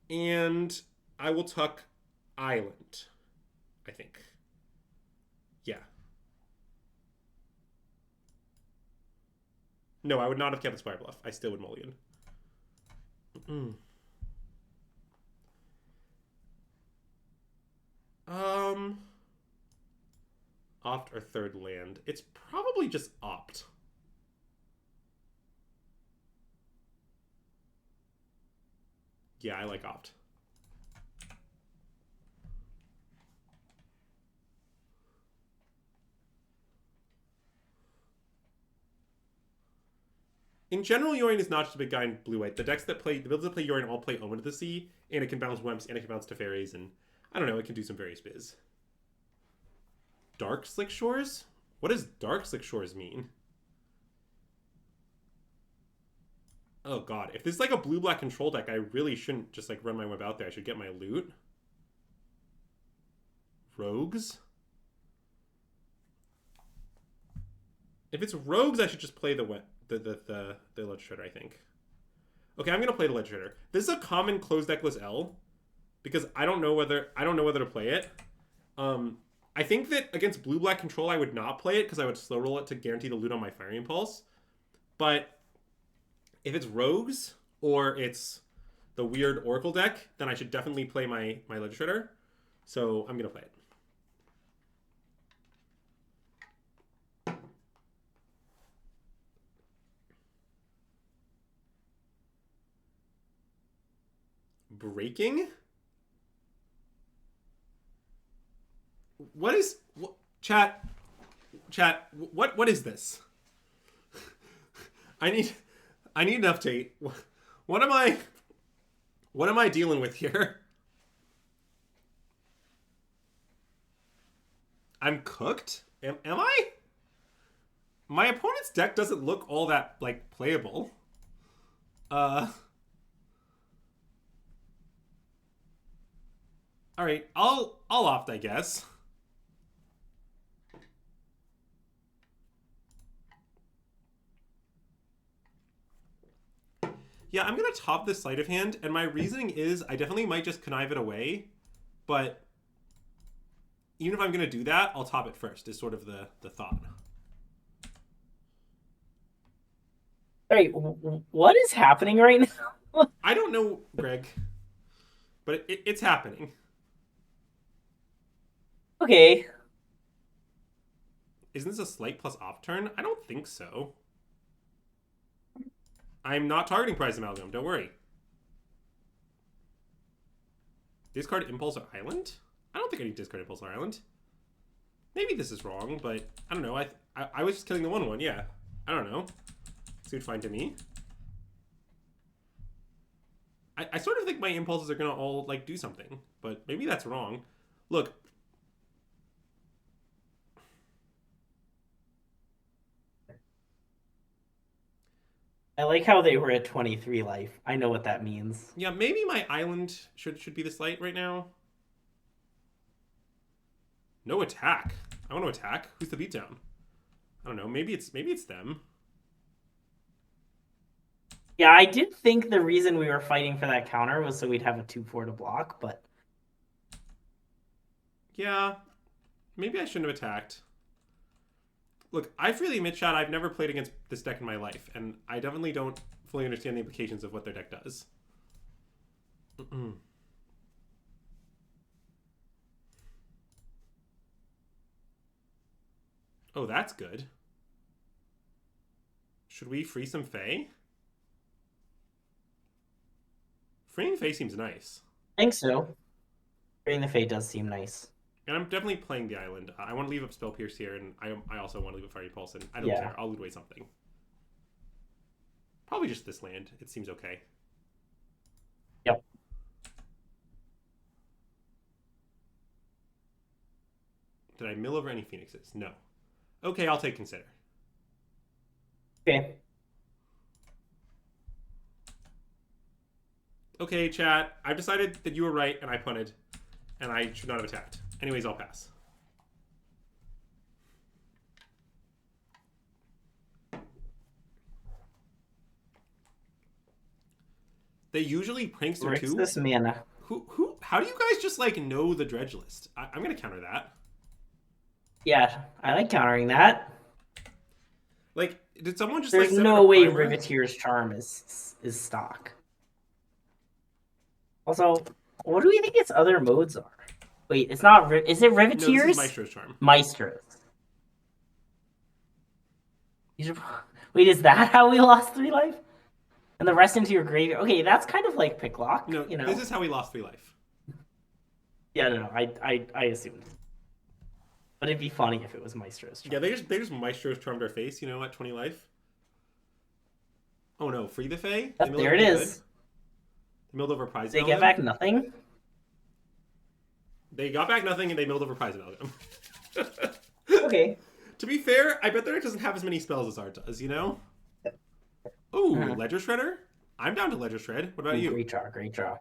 And I will tuck Island, I think. Yeah. No, I would not have kept the Spire Bluff. I still would mulligan. Mm-mm. Opt or third land. It's probably just opt. Yeah, I like opt. In general, Yorion is not just a big guy in blue-white. The builds that play Yorion all play Omen of the Sea, and it can bounce Wemps, and it can bounce Teferis, and I don't know, it can do some various biz. Dark Slick Shores? What does Dark Slick Shores mean? Oh god, if this is like a blue-black control deck, I really shouldn't just like run my web out there. I should get my loot. Rogues? If it's rogues, I should just play the Legislator, I think. Okay, I'm gonna play the Legislator. This is a common closed deckless L because I don't know whether to play it. I think that against blue-black control, I would not play it because I would slow roll it to guarantee the loot on my Fire Impulse. But if it's rogues or it's the weird Oracle deck, then I should definitely play my Legislator. So I'm gonna play it. Breaking? What is chat? What is this? I need an update. What am I dealing with here? I'm cooked? Am I? My opponent's deck doesn't look all that like playable. All right, I'll opt, I guess. Yeah, I'm gonna top this sleight of hand, and my reasoning is I definitely might just connive it away, but even if I'm gonna do that, I'll top it first. Is sort of the thought. All right, what is happening right now? I don't know, Greg, but it's happening. Okay. Isn't this a slight plus off turn? I don't think so. I'm not targeting Prize Amalgam, don't worry. Discard Impulse or Island? I don't think I need Discard Impulse or Island. Maybe this is wrong, but I don't know. I was just killing the 1/1, yeah. I don't know. Seemed fine to me. I sort of think my impulses are gonna all like do something, but maybe that's wrong. Look. I like how they were at 23 life. I know what that means. Yeah, maybe my island should be this light right now. No attack. I want to attack. Who's the beatdown? I don't know. Maybe it's them. Yeah, I did think the reason we were fighting for that counter was so we'd have a 2/4 to block, but yeah, maybe I shouldn't have attacked. Look, I freely admit, chat, I've never played against this deck in my life, and I definitely don't fully understand the implications of what their deck does. Oh, that's good. Should we free some Fae? Freeing Fae seems nice. I think so. Freeing the Fate does seem nice. And I'm definitely playing the island. I want to leave up Spell Pierce here, and I also want to leave up Fiery Pulse, and I don't care. I'll loot away something. Probably just this land. It seems okay. Yep. Did I mill over any Phoenixes? No. Okay, I'll take Consider. Okay. Okay, chat. I've decided that you were right, and I punted, and I should not have attacked. Anyways, I'll pass. They usually prankster too. This mana. Who? How do you guys just like know the dredge list? I'm gonna counter that. Yeah, I like countering that. Like, did someone just? There's like, no way Riveteer's Charm is stock. Also, what do we think its other modes are? Wait, it's not. Is it Riveteer's? No, this is Maestro's Charm. Maestro's. Wait, is that how we lost 3 life? And the rest into your graveyard. Okay, that's kind of like Picklock. No, you know? This is how we lost 3 life. Yeah, no, I assumed. But it'd be funny if it was Maestro's Charm. Yeah, they just Maestro's Charmed our face, you know, at 20 life. Oh no, free the Fae? There it is. They milled over Prize They get back nothing? They got back nothing and they milled over Prize Amalgam. Okay. To be fair, I bet their deck doesn't have as many spells as ours does, you know? Ooh, Ledger Shredder? I'm down to Ledger Shred. What about you? Great draw, great draw.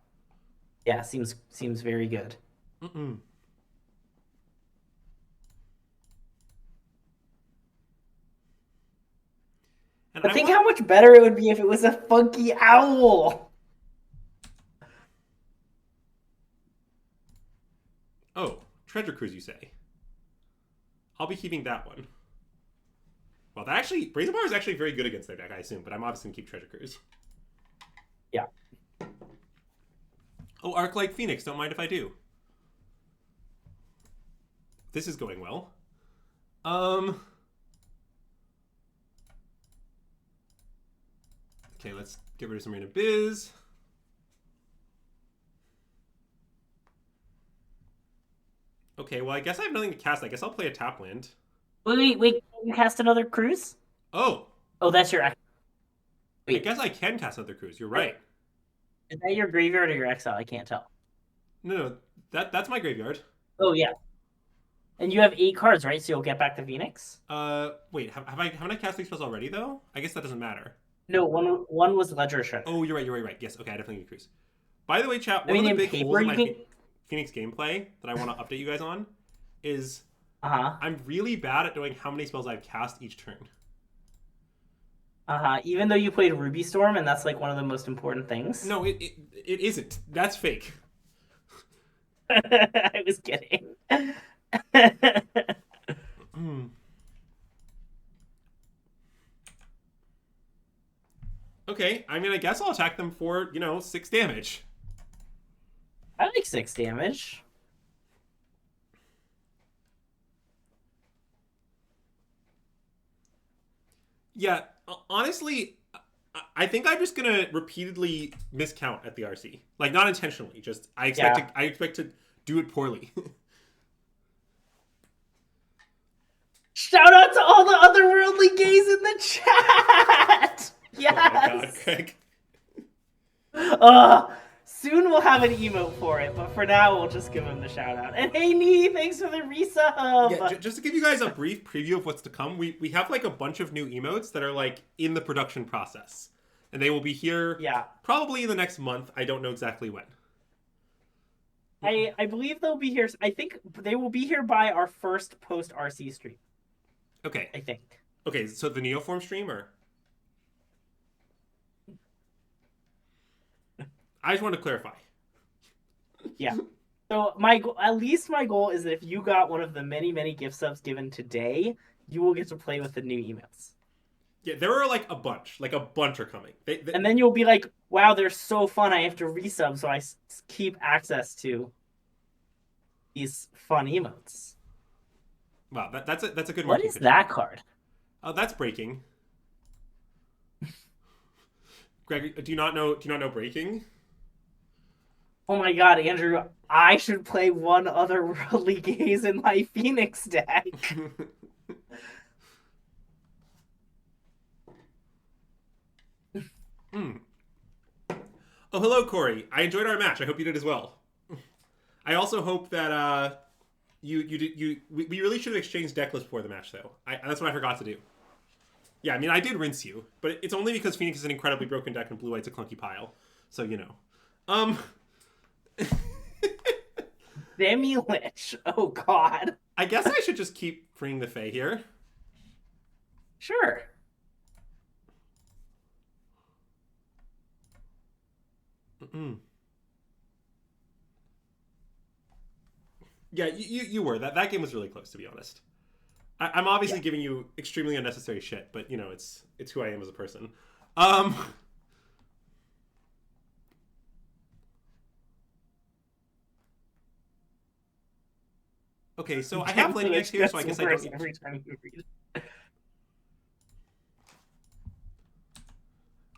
Yeah, seems very good. And but think how much better it would be if it was a funky owl. Oh, Treasure Cruise, you say? I'll be keeping that one. Well, that actually, Brazen Bar is actually very good against their deck, I assume, but I'm obviously going to keep Treasure Cruise. Yeah. Oh, Arc like Phoenix, don't mind if I do. This is going well. Okay, let's get rid of some random biz. Okay, well, I guess I have nothing to cast. I guess I'll play a tap land. Wait, you cast another cruise? Oh, that's your... Wait. I guess I can cast another cruise. You're right. Is that your graveyard or your exile? I can't tell. No, that's my graveyard. Oh, yeah. And you have 8 cards, right? So you'll get back to Phoenix? Wait, haven't I cast 3 spells already, though? I guess that doesn't matter. No, one was Ledger Shredder. Oh, you're right. Yes, okay, I definitely need cruise. By the way, chat, one of the big holes in my Phoenix gameplay that I want to update you guys on is I'm really bad at knowing how many spells I've cast each turn. Even though you played Ruby Storm, and that's like one of the most important things. No, it isn't. That's fake. I was kidding. Okay, I mean, I guess I'll attack them for, 6 damage. I Like 6 damage. Yeah, honestly, I think I'm just gonna repeatedly miscount at the RC. Like not intentionally, just Yeah. I expect to do it poorly. Shout out to all the otherworldly gays in the chat. Oh my god, Yes. Craig. Soon we'll have an emote for it, but for now we'll just give him the shout out. And hey, Nee, thanks for the Yeah, resub. just to give you guys a brief preview of what's to come, we have like a bunch of new emotes that are like in the production process, and they will be here Yeah. probably in the next month. I don't know exactly when. I believe they'll be here. I think they will be here by our first post RC stream. Okay. I think. Okay, so the Neoform stream, or I just want to clarify. Yeah. So at least my goal is that if you got one of the many gift subs given today, you will get to play with the new emails. Yeah, there are like a bunch are coming. And then you'll be like, wow, they're so fun. I have to resub, so I keep access to these fun emotes. Wow, that's a good. What is that card? Oh, that's breaking. Greg, do you not know breaking? Oh my god, Andrew, I should play one otherworldly gaze in my Phoenix deck. Oh, hello, Corey. I enjoyed our match. I hope you did as well. I also hope that we really should have exchanged deck lists before the match, though. That's what I forgot to do. Yeah, I mean, I did rinse you, but it's only because Phoenix is an incredibly broken deck and Blue White's a clunky pile. So, you know. Demi-Lich. Oh, God. I guess I should just keep freeing the Fae here. Sure. Yeah, you were. That game was really close, to be honest. I'm obviously giving you extremely unnecessary shit, but, you know, it's who I am as a person. Okay, so I have Lightning X here, so I guess I don't need... Every time you read it.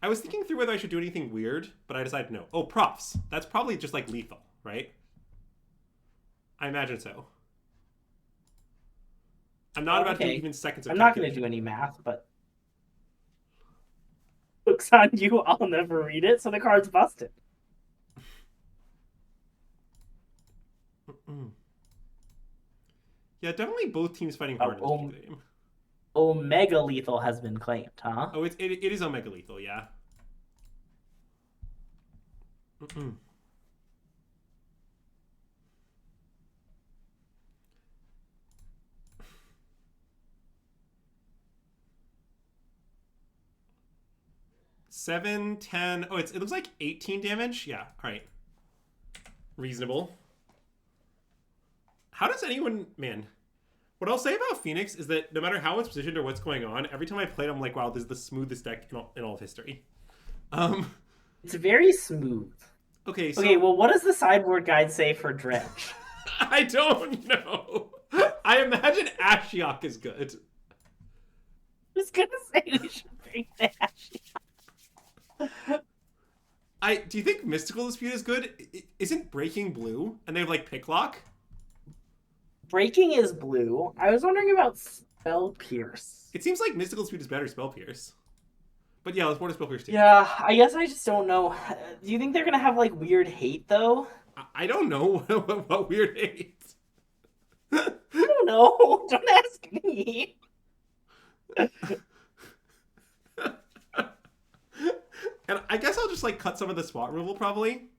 I was thinking through whether I should do anything weird, but I decided no. Oh, profs. That's probably just like lethal, right? I imagine so. I'm not about to do even seconds of I'm not going to do any math, but looks on you. I'll never read it, so the card's busted. Yeah, definitely both teams fighting hard in this game. Omega Lethal has been claimed, huh? Oh, it is Omega Lethal, yeah. Seven, 10. Oh, it looks like 18 damage. Yeah, all right. Reasonable. How does anyone... Man. What I'll say about Phoenix is that no matter how it's positioned or what's going on, every time I play it, I'm like, wow, this is the smoothest deck in all of history. It's very smooth. Okay, so... Okay, well, what does the sideboard guide say for Dredge? I don't know. I imagine Ashiok is good. I was gonna say we should bring the Ashiok. Do you think Mystical Dispute is good? Isn't Breaking blue? And they have, like, Picklock? Breaking is blue. I was wondering about Spell Pierce. It seems like Mystical Dispute is better Spell Pierce. But yeah, let's more to Spell Pierce too. Yeah, I guess I just don't know. Do you think they're gonna have, like, weird hate, though? I don't know what weird hate. I don't know. Don't ask me. And I guess I'll just, like, cut some of the spot removal, probably.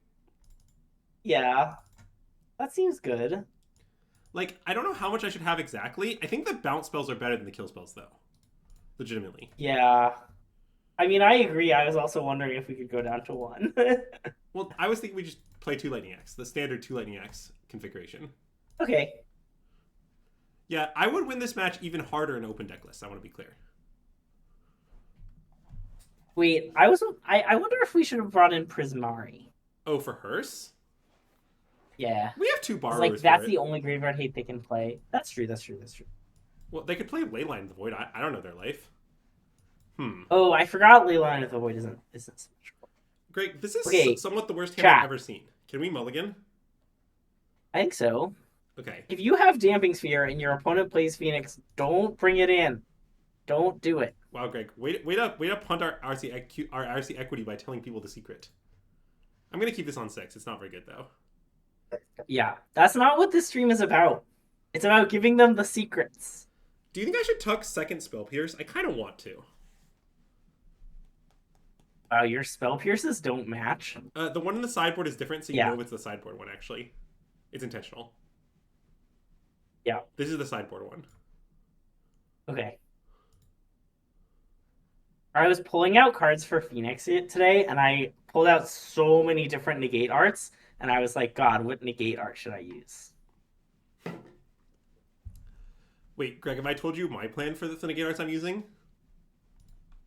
Yeah. That seems good. Like, I don't know how much I should have exactly. I think the bounce spells are better than the kill spells, though. Legitimately. Yeah. I mean, I agree. I was also wondering if we could go down to 1. Well, I was thinking we just play 2 Lightning Axe. The standard 2 Lightning Axe configuration. Okay. Yeah, I would win this match even harder in open deck lists. I want to be clear. Wait, I wonder if we should have brought in Prismari. Oh, for Hearse? Yeah. We have two It's like borrowers for that's it. the only graveyard hate they can play. That's true. That's true. That's true. Well, they could play Leyline of the Void. I don't know their life. Oh, I forgot Leyline of the Void isn't symmetrical. Greg, this is Okay, somewhat the worst hand I've chat. ever seen. Can we mulligan? I think so. Okay. If you have Damping Sphere and your opponent plays Phoenix, don't bring it in. Don't do it. Wow, Greg, wait up punt our RC equity by telling people the secret. I'm gonna keep this on 6. It's not very good though. Yeah, that's not what this stream is about. It's about giving them the secrets. Do you think I should tuck second Spell Pierce? I kind of want to. Wow, your Spell Pierces don't match. The one in the sideboard is different, so you Yeah. know it's the sideboard one, actually. It's intentional. Yeah. This is the sideboard one. Okay. I was pulling out cards for Phoenix today, and I pulled out so many different negate arts, and I was like, God, what negate art should I use? Wait, Greg, have I told you my plan for the negate arts I'm using?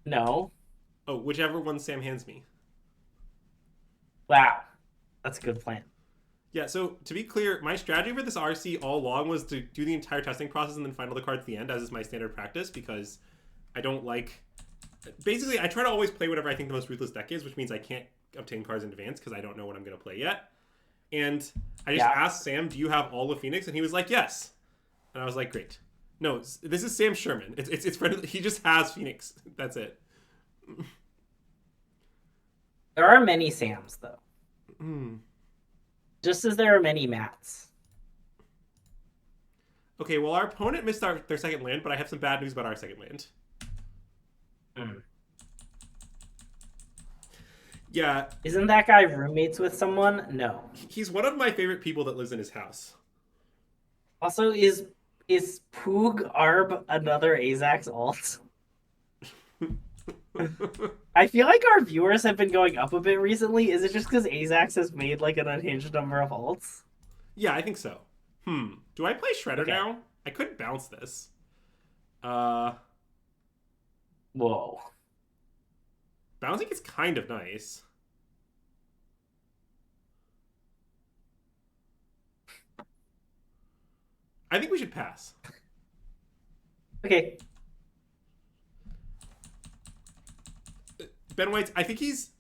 No. Oh, whichever one Sam hands me. Wow. That's a good plan. Yeah, so to be clear, my strategy for this RC all along was to do the entire testing process and then find all the cards at the end, as is my standard practice, because I don't like... Basically, I try to always play whatever I think the most ruthless deck is, which means I can't obtain cards in advance because I don't know what I'm going to play yet. And I just asked Sam, do you have all of Phoenix? And he was like, yes. And I was like, great. No, this is Sam Sherman. It's friendly. He just has Phoenix. That's it. There are many Sams, though. Mm. Just as there are many Matts. Okay, well, our opponent missed their second land, but I have some bad news about our second land. Mm. Yeah. Isn't that guy roommates with someone? No. He's one of my favorite people that lives in his house. Also, is Poog Arb another Azax alt? I feel like our viewers have been going up a bit recently. Is it just because Azax has made like an unhinged number of alts? Yeah, I think so. Do I play Shredder now? I could bounce this. Whoa. Bouncing is kind of nice. I think we should pass. Okay. Ben White's. I think he's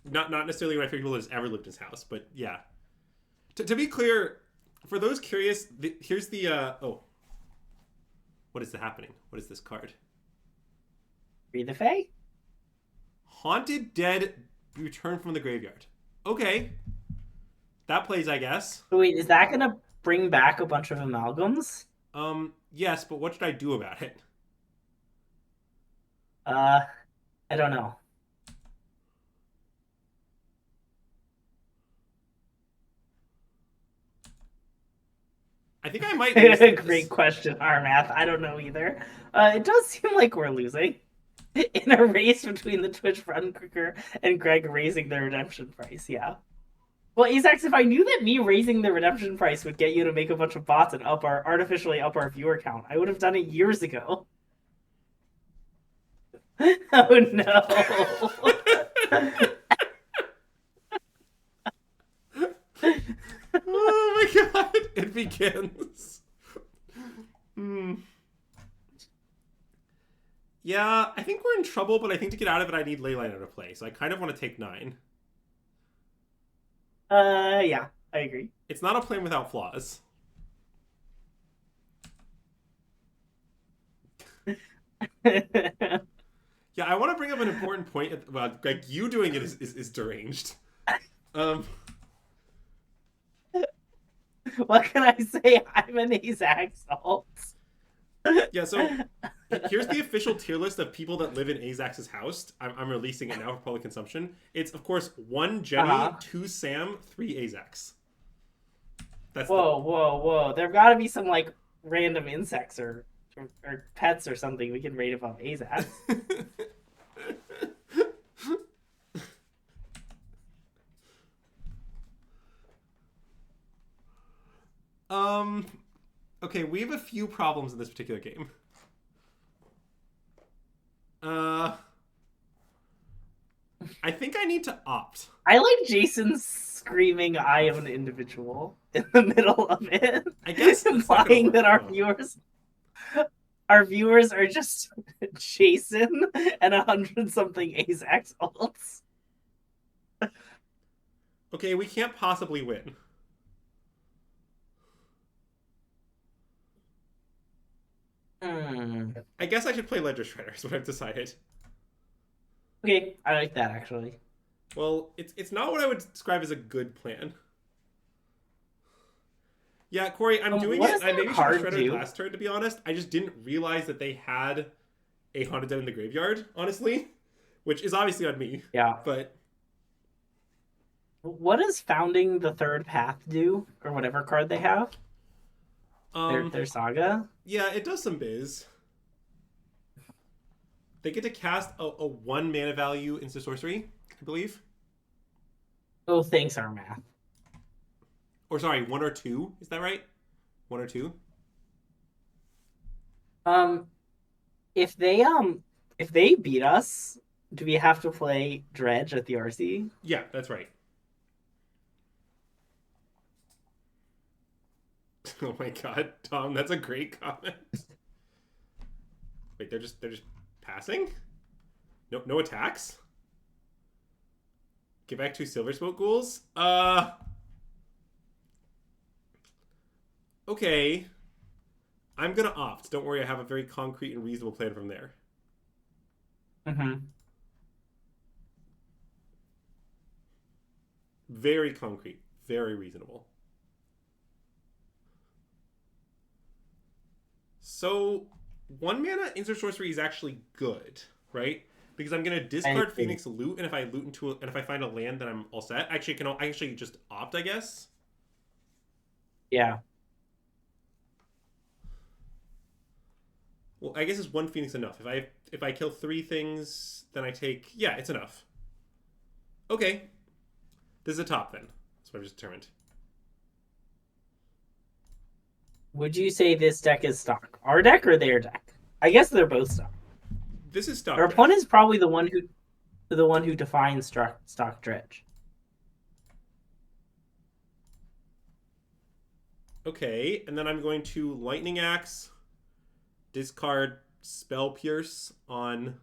not necessarily my favorite people that has ever lived in his house, but yeah. To be clear, for those curious, here's the oh. What is happening? What is this card? Read the Fae? Haunted Dead Return from the Graveyard. Okay. That plays, I guess. So wait, is that gonna bring back a bunch of amalgams? Yes, but what should I do about it? I don't know. I think I might lose this. Great question, Armath. I don't know either. It does seem like we're losing in a race between the Twitch Run Cooker and Greg raising the redemption price. Yeah. Well, Azax, if I knew that me raising the redemption price would get you to make a bunch of bots and artificially up our viewer count, I would have done it years ago. Oh no. Oh my god, it begins. Yeah, I think we're in trouble, but I think to get out of it, I need Leyline out of play, so I kind of want to take 9. Yeah, I agree. It's not a plan without flaws. Yeah, I want to bring up an important point. Well, Greg, you doing it is deranged. What can I say? I'm an Azax alt. Yeah, so here's the official tier list of people that live in Azax's house. I'm releasing it now for public consumption. It's, of course, 1 Jenny, 2 Sam, 3 Azax. That's whoa. There gotta be some, like, random insects or pets or something we can rate above Azax. Okay, we have a few problems in this particular game. I think I need to opt. I like Jason's screaming, "I am an individual" in the middle of it, I guess it's not gonna implying work, that huh? our viewers are just Jason and 100-something Azax ults. Okay, we can't possibly win. Hmm. I guess I should play Ledger Shredder, is what I've decided. Okay, I like that actually. Well, it's not what I would describe as a good plan. Yeah, Corey, I'm doing What it. does I their maybe should have card shredded do? last turn, to be honest. I just didn't realize that they had a Haunted Den in the graveyard, honestly. Which is obviously on me. Yeah. But What does founding the third path do, or whatever card they have? um Their saga. yeah, it does some biz. They get to cast a 1 mana value into sorcery, I believe. Oh, thanks, our math. Or sorry, 1 or 2. Is that right? 1 or 2? Um, if they beat us, do we have to play Dredge at the RC? Yeah, that's right. Oh my god, Tom, that's a great comment. Wait, they're just passing? No attacks? Get back 2 Silver Smoke Ghouls? Okay. I'm gonna opt. Don't worry, I have a very concrete and reasonable plan from there. Mm-hmm. Very concrete. Very reasonable. So, 1 mana insert sorcery is actually good, right? Because I'm gonna discard Phoenix Loot, and if I loot and if I find a land, then I'm all set. Actually, I actually just opt, I guess. Yeah. Well, I guess it's 1 Phoenix enough. If I kill 3 things, then I take, yeah, it's enough. Okay, this is a top then. That's what I've just determined. Would you say this deck is stock? Our deck or their deck? I guess they're both stock. This is stock. Our opponent is probably the one who defines stock Dredge. Okay, and then I'm going to Lightning Axe, discard Spell Pierce on,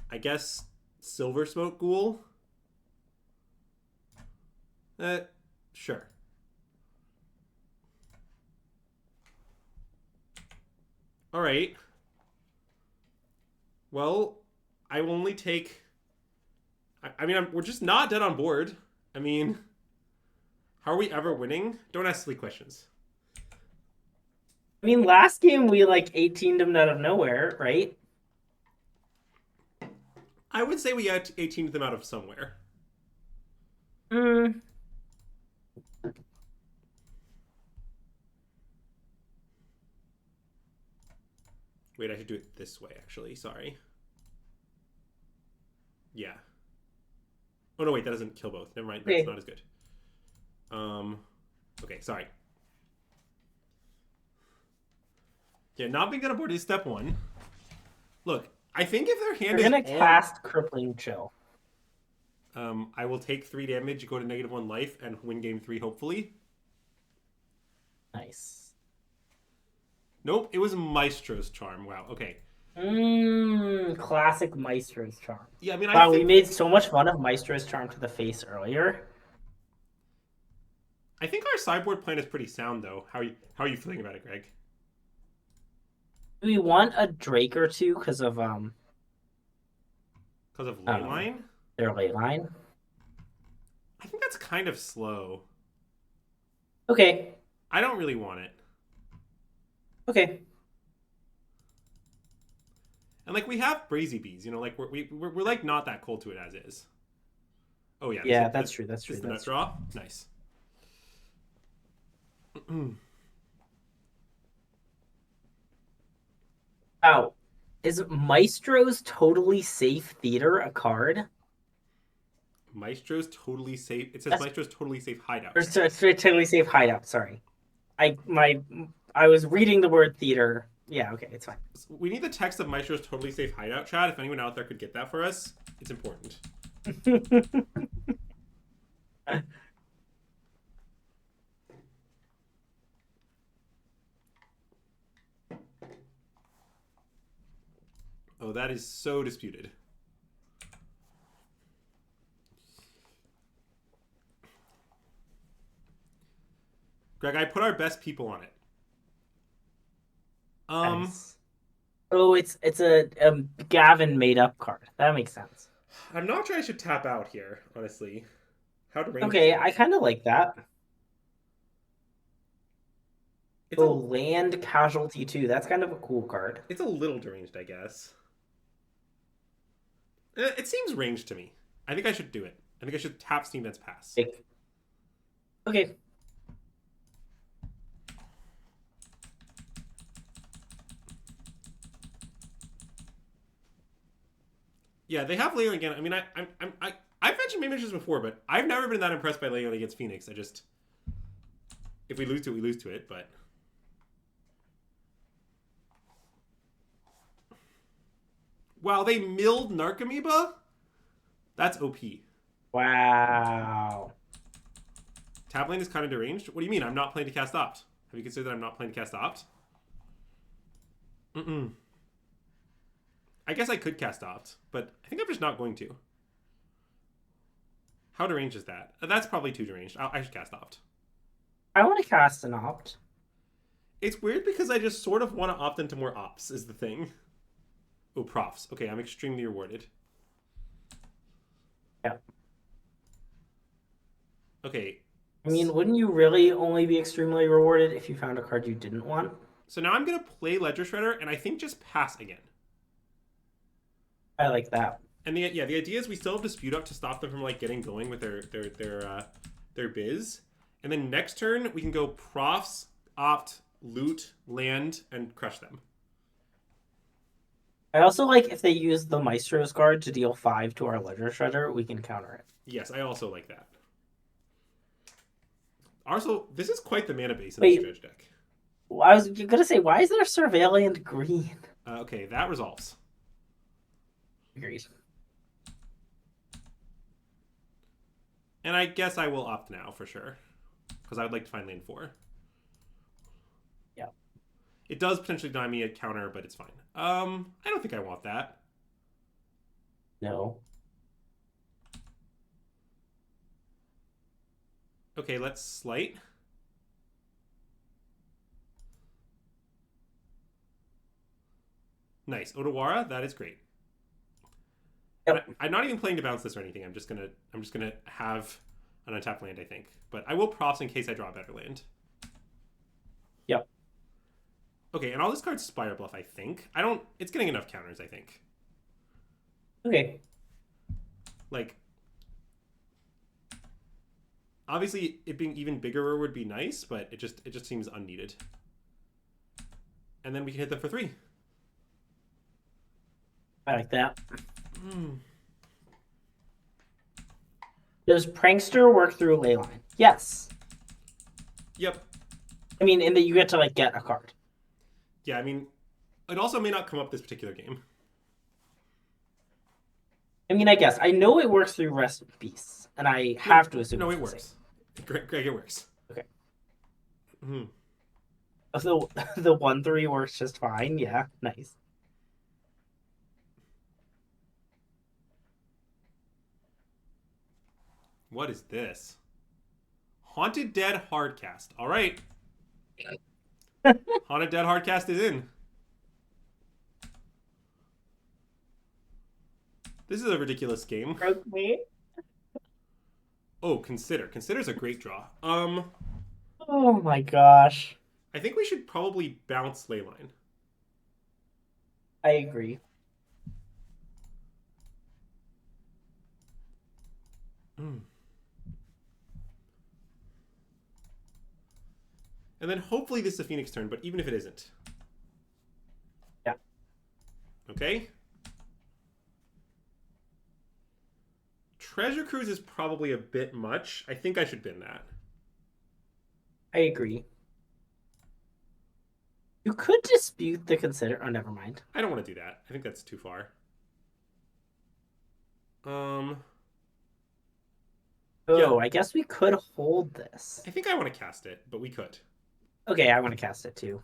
I guess, Silver Smoke Ghoul. Sure. All right. Well, I will only take. I mean, we're just not dead on board. I mean, how are we ever winning? Don't ask silly questions. I mean, last game we like 18'd them out of nowhere, right? I would say we got 18 them out of somewhere. Hmm. Wait, I should do it this way, actually. Sorry. Yeah. Oh, no, wait, that doesn't kill both. Never mind. That's Okay. not as good. Okay, sorry. Yeah, not being on board is step 1. Look, I think if their hand We're is gonna cast Crippling Chill. I will take 3 damage, go to -1 life, and win game 3, hopefully. Nice. Nope, it was Maestro's Charm. Wow, okay. Classic Maestro's Charm. Yeah, I mean, Wow, we made so much fun of Maestro's Charm to the face earlier. I think our sideboard plan is pretty sound, though. How are you feeling about it, Greg? Do we want a Drake or two because of Because of Leyline? their late line? I think that's kind of slow. Okay. I don't really want it. Okay. And like we have Brazy Bees, you know, like we're like not that cold to it as is. Oh yeah. Yeah, that's true. That's true. Is the That's nut draw? Nice. Oh, is Maestro's Totally Safe Theater a card? Maestro's Totally Safe. It says Maestro's Totally Safe Hideout. Or Totally Safe Hideout. Sorry, I was reading the word theater. Yeah, okay, it's fine. We need the text of Maestro's Totally Safe Hideout, Chad. If anyone out there could get that for us, it's important. Oh, that is so disputed. Greg, I put our best people on it. Nice. Oh, it's a Gavin made up card. That makes sense. I'm not sure I should tap out here, honestly. How deranged is Okay, I this? kind of like that. It's Oh, a land casualty too. That's kind of a cool card. it's a little deranged, I guess. It seems ranged to me. I think I should do it. I think I should tap Steam Vents Pass. Okay. Yeah, they have Leon again. I mean, I've mentioned Mimiches before, but I've never been that impressed by Leon against Phoenix. I just, if we lose to it, we lose to it. But wow, they milled Narcomoeba. That's OP. Wow. Tap lane is kind of deranged. What do you mean? I'm not playing to cast Opt. Have you considered that I'm not playing to cast Opt? I guess I could cast Opt, but I think I'm just not going to. How deranged is that? That's probably too deranged. I should cast Opt. I want to cast an opt. It's weird because I just sort of want to opt into more ops, is the thing. Oh, profs. Okay, I'm extremely rewarded. Yeah. Okay. I mean, wouldn't you really only be extremely rewarded if you found a card you didn't want? So now I'm going to play Ledger Shredder, and I think just pass again. I like that. And the idea is we still have Dispute up to stop them from like getting going with their biz. And then next turn we can go profs, opt, loot, land, and crush them. I also like if they use the Maestro's card to deal 5 to our Ledger Shredder, we can counter it. Yes, I also like that. Also, this is quite the mana base in this dredge deck. I was gonna say, why is there Surveillant green? Okay, that resolves. Agreed. And I guess I will opt now for sure, because I would like to find lane 4. Yeah. It does potentially deny me a counter, but it's fine. I don't think I want that. No. Okay, let's slight. Nice. Odawara, that is great. Yep. I'm not even playing to bounce this or anything. I'm just gonna have an untapped land, I think. But I will props in case I draw a better land. Yep. Okay, and I'll discard Spire Bluff, I think. It's getting enough counters, I think. Okay. Like, obviously it being even bigger would be nice, but it just seems unneeded. And then we can hit them for 3. I like that. Does Prankster work through Leyline? Yes. Yep. I mean, in that you get to like get a card. Yeah, I mean, it also may not come up this particular game. I mean, I guess I know it works through Rest in Peace, and I have to assume. No, it works. Greg, it works. Okay. Mm-hmm. So the 1/3 works just fine. Yeah, nice. What is this? Haunted Dead Hardcast. All right. Haunted Dead Hardcast is in. This is a ridiculous game. Broke me. Oh, Consider. Consider's a great draw. Oh my gosh. I think we should probably bounce Leyline. I agree. And then hopefully this is a Phoenix turn, but even if it isn't. Yeah. Okay. Treasure Cruise is probably a bit much. I think I should bin that. I agree. You could dispute the Consider. Oh, never mind. I don't want to do that. I think that's too far. Oh, yeah. I guess we could hold this. I think I want to cast it, but we could. Okay, I want to cast it too.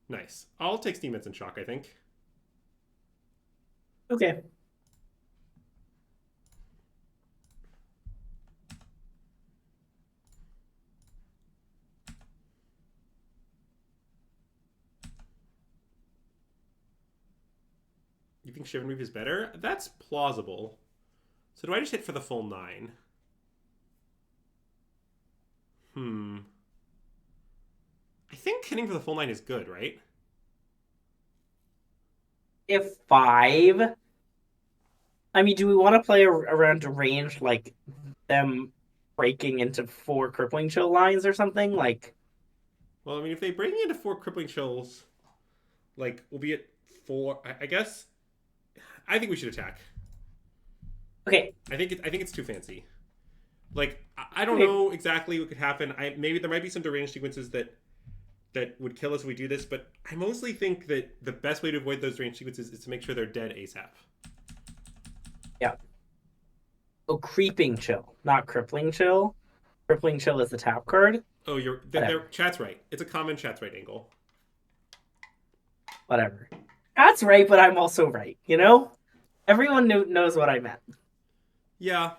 Nice. I'll take Steam and Shock, I think. Okay. You think Shivan Reef is better? That's plausible. So do I just hit for the full 9? I think hitting for the full 9 is good, right? If 5. I mean, do we want to play around a range like them breaking into 4 crippling chill lines or something? Like, Well, I mean, if they break me into 4 crippling chills, like, we'll be at 4. I guess. I think we should attack. okay, I think it's too fancy. Like, I don't okay. know exactly what could happen. Maybe there might be some deranged sequences that would kill us if we do this, but I mostly think that the best way to avoid those deranged sequences is to make sure they're dead ASAP. Yeah. Oh, creeping chill, not crippling chill. Crippling chill is the tap card. Oh, chat's right. It's a common chat's right angle. Whatever. That's right, but I'm also right. You know, everyone knows what I meant. Yeah.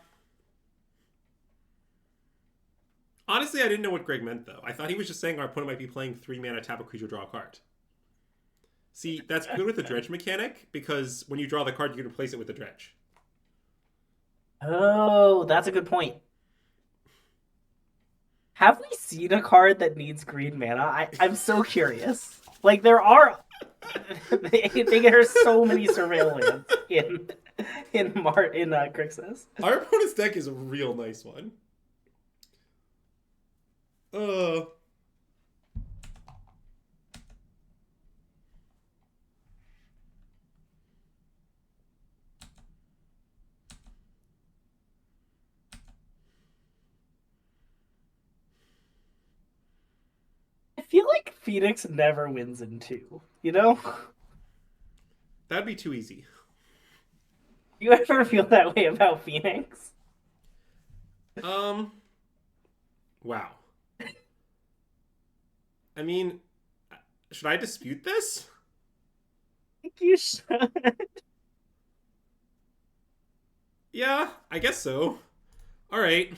Honestly, I didn't know what Greg meant, though. I thought he was just saying our opponent might be playing 3 mana, tap a creature, draw a card. See, that's good with the dredge mechanic, because when you draw the card, you can replace it with the dredge. Oh, that's a good point. Have we seen a card that needs green mana? I'm so curious. Like, there are... they get her so many surveillance in Crixus. Our opponent's deck is a real nice one. I feel like Phoenix never wins in 2, you know? That'd be too easy. You ever feel that way about Phoenix? Wow. I mean, should I dispute this? I think you should. Yeah, I guess so. All right.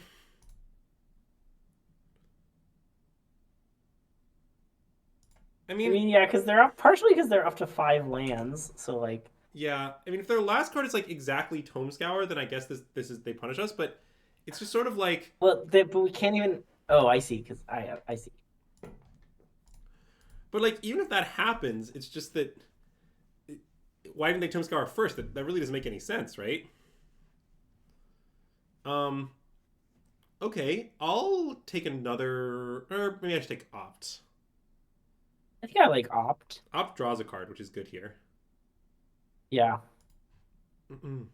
I mean, yeah, because they're up partially because they're up to 5 lands, so like. Yeah, I mean, if their last card is like exactly Tome Scour, then I guess this is they punish us. But it's just sort of like. Well, but we can't even. Oh, I see. Because I see. But like, even if that happens, it's just that. Why didn't they Tome Scour first? That really doesn't make any sense, right? Okay, I'll take another, or maybe I should take Opt. I think I like Opt. Opt draws a card, which is good here. Yeah. Mm-mm.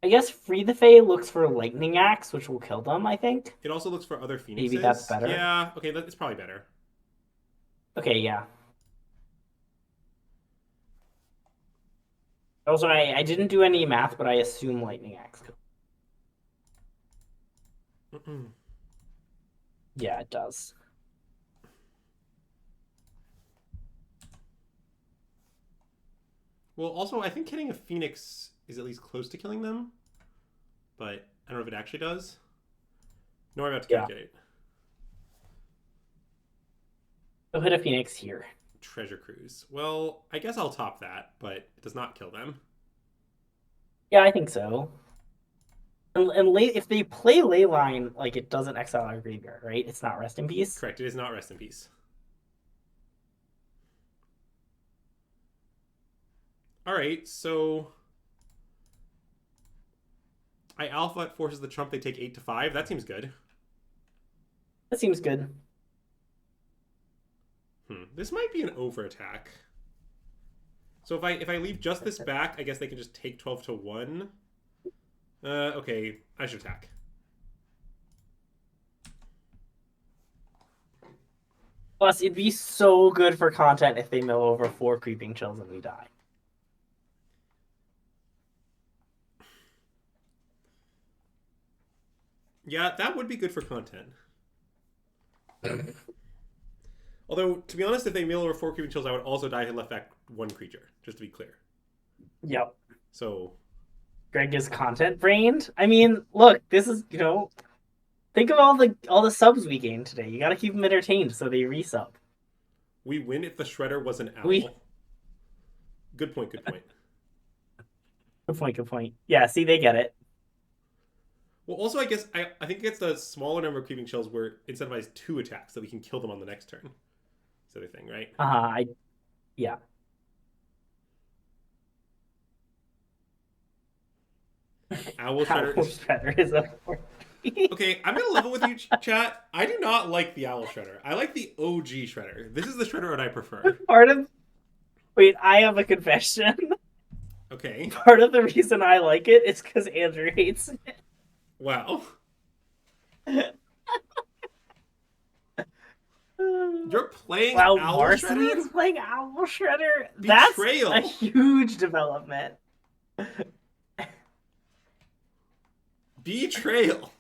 I guess Free the Fae looks for Lightning Axe, which will kill them, I think. It also looks for other Phoenixes. Maybe that's better. Yeah, okay, it's probably better. Okay, yeah. Also, I didn't do any math, but I assume Lightning Axe. Mm-mm. Yeah, it does. Well, also, I think hitting a Phoenix is at least close to killing them, but I don't know if it actually does. No, I'm about to calculate. I'll hit a Phoenix here. Treasure Cruise. Well, I guess I'll top that, but it does not kill them. Yeah, I think so. And if they play Leyline, like, it doesn't exile our graveyard, right? It's not Rest in Peace. Correct. It is not Rest in Peace. All right, so I alpha it forces the trump. They take 8 to 5. That seems good. That seems good. This might be an over attack. So if I leave just this back, I guess they can just take 12 to 1. Okay, I should attack. Plus, it'd be so good for content if they mill over 4 Creeping Chills and we die. Yeah, that would be good for content. Although, to be honest, if they mill over 4 creeping chills, I would also die and left back 1 creature, just to be clear. Yep. So Greg is content brained. I mean, look, this is think of all the subs we gained today. You got to keep them entertained so they resub. we win if the shredder was an owl. We Good point. Good point. Good point. Good point. Yeah. See, they get it. Well, also, I guess I think it gets the smaller number of creeping shells where incentivized 2 attacks so we can kill them on the next turn. Sort of thing, right? Yeah. Owl Shredder. Owl Shredder is a Okay, I'm gonna level with you, chat. I do not like the Owl Shredder. I like the OG Shredder. This is the Shredder that I prefer. Wait, I have a confession. Okay. Part of the reason I like it is because Andrew hates it. Wow. You're playing Wow, Owl Varsity Shredder? is playing Owl Shredder? Betrayal. That's a huge development. Betrayal.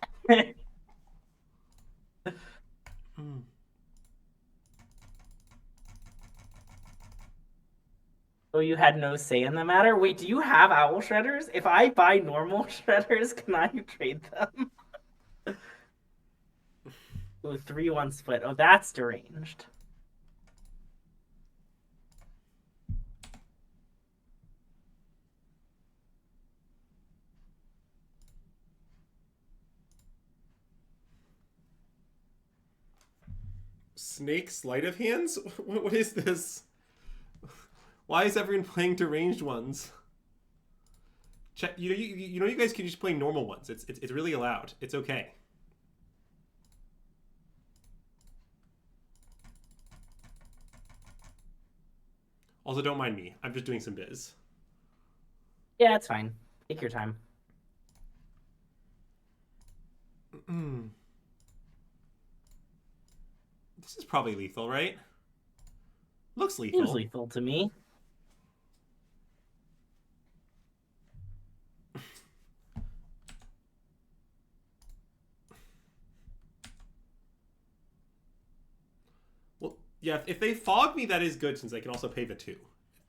Oh, you had no say in the matter? Wait, do you have Owl Shredders? If I buy normal Shredders, can I trade them? Ooh, 3-1 split. Oh, that's deranged. Snake Sleight of Hands? What is this? Why is everyone playing deranged ones? You know you guys can just play normal ones. It's really allowed. It's okay. Also, don't mind me. I'm just doing some biz. Yeah, it's fine. Take your time. This is probably lethal, right? Looks lethal. Seems lethal to me. Well, yeah, if they fog me, that is good since they can also pay the 2.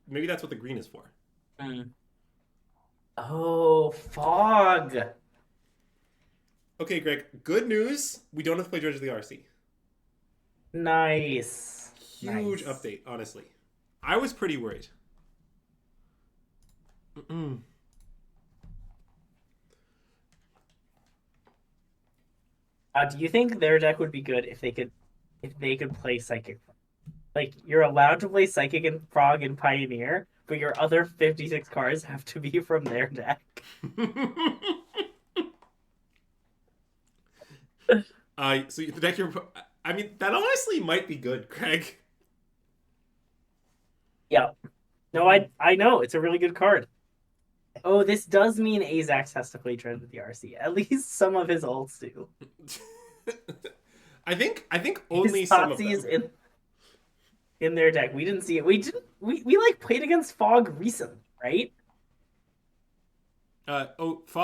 Maybe that's what the green is for. Oh, fog. Okay, Greg, good news. We don't have to play Judge of the RC. Nice. Huge update, honestly. I was pretty worried. Do you think their deck would be good if they could play Psychic? Like, you're allowed to play Psychic and Frog and Pioneer, but your other 56 cards have to be from their deck. So the deck you're... I mean, that honestly might be good, Craig. Yeah. No, I know. It's a really good card. Oh, this does mean Azax has to play Dread with the RC. At least some of his ults do. I think only some of them. Is in their deck. We didn't see it. We like played against Fog recently, right?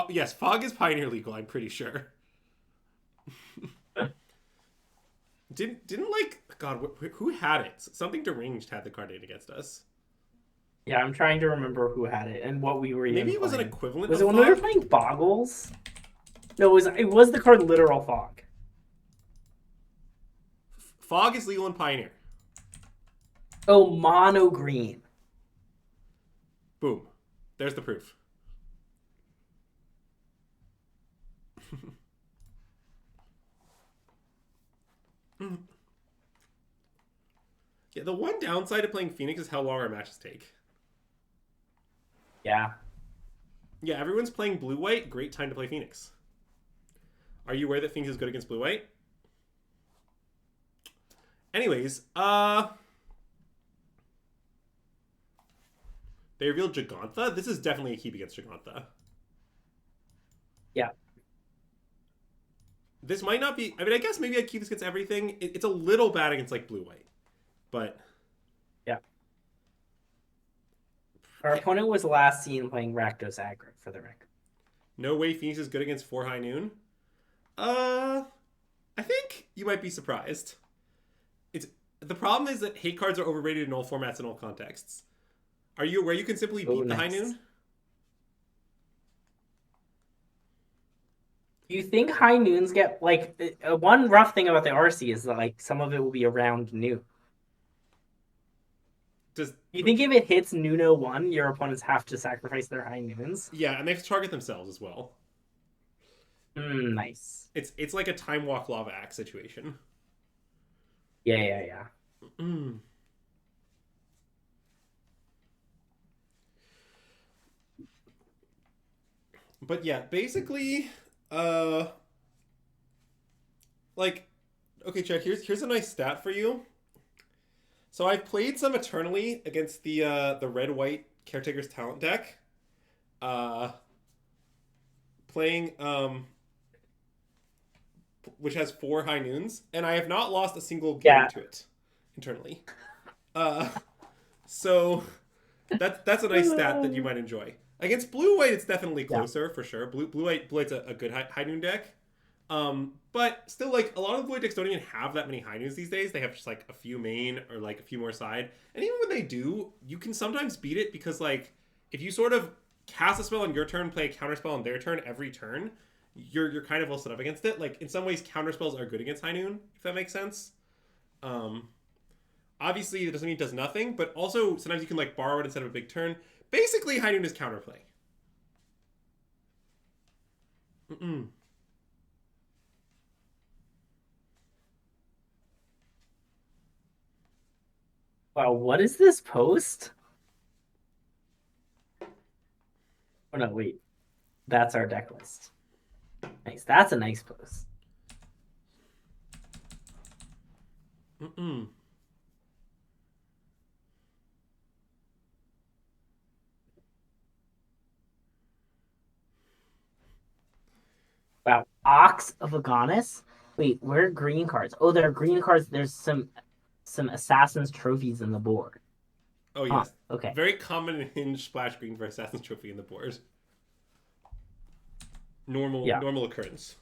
Yes, Fog is Pioneer legal, I'm pretty sure. Didn't like God, who had it? Something deranged had the card in against us. Yeah, I'm trying to remember who had it and what we were. Maybe it was an equivalent. Was it when we were playing Boggles? No, it was the card Literal Fog. Fog is legal in Pioneer. Oh, mono green. Boom. There's the proof. Yeah, the one downside of playing Phoenix is how long our matches take. Yeah. Yeah, everyone's playing blue-white. Great time to play Phoenix. Are you aware that Phoenix is good against blue-white? Anyways, they revealed Gigantha. This is definitely a keep against Gigantha. Yeah. This might not be... I mean, I guess maybe I keep this against everything. It's a little bad against, like, blue-white. But... Yeah. Our opponent was last seen playing Rakdos aggro, for the record. No way Phoenix is good against 4 High Noon? I think you might be surprised. the problem is that hate cards are overrated in all formats and all contexts. Are you aware you can simply Oh, beat the High nice. Noon? Do you think high noons get like one rough thing about the RC is that like some of it will be around noon. Does You think if it hits Nuno 1, your opponents have to sacrifice their high noons? Yeah, and they have to target themselves as well. Nice. It's like a time walk lava axe situation. Yeah, yeah, yeah. Mm. But yeah, basically, uh, like, okay, Chad. Here's a nice stat for you. So I've played some Eternally against the red white Caretaker's Talent deck. Uh, playing which has 4 high noons, and I have not lost a single game Yeah. to it internally. Uh, so that's a nice stat that you might enjoy. Against blue white, it's definitely Yeah. closer for sure. Blue white's a good high noon deck. But still, like a lot of blue white decks don't even have that many high noons these days. They have just like a few main or like a few more side. And even when they do, you can sometimes beat it because like if you sort of cast a spell on your turn, play a counter spell on their turn every turn, you're kind of well set up against it. Like in some ways, counter spells are good against high noon, if that makes sense. Um, Obviously, it doesn't mean it does nothing, but also sometimes you can like borrow it instead of a big turn. Basically, high noon is counterplay. Mm-mm. Wow, what is this post? Oh no, wait. That's our deck list. Nice. That's a nice post. Mm-mm. Wow. Ox of Agonis? Wait, where are green cards? Oh, there are green cards. There's some Assassin's trophies in the board. Oh Huh. yes, Okay. very common in Hinge splash green for Assassin's Trophy in the board. Yeah. Normal occurrence.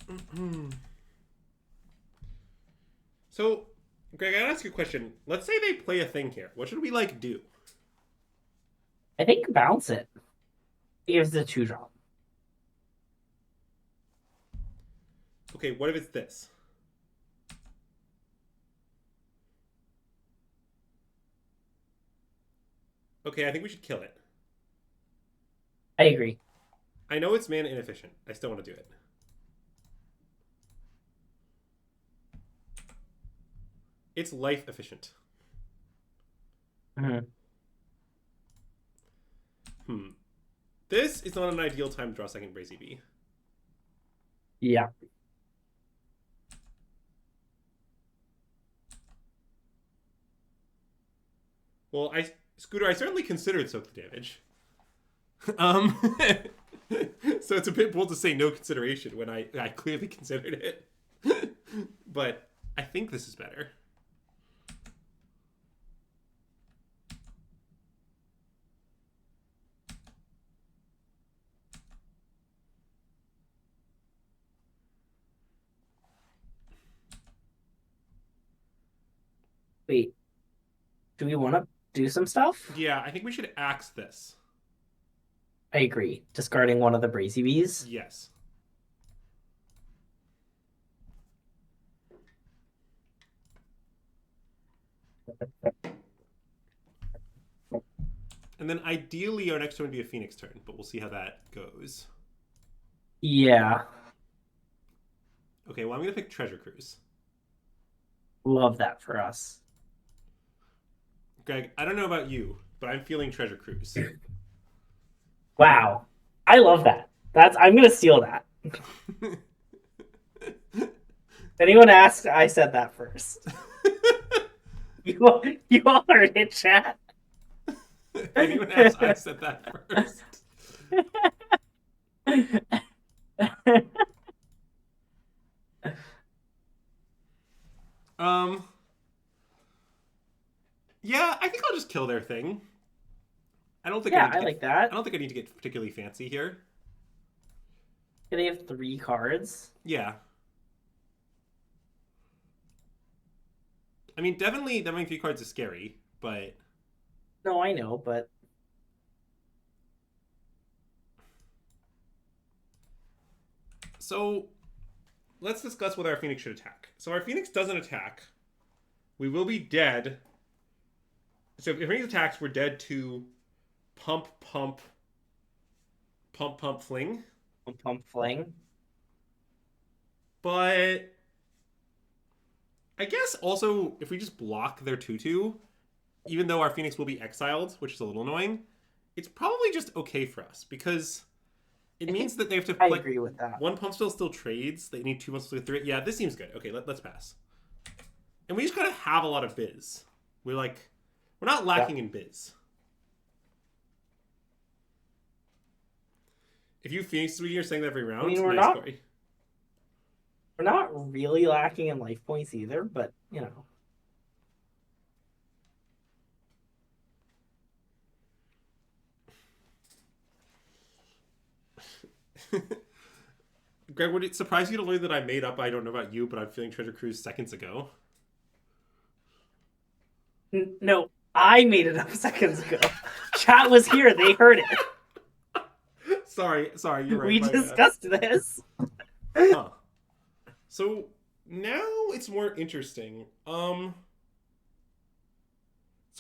Mm-mm. So, Greg, I gotta ask you a question. Let's say they play a thing here. What should we like do? I think bounce it. Here's the 2-drop. Okay, what if it's this? Okay, I think we should kill it. I agree. I know it's mana inefficient. I still want to do it. It's life efficient. Mhm. Hmm. This is not an ideal time to draw second Brazy B. Yeah. Well, Scooter, I certainly considered soak the damage. Um, so it's a bit bold to say no consideration when I clearly considered it. But I think this is better. Wait, do we want to do some stuff? Yeah, I think we should axe this. I agree. Discarding one of the Brazy Bees. Yes. And then ideally our next turn would be a Phoenix turn, but we'll see how that goes. Yeah. Okay, well I'm gonna pick Treasure Cruise. Love that for us. Greg, I don't know about you, but I'm feeling Treasure Cruise. Wow. I love that. I'm gonna steal that. Anyone asked, I said that first. You all heard it, chat. Anyone else? I said that first. Um. Yeah, I think I'll just kill their thing. I don't think I Yeah, need to I get. like I that. don't think I need to get particularly fancy here. They have 3 cards. Yeah, I mean, definitely having 3 cards is scary, but No, I know, but so let's discuss whether our Phoenix should attack. So our Phoenix doesn't attack. We will be dead. So if Phoenix attacks, we're dead to pump, pump, pump, pump, fling. pump fling. But I guess also if we just block their 2/2, even though our Phoenix will be exiled, which is a little annoying, it's probably just okay for us because it I think means that they have to I like agree with that. one pump still trades. They need 2 pump still 3. Yeah, this seems good. Okay, let's pass. And we just gotta have a lot of biz. We're not Yeah. lacking in biz. If you Phoenix you're saying that every I mean, round, nice Corey. we're not really lacking in life points either, but you know. Greg, would it surprise you to learn that I made up I don't know about you, but I'm feeling Treasure Cruise seconds ago? No, I made it up seconds ago. Chat was here; they heard it. sorry, you're right. We discussed this. Huh. So now it's more interesting. So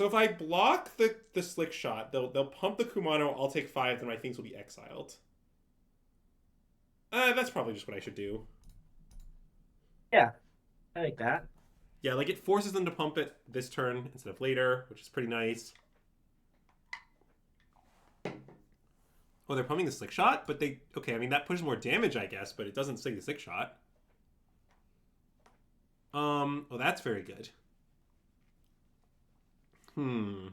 if I block the slick shot, they'll pump the Kumano. I'll take 5, then my things will be exiled. That's probably just what I should do. Yeah, I like that. Yeah, like it forces them to pump it this turn instead of later, which is pretty nice. Oh, they're pumping the slick shot, but they okay. I mean that pushes more damage, I guess, but it doesn't sink the slick shot. Oh, that's very good. I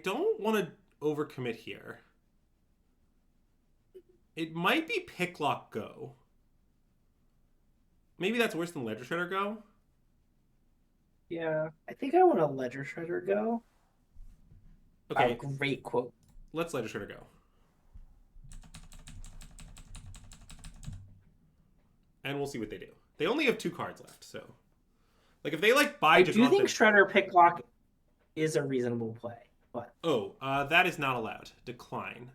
don't want to overcommit here. It might be pick lock go. Maybe that's worse than Ledger Shredder go. Yeah, I think I want a Ledger Shredder go. Okay, Great quote. let's Ledger Shredder go. And we'll see what they do. They only have 2 cards left, so like if they like buy. I do think Shredder Picklock is a reasonable play, but that is not allowed. Decline.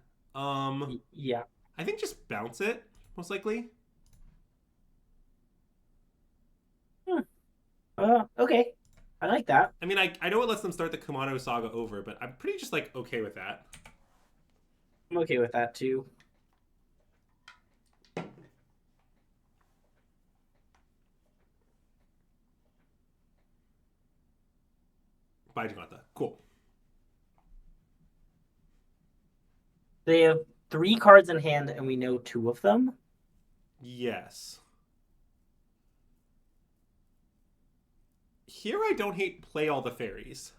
Yeah, I think just bounce it most likely. Okay, I like that. I mean, I know it lets them start the Kumano Saga over, but I'm pretty just like okay with that. I'm okay with that too. Bye, Jaganta. Cool. They have 3 cards in hand, and we know 2 of them. Yes. Here I don't hate play all the fairies.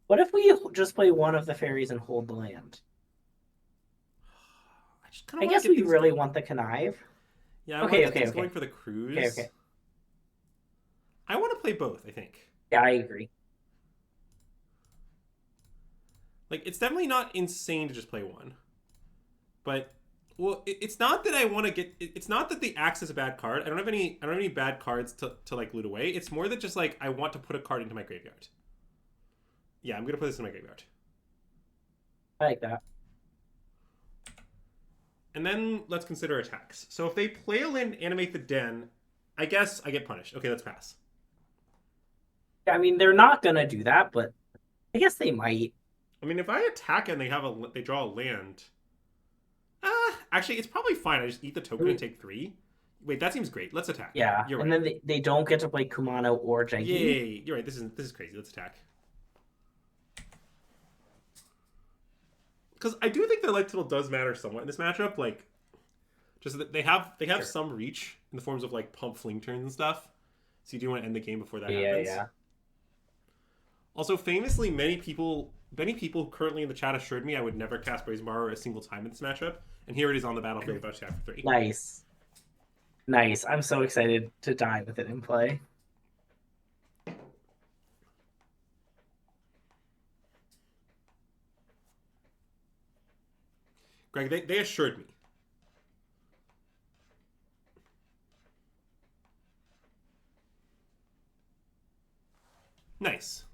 What if we just play one of the fairies and hold the land? I guess we really want the connive. Yeah, okay. Going for the cruise. Okay. I want to play both, I think. Yeah, I agree. Like, it's definitely not insane to just play one. But, well, it's not that I want to get... It's not that the axe is a bad card. I don't have any bad cards to like, loot away. It's more that just, like, I want to put a card into my graveyard. Yeah, I'm going to put this in my graveyard. I like that. And then let's consider attacks. So if they play a land, animate the den, I guess I get punished. Okay, let's pass. I mean, they're not going to do that, but I guess they might. I mean, if I attack and they draw a land... actually, it's probably fine. I just eat the token and take 3. Wait, that seems great. Let's attack. Yeah, you're right. And then they don't get to play Kumano or Janky. Yay, you're right. This is crazy. Let's attack. Because I do think that life total does matter somewhat in this matchup. Like, just that they have sure. Some reach in the forms of like pump fling turns and stuff. So you do want to end the game before that happens. Yeah. Also, famously, many people currently in the chat assured me I would never cast Brazen Borrower a single time in this matchup, and here it is on the battlefield about chapter 3. Nice. Nice. I'm so excited to die with it in play. Greg, they assured me. Nice.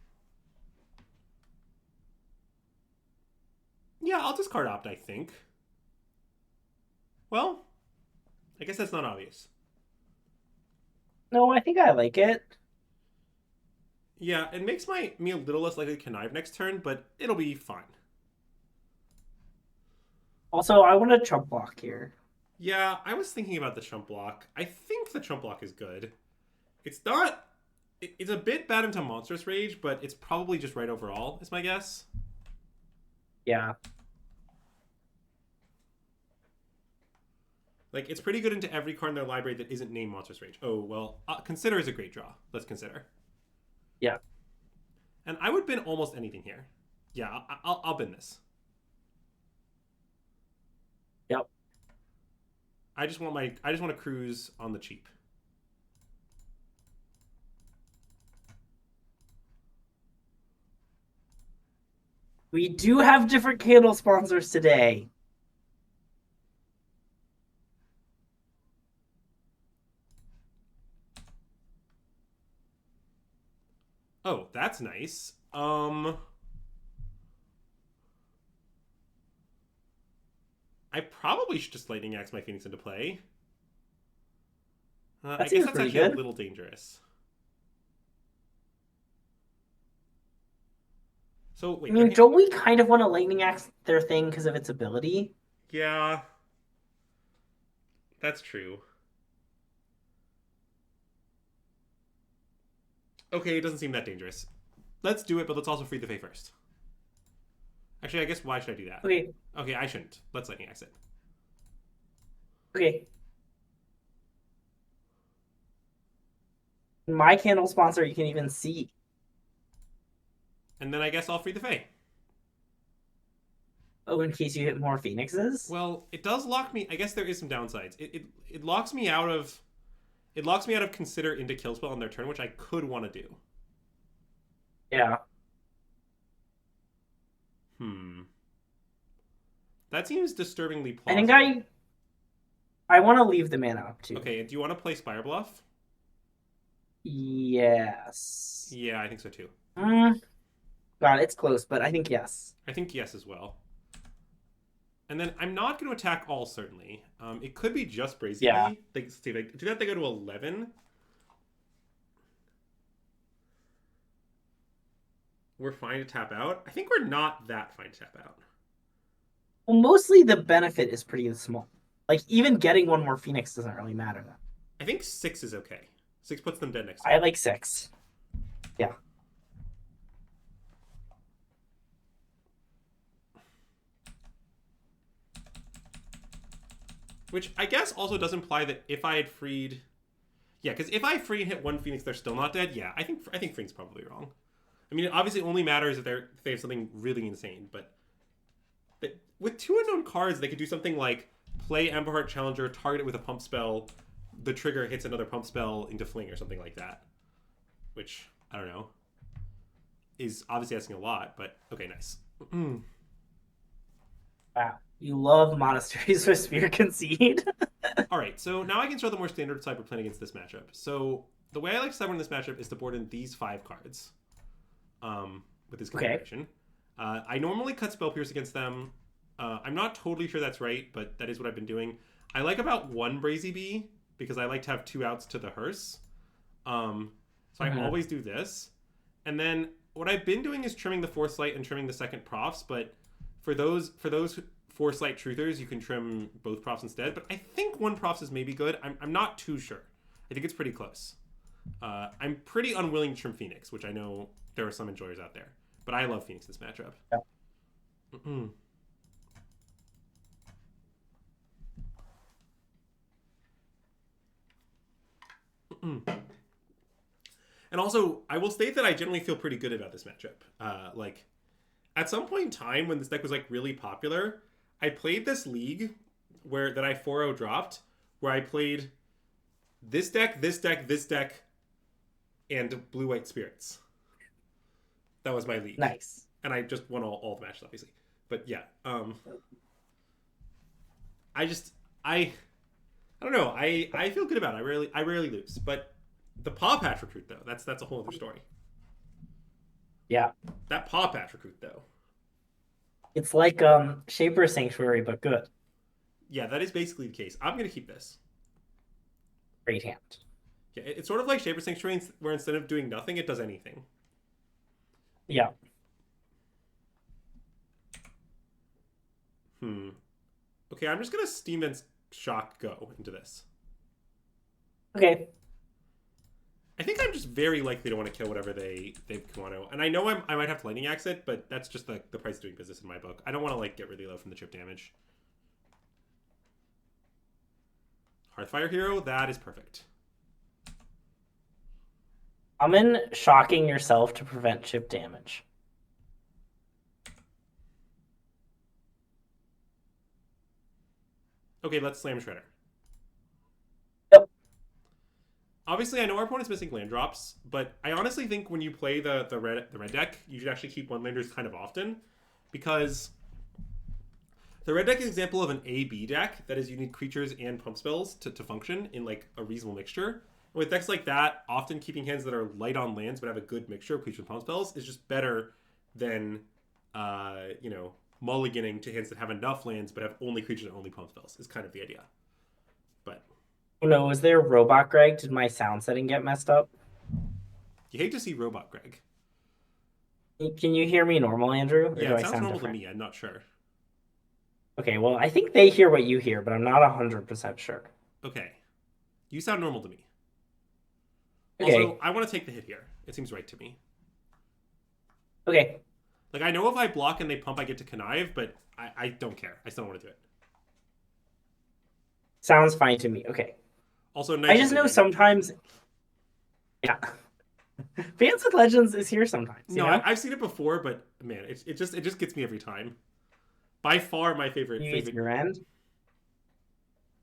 Yeah, I'll discard Opt, I think. Well, I guess that's not obvious. No, I think I like it. Yeah, it makes me a little less likely to connive next turn, but it'll be fine. Also, I want a chump block here. Yeah, I was thinking about the chump block. I think the chump block is good. It's not. It's a bit bad into Monstrous Rage, but it's probably just right overall, is my guess. Yeah. Like, it's pretty good into every card in their library that isn't named Monstrous Rage. Oh, well, Consider is a great draw. Let's Consider. Yeah. And I would bin almost anything here. Yeah, I'll bin this. Yep. I just want to cruise on the cheap. We do have different candle sponsors today. Oh, that's nice. I probably should just Lightning Axe my Phoenix into play. I guess seems that's pretty actually good. a little dangerous. So I wait, mean, don't we kind of want to Lightning Axe their thing because of its ability? yeah, that's true. Okay, it doesn't seem that dangerous. Let's do it, but let's also free the Fae first. Actually, I guess why should I do that? Okay. Okay, I shouldn't. Let's Lightning Axe it. Okay. My candle sponsor, you can even see. And then I guess I'll free the Fae. Oh, in case you hit more Phoenixes? Well, it does lock me. I guess there is some downsides. It locks me out of. It locks me out of Consider into Kill Spell on their turn, which I could want to do. Yeah. That seems disturbingly I plausible. think I want to leave the mana up too. Okay, do you want to play Spire Bluff? Yes. Yeah, I think so too. God, it's close, but I think yes. I think yes as well. And then I'm not going to attack all, certainly. It could be just Brazy. Yeah. See, do that, they go to 11. We're fine to tap out. I think we're not that fine to tap out. Well, mostly the benefit is pretty small. Like, even getting one more Phoenix doesn't really matter. I think 6 is okay. 6 puts them dead next time. I like 6. Yeah. Which I guess also does imply that if I had freed... Yeah, because if I free and hit one Phoenix, they're still not dead. Yeah, I think freeing's probably wrong. I mean, it obviously only matters if they have something really insane, but with 2 unknown cards, they could do something like play Amberheart Challenger, target it with a pump spell, the trigger hits another pump spell into Fling or something like that. Which, I don't know, is obviously asking a lot, but okay, nice. Wow. You love Monasteries with Sphere Concede. Alright, so now I can show the more standard cyber plan against this matchup. So the way I like to cyber in this matchup is to board in these 5 cards. With this configuration. Okay. I normally cut Spell Pierce against them. I'm not totally sure that's right, but that is what I've been doing. I like about 1 Brazy Bee, because I like to have 2 outs to the hearse. So I always do this. And then what I've been doing is trimming the Foresight and trimming the second Profs, but for those Foresight Truthers, you can trim both Profs instead. But I think 1 Profs is maybe good. I'm not too sure. I think it's pretty close. I'm pretty unwilling to trim Phoenix, which I know there are some enjoyers out there. But I love Phoenix in this matchup. Yeah. And also, I will state that I generally feel pretty good about this matchup. Like, at some point in time when this deck was like really popular, I played this league that I 4-0 dropped, where I played this deck, this deck, this deck, and blue-white spirits. That was my league. Nice. And I just won all the matches, obviously. But yeah, I just I don't know. I feel good about it. I rarely lose. But the Paw Patch recruit though, that's a whole other story. Yeah. That Paw Patch recruit though. It's like Shaper Sanctuary, but good. Yeah, that is basically the case. I'm gonna keep this. Great hand. Yeah, it's sort of like Shaper Sanctuary, where instead of doing nothing, it does anything. Yeah. Okay, I'm just gonna Steam and Shock go into this. Okay. I think I'm just very likely to want to kill whatever they want to. And I know I might have to Lightning Axe it, but that's just the price of doing business in my book. I don't want to like get really low from the chip damage. Hearthfire Hero, that is perfect. I'm in shocking yourself to prevent chip damage. Okay, let's Slam Shredder. Yep. Obviously, I know our opponent's missing land drops, but I honestly think when you play the red deck, you should actually keep one landers kind of often, because the red deck is an example of an A/B deck. That is, you need creatures and pump spells to function in like a reasonable mixture. And with decks like that, often keeping hands that are light on lands but have a good mixture of creatures and pump spells is just better than mulliganing to hands that have enough lands but have only creatures and only pump spells is kind of the idea. But oh no, is there Robot Greg? Did my sound setting get messed up? you hate to see Robot Greg. Can you hear me normal, Andrew? Or Yeah, do it I sounds sound normal different? to me. I'm not sure. Okay, well, I think they hear what you hear, but I'm not 100% sure. Okay. You sound normal to me. Okay. Also, I want to take the hit here. It seems right to me. Okay. Like, I know if I block and they pump, I get to connive, but I don't care. I still don't want to do it. Sounds fine to me. Okay. Also, I just know sometimes... Yeah. Fans with Legends is here sometimes. No, I've seen it before, but man, it just gets me every time. By far my favorite. Your end.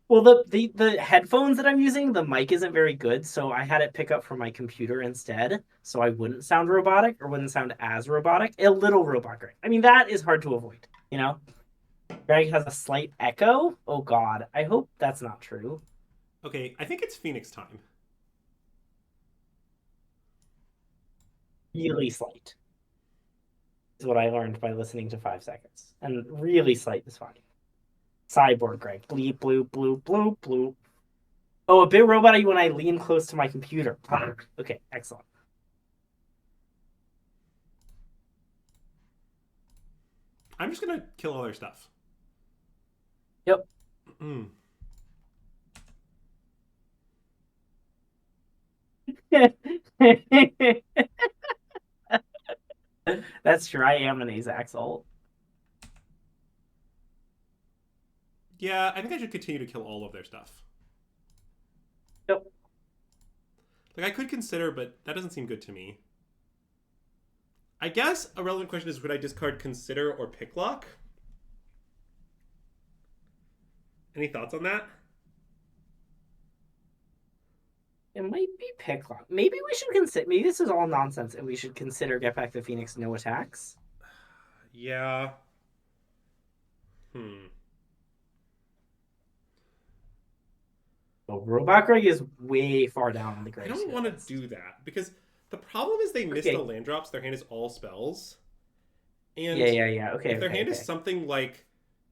Well, the headphones that I'm using, the mic isn't very good, so I had it pick up from my computer instead, so I wouldn't sound robotic or wouldn't sound as robotic. A little robot Greg. I mean, that is hard to avoid, you know? Greg has a slight echo. Oh god, I hope that's not true. Okay, I think it's Phoenix time. Really slight is what I learned by listening to 5 seconds. And really slight is fine. Cyborg Greg. Bleep, bloop, bloop, bloop, bloop. Oh, a bit robot-y when I lean close to my computer. Okay, excellent. I'm just gonna kill all their stuff. Yep. That's true. I am an Azax ult. Yeah, I think I should continue to kill all of their stuff. Yep. Like, I could consider, but that doesn't seem good to me. I guess a relevant question is, would I discard Consider or Picklock? Any thoughts on that? It might be Picklock. Maybe we should consider... Maybe this is all nonsense, and we should consider Get Back the Phoenix no attacks. Yeah. Well, Robot Greg is way far down on the grade. I don't want to do that, because the problem is they miss the land drops. Their hand is all spells. And yeah. Okay. If their hand is something like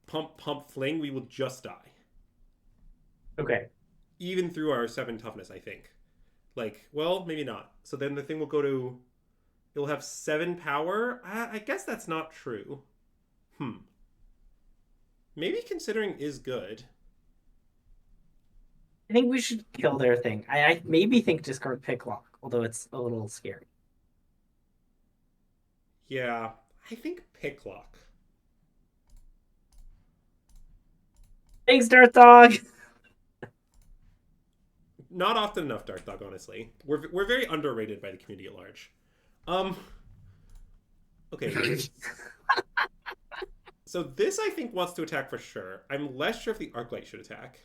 Pump, Pump, Fling, we will just die. Okay. Even through our 7 toughness, I think. Like, well, maybe not. So then the thing will go to... It'll have 7 power? I guess that's not true. Maybe Considering is good. I think we should kill their thing. I maybe think discard Picklock, although it's a little scary. Yeah, I think Picklock. Thanks, Darth Dog! Not often enough, Darth Dog, honestly. We're very underrated by the community at large. Okay. So this, I think, wants to attack for sure. I'm less sure if the Arclight should attack.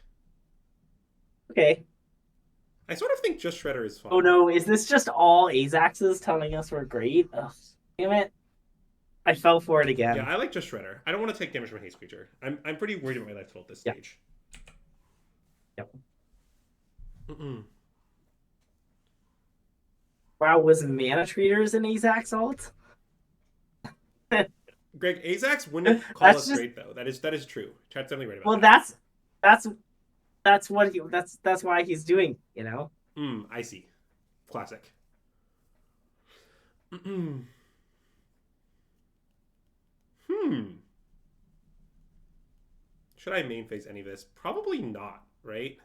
Okay. I sort of think just Shredder is Oh fine. no, is this just all Azaxes telling us we're great? Ugh, damn it. I fell for it Yeah, again. I like just Shredder. I don't want to take damage from a haste creature. I'm pretty worried about my life total at this Yeah. stage. Yep. Mm-mm. Wow, was Mana Treaters an Azax alt? Greg, Azax wouldn't call That's us just great though. That is true. Chat's definitely right about well, that. that's what he that's why he's doing, you know? I see. Classic. Mm-mm. Hmm. Should I main phase any of this? Probably not, right?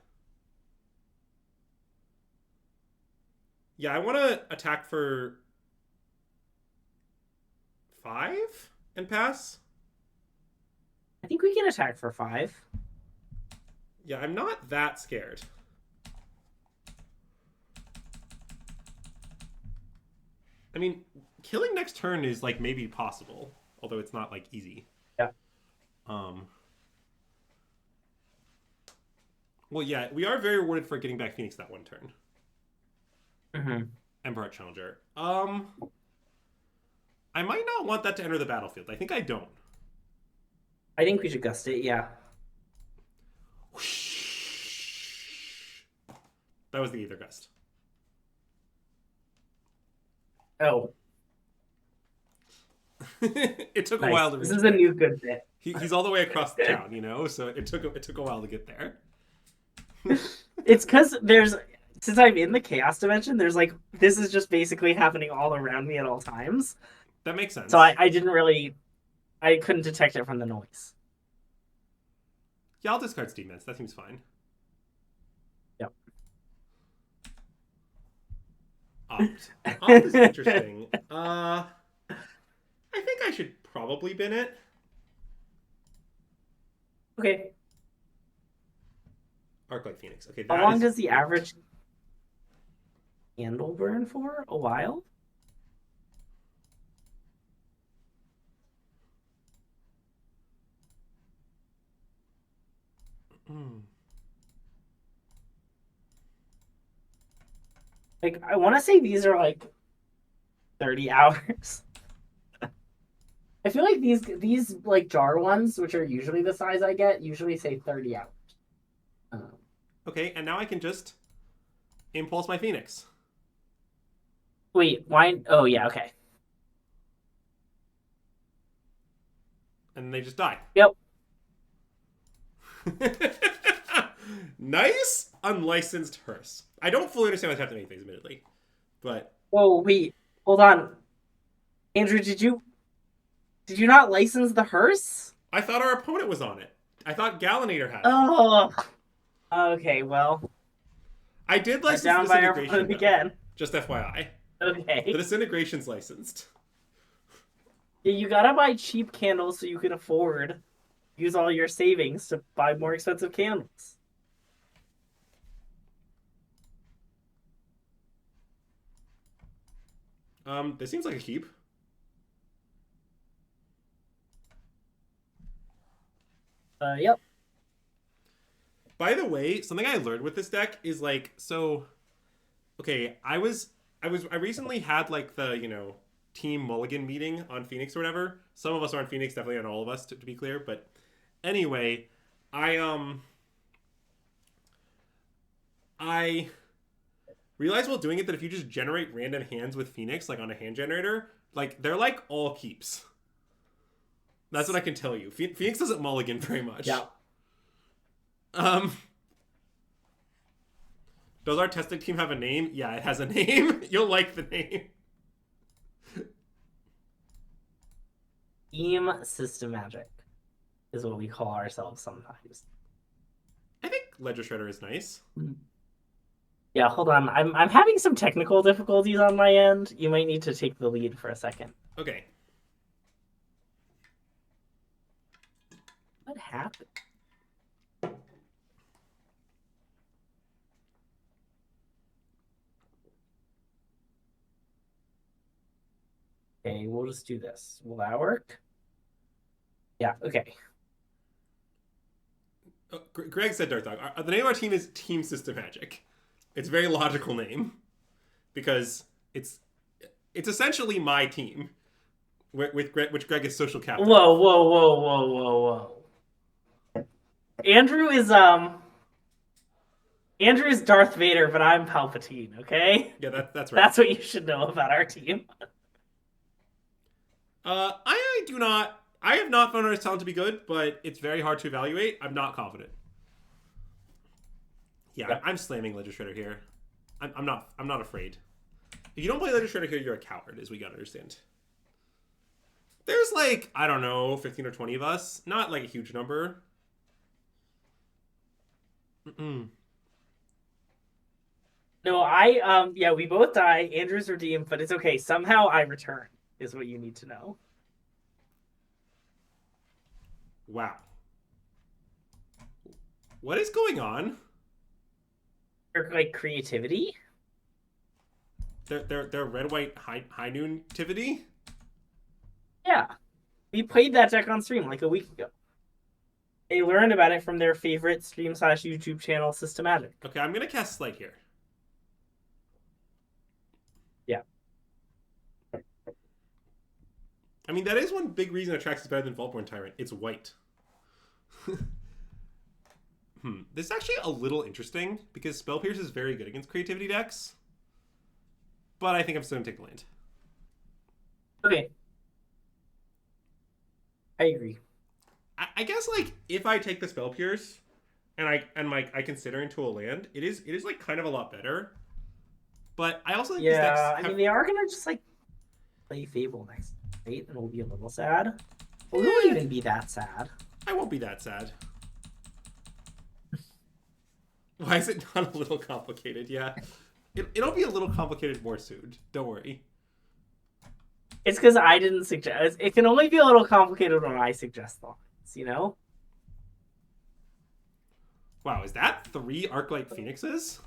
Yeah, I want to attack for 5 and pass. I think we can attack for 5. Yeah, I'm not that scared. I mean, killing next turn is like maybe possible, although it's not like easy. Yeah. Um. Well, yeah, we are very rewarded for getting back Phoenix that one turn. Mm-hmm. Emperor Challenger. I might not want that to enter the battlefield. I think I don't. I think we should gust it, yeah. That was the Aether Gust. Oh, It took a nice. while to This reach is a back. new good bit. He's all the way across the town, you know, so it took a while to get there. It's because since I'm in the chaos dimension, there's like this is just basically happening all around me at all times. That makes So sense. I didn't really I couldn't detect it from the noise. Yeah, I'll discard Steam Ments. That seems fine. Yep. Opt. Opt is interesting. I think I should probably bin it. Okay. Arclight Phoenix. Okay, How that long is does the great. average candle burn for? A while? Mm. Like I want to say these are like 30 hours. I feel like these like jar ones, which are usually the size I get, usually say 30 hours. Um, Okay, and now I can just impulse my Phoenix. wait, why? Oh yeah, okay. And they just die. Yep. Nice unlicensed hearse. I don't fully understand what's happening, admittedly, but Whoa, wait, hold on, Andrew. Did you not license the hearse? I thought our opponent was on it. I thought Gallinator had it. Oh, okay. Well, I did let license the down by our disintegration opponent though. again. Just FYI, the Okay. disintegration's licensed. Yeah, you gotta buy cheap candles so you can afford use all your savings to buy more expensive candles. This seems like a keep. Yep. By the way, something I learned with this deck is like so. Okay, I recently had like the team Mulligan meeting on Phoenix or whatever. Some of us are on Phoenix, definitely not all of us to be clear. But anyway, I realized while doing it that if you just generate random hands with Phoenix like on a hand generator, like they're like all keeps. That's what I can tell you. Phoenix doesn't mulligan very much. Yeah. Um, does our testing team have a name? Yeah, it has a name. You'll like the name. Team SystemMagic is what we call ourselves sometimes. I think Ledger Shredder is nice. Yeah, hold on. I'm having some technical difficulties on my end. You might need to take the lead for a second. Okay. What happened? Okay, we'll just do this. Will that work? Yeah, okay. Greg said Dark Dog. The name of our team is Team SystemMagic. It's a very logical name because it's essentially my team which Greg is social captain. Whoa, whoa, whoa, whoa, whoa, whoa. Andrew is Darth Vader, but I'm Palpatine, okay? Yeah, that's right. That's what you should know about our team. I do not. I have not found our talent to be good, but it's very hard to evaluate. I'm not confident. Yeah, yep. I'm slamming Legislator here. I'm not afraid. If you don't play Legislator here, you're a coward, as we gotta understand. There's like, I don't know, 15 or 20 of us. Not like a huge number. No, yeah, we both die. Andrew's redeemed, but it's okay. Somehow I return, is what you need to know. Wow. What is going on? Like creativity? They're red white high noon tivity? Yeah. We played that deck on stream like a week ago. They learned about it from their favorite stream / YouTube channel, SystemMagic. Okay, I'm gonna cast Slight here. Yeah. I mean, that is one big reason Attrax is better than Vaultborn Tyrant. It's white. This is actually a little interesting because Spell Pierce is very good against creativity decks. But I think I'm still gonna take the land. Okay. I agree. I guess like if I take the Spell Pierce and I consider into a land, it is like kind of a lot better. But I also think these decks I mean they are gonna just like play Fable next, right? And we'll be a little sad. Well, we won't even be that sad. I won't be that sad. Why is it not a little complicated? Yeah. It'll be a little complicated more soon. Don't worry. It's because I didn't suggest. It can only be a little complicated when I suggest things, you know? Wow, is that 3 Arclight Phoenixes?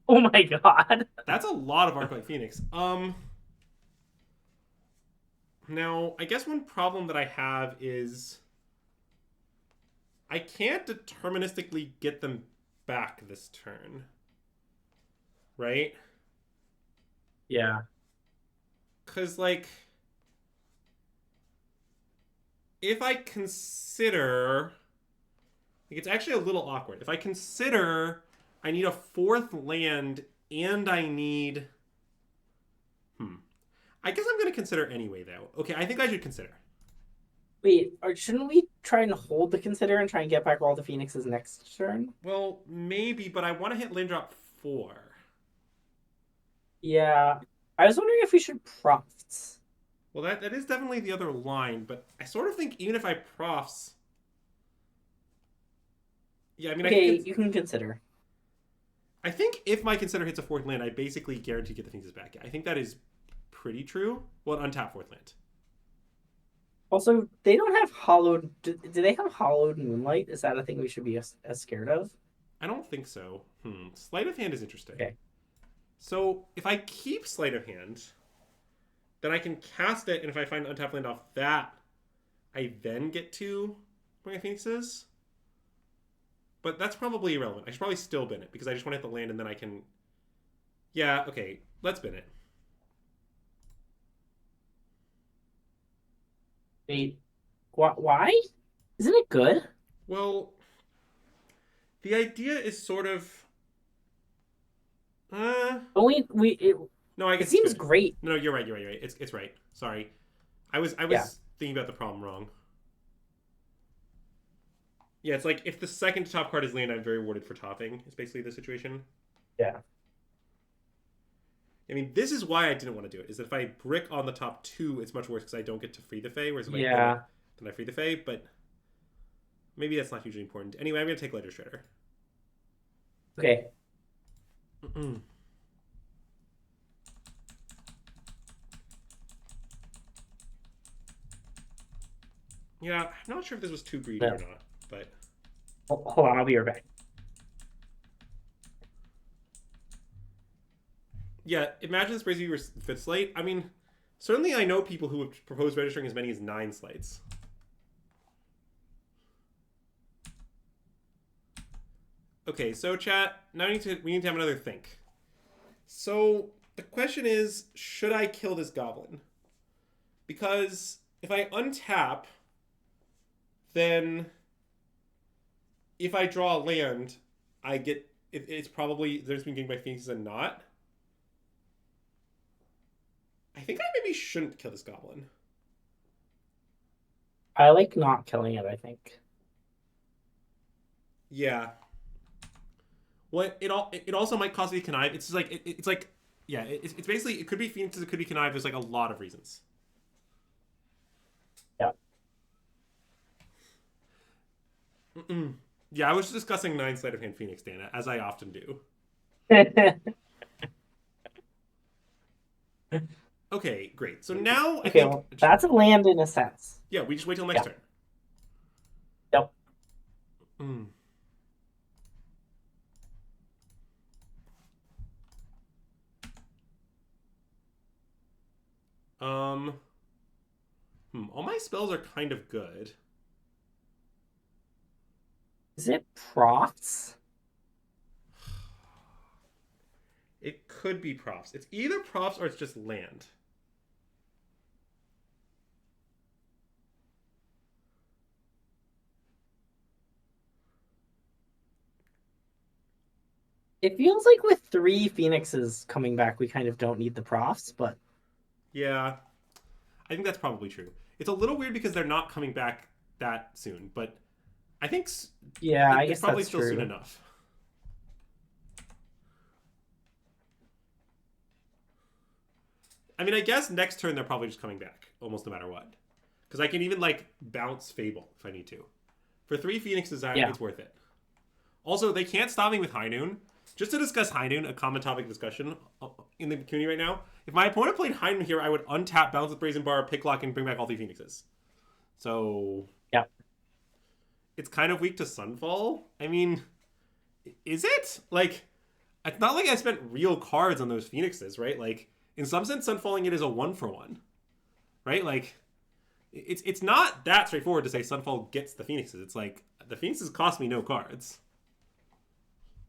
Oh my god. That's a lot of Arclight Phoenix. Now, I guess one problem that I have is I can't deterministically get them back this turn. Right? Yeah. Because, like, if I consider... Like, it's actually a little awkward. If I consider I need a 4th land and I need... I guess I'm going to consider anyway, though. Okay, I think I should consider. Wait, shouldn't we try and hold the consider and try and get back all the Phoenixes next turn? Well, maybe, but I want to hit land drop 4. Yeah. I was wondering if we should profs. Well, that is definitely the other line, but I sort of think even if I profs... Yeah, I mean, okay, you can consider. I think if my consider hits a 4th land, I basically guarantee to get the Phoenixes back. I think that is pretty true. Well, an untapped 4th land. Also, they don't have hollowed... Do they have hollowed Moonlight? Is that a thing we should be as scared of? I don't think so. Sleight of Hand is interesting. Okay. So, if I keep Sleight of Hand, then I can cast it, and if I find untapped land off that, I then get to bring my Phoenixes. But that's probably irrelevant. I should probably still bin it, because I just want to hit the land, and then I can... Yeah, okay. Let's bin it. Wait, why? Isn't it good? Well, the idea is sort of... No, I guess it seems great. No, you're right. It's right. Sorry. I was thinking about the problem wrong. Yeah, it's like if the second to top card is land, I'm very rewarded for topping. It's basically the situation. Yeah. I mean, this is why I didn't want to do it. Is that if I brick on the top 2, it's much worse because I don't get to free the Fae. Whereas if I then I free the Fae. But maybe that's not hugely important. Anyway, I'm going to take Ledger Shredder. Okay. Yeah, I'm not sure if this was too greedy or not, but... Hold on, I'll be right back. Yeah, imagine this Brazy was 5th slate. I mean, certainly I know people who have proposed registering as many as 9 slates. Okay, so chat. Now we need to have another think. So the question is, should I kill this goblin? Because if I untap, then if I draw a land, I get it's probably there's been getting my phoenixes and not. I think I maybe shouldn't kill this goblin. I like not killing it, I think. Yeah. Well, it also might cause me to connive. It's just like it's like yeah. It's basically it could be phoenixes, it could be connive. There's like a lot of reasons. Yeah. Mm-mm. Yeah, I was discussing 9 sleight of hand phoenix, Dana, as I often do. Okay, great. So now I Okay, think well, that's a land in a sense. yeah, we just wait till next Yeah. turn. Yep. Mm. Um. All my spells are kind of good. Is it profs? It could be props. It's either props or it's just land. It feels like with 3 phoenixes coming back, we kind of don't need the profs, but Yeah, I think that's probably true. It's a little weird because they're not coming back that soon, but I think yeah, I it's guess probably that's still soon true. enough. I mean, I guess next turn they're probably just coming back, almost no matter what. Because I can even like bounce Fable if I need to. For 3 Phoenixes, Yeah. it's worth it. Also, they can't stop me with High Noon. Just to discuss High Noon, a common topic of discussion in the community right now. If my opponent played High Noon here, I would untap, bounce with Brazen Bar, pick lock, and bring back all 3 Phoenixes. So Yeah. it's kind of weak to Sunfall. I mean, is it? Like, it's not like I spent real cards on those Phoenixes, right? Like, in some sense, Sunfalling it is a 1-for-1, right? Like, it's not that straightforward to say Sunfall gets the Phoenixes. It's like, the Phoenixes cost me no cards.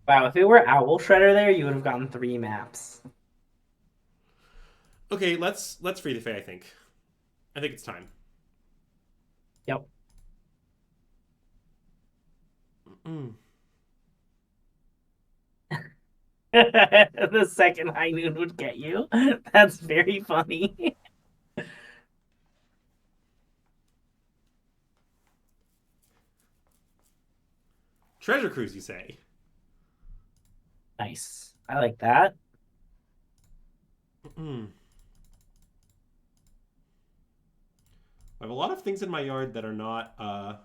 Wow, if it were Owl Shredder there, you would have gotten 3 maps. Okay, let's free the Fae, I think. I think it's time. Yep. Mm. The second High Noon would get you. That's very funny. Treasure Cruise, you say? Nice. I like that. Mm. I have a lot of things in my yard that are not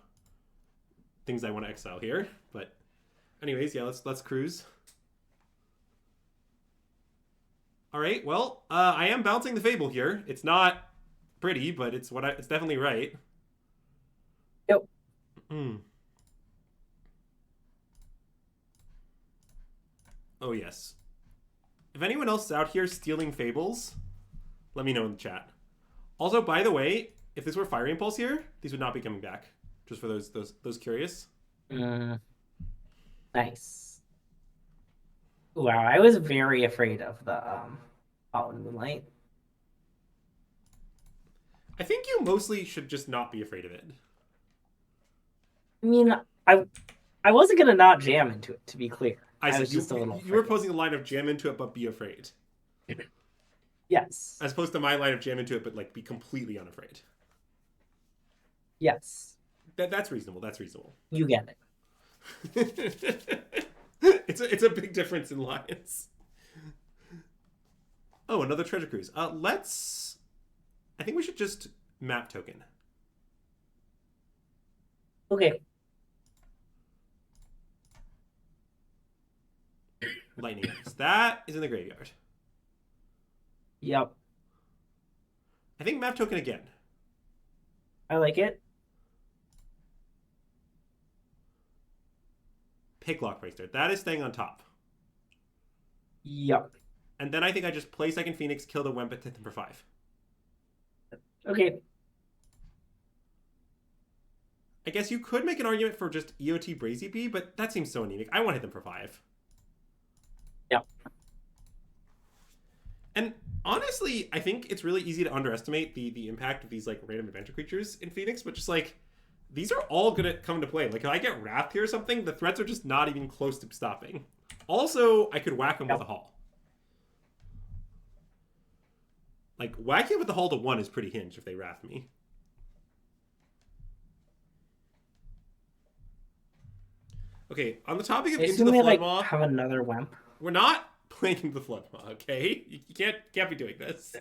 things I want to exile here, but anyways, yeah, let's cruise. All right, well, I am bouncing the Fable here. It's not pretty, but it's it's definitely right. Yep. Mm. Oh yes. If anyone else is out here stealing Fables, let me know in the chat. Also, by the way, if this were Fire Impulse here, these would not be coming back. Just for those curious. Nice. Wow, I was very afraid of the Fallen Moonlight. I think you mostly should just not be afraid of it. I mean, I wasn't gonna not jam into it, to be clear. I said was just a little you were afraid. posing a line of jam into it, but be afraid. Yes. As opposed to my line of jam into it, but like be completely unafraid. Yes. That's reasonable. That's reasonable. You get it. it's a big difference in lines. Oh, another treasure cruise. I think we should just map token. Okay. Lightning Axe. That is in the graveyard. Yep. I think map token again. I like it. Picklock Racer. That is staying on top. Yep. And then I think I just play second Phoenix, kill the Wempet, hit them for 5. Okay. I guess you could make an argument for just EOT Brazy B, but that seems so anemic. I want to hit them for 5. Yep. And honestly, I think it's really easy to underestimate the impact of these like random adventure creatures in Phoenix, but just like these are all gonna come into play. Like if I get Wrath here or something, the threats are just not even close to stopping. Also, I could whack them with a Haul. Like whacking it with the Haul to 1 is pretty hinged if they Wrath me. Okay, on the topic of Into the Flood Maw, have another Wemp. We're not playing Into the Flood Maw, okay? You can't be doing this.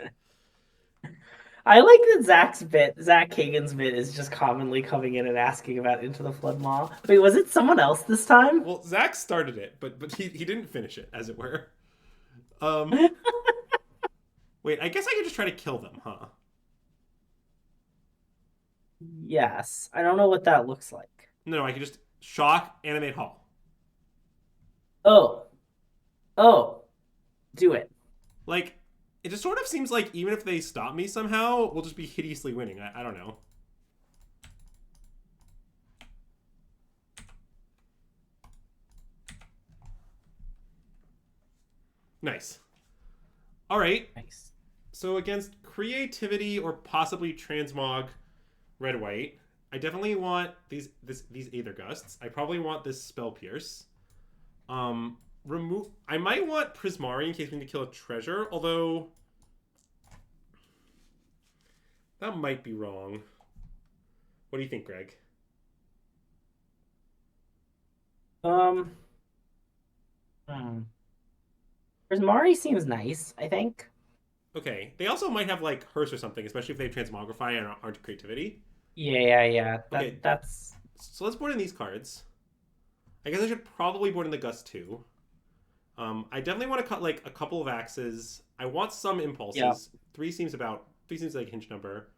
I like that Zach Kagan's bit is just commonly coming in and asking about Into the Flood Maw. Wait, was it someone else this time? Well, Zach started it, but he didn't finish it, as it were. Wait, I guess I could just try to kill them, huh? Yes. I don't know what that looks like. No, I could just shock, animate, Haul. Oh. Do it. Like, it just sort of seems like even if they stop me somehow, we'll just be hideously winning. I don't know. Nice. All right. Nice. So against creativity or possibly transmog red-white, I definitely want these Aether Gusts. I probably want this Spell Pierce. Remove. I might want Prismari in case we need to kill a treasure, although that might be wrong. What do you think, Greg? Prismari seems nice, I think. Okay. They also might have like Hearse or something, especially if they transmogrify and aren't creativity. Yeah. Okay. That's. So let's board in these cards. I guess I should probably board in the Gust too. I definitely want to cut like a couple of axes. I want some impulses. Yeah. 3 seems like a hinge number.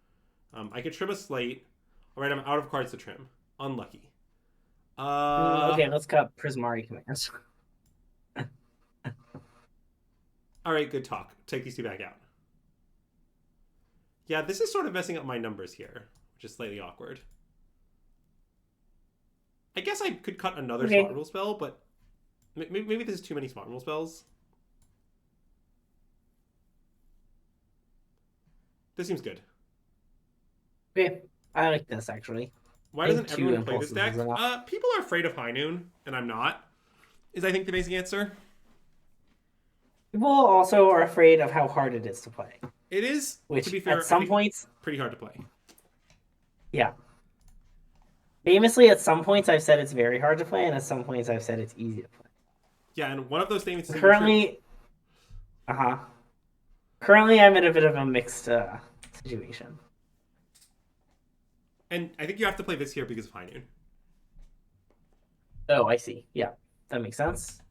I could trim a slate. All right, I'm out of cards to trim. Unlucky. Okay, let's cut Prismari commands. All right, good talk. Take these 2 back out. Yeah, this is sort of messing up my numbers here, which is slightly awkward. I guess I could cut another Smart Rule spell, but maybe this is too many Smart Rule spells. This seems good. Okay, I like this actually. Why doesn't everyone play this deck? People are afraid of High Noon, and I'm not. Is I think the basic answer. People also are afraid of how hard it is to play. It is, which to be fair, at some points pretty hard to play. Yeah. Famously, at some points I've said it's very hard to play, and at some points I've said it's easy to play. Yeah, and one of those statements is currently, Currently, I'm in a bit of a mixed situation. And I think you have to play this here because of High Noon. Oh, I see. Yeah, that makes sense.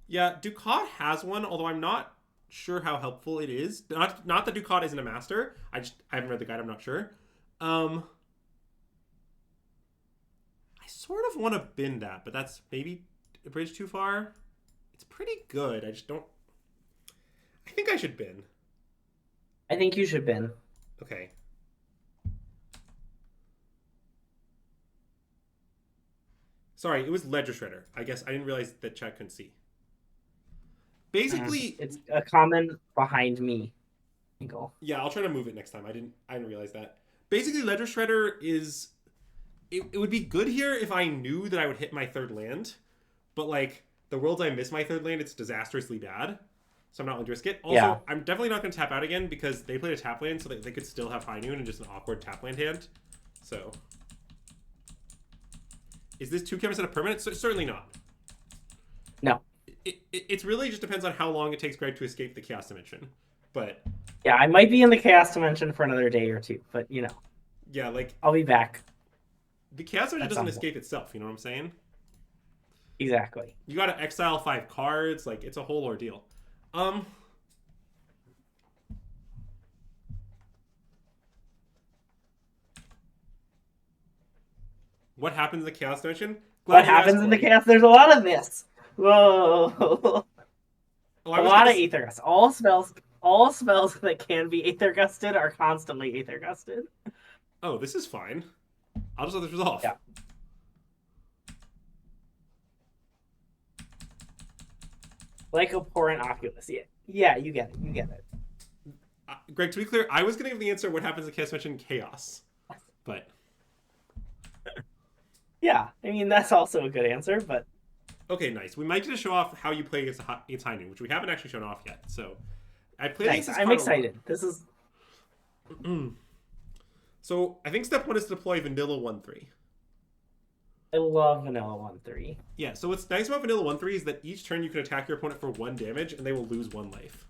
Yeah, Ducat has one, although I'm not sure how helpful it is. Not that Ducat isn't a master. I haven't read the guide. I'm not sure. I sort of want to bin that, but that's maybe a bridge too far. It's pretty good. I just don't. I think I should bin. I think you should bin. Okay. Sorry, it was Ledger Shredder. I guess I didn't realize that chat couldn't see. Basically, it's a common behind me angle. Yeah, I'll try to move it next time. I didn't realize that. Basically, Ledger Shredder is it would be good here if I knew that I would hit my 3rd land, but like the worlds I miss my 3rd land, it's disastrously bad, so I'm not going to risk it. Also, yeah. I'm definitely not going to tap out again because they played a tap land, so they could still have High Noon and just an awkward tap land hand. So, is this 2 canvas at a permanent? Certainly not. No. It really just depends on how long it takes Greg to escape the Chaos Dimension. But yeah, I might be in the Chaos Dimension for another day or 2, but you know. Yeah, like I'll be back. The Chaos Dimension doesn't escape itself, you know what I'm saying? Exactly. You gotta exile 5 cards, like it's a whole ordeal. What happens in the Chaos Dimension? What happens in the Chaos? There's a lot of this. Whoa. A lot of Aether Gusts. All spells all spells that can be Aether Gusted are constantly Aether Gusted. Oh, this is fine. I'll just let this resolve. Yeah. Like Abhorrent Oculus. Yeah, you get it. You get it. Greg, to be clear, I was going to give the answer what happens in case mentioned chaos. But. Yeah, I mean, that's also a good answer, but. Okay, nice. We might get to show off how you play against High Noon, which we haven't actually shown off yet. So, I played nice. I'm excited. This is. So, I think step 1 is to deploy Vanilla 1-3. I love Vanilla 1-3. Yeah, so what's nice about Vanilla 1-3 is that each turn you can attack your opponent for 1 damage, and they will lose 1 life.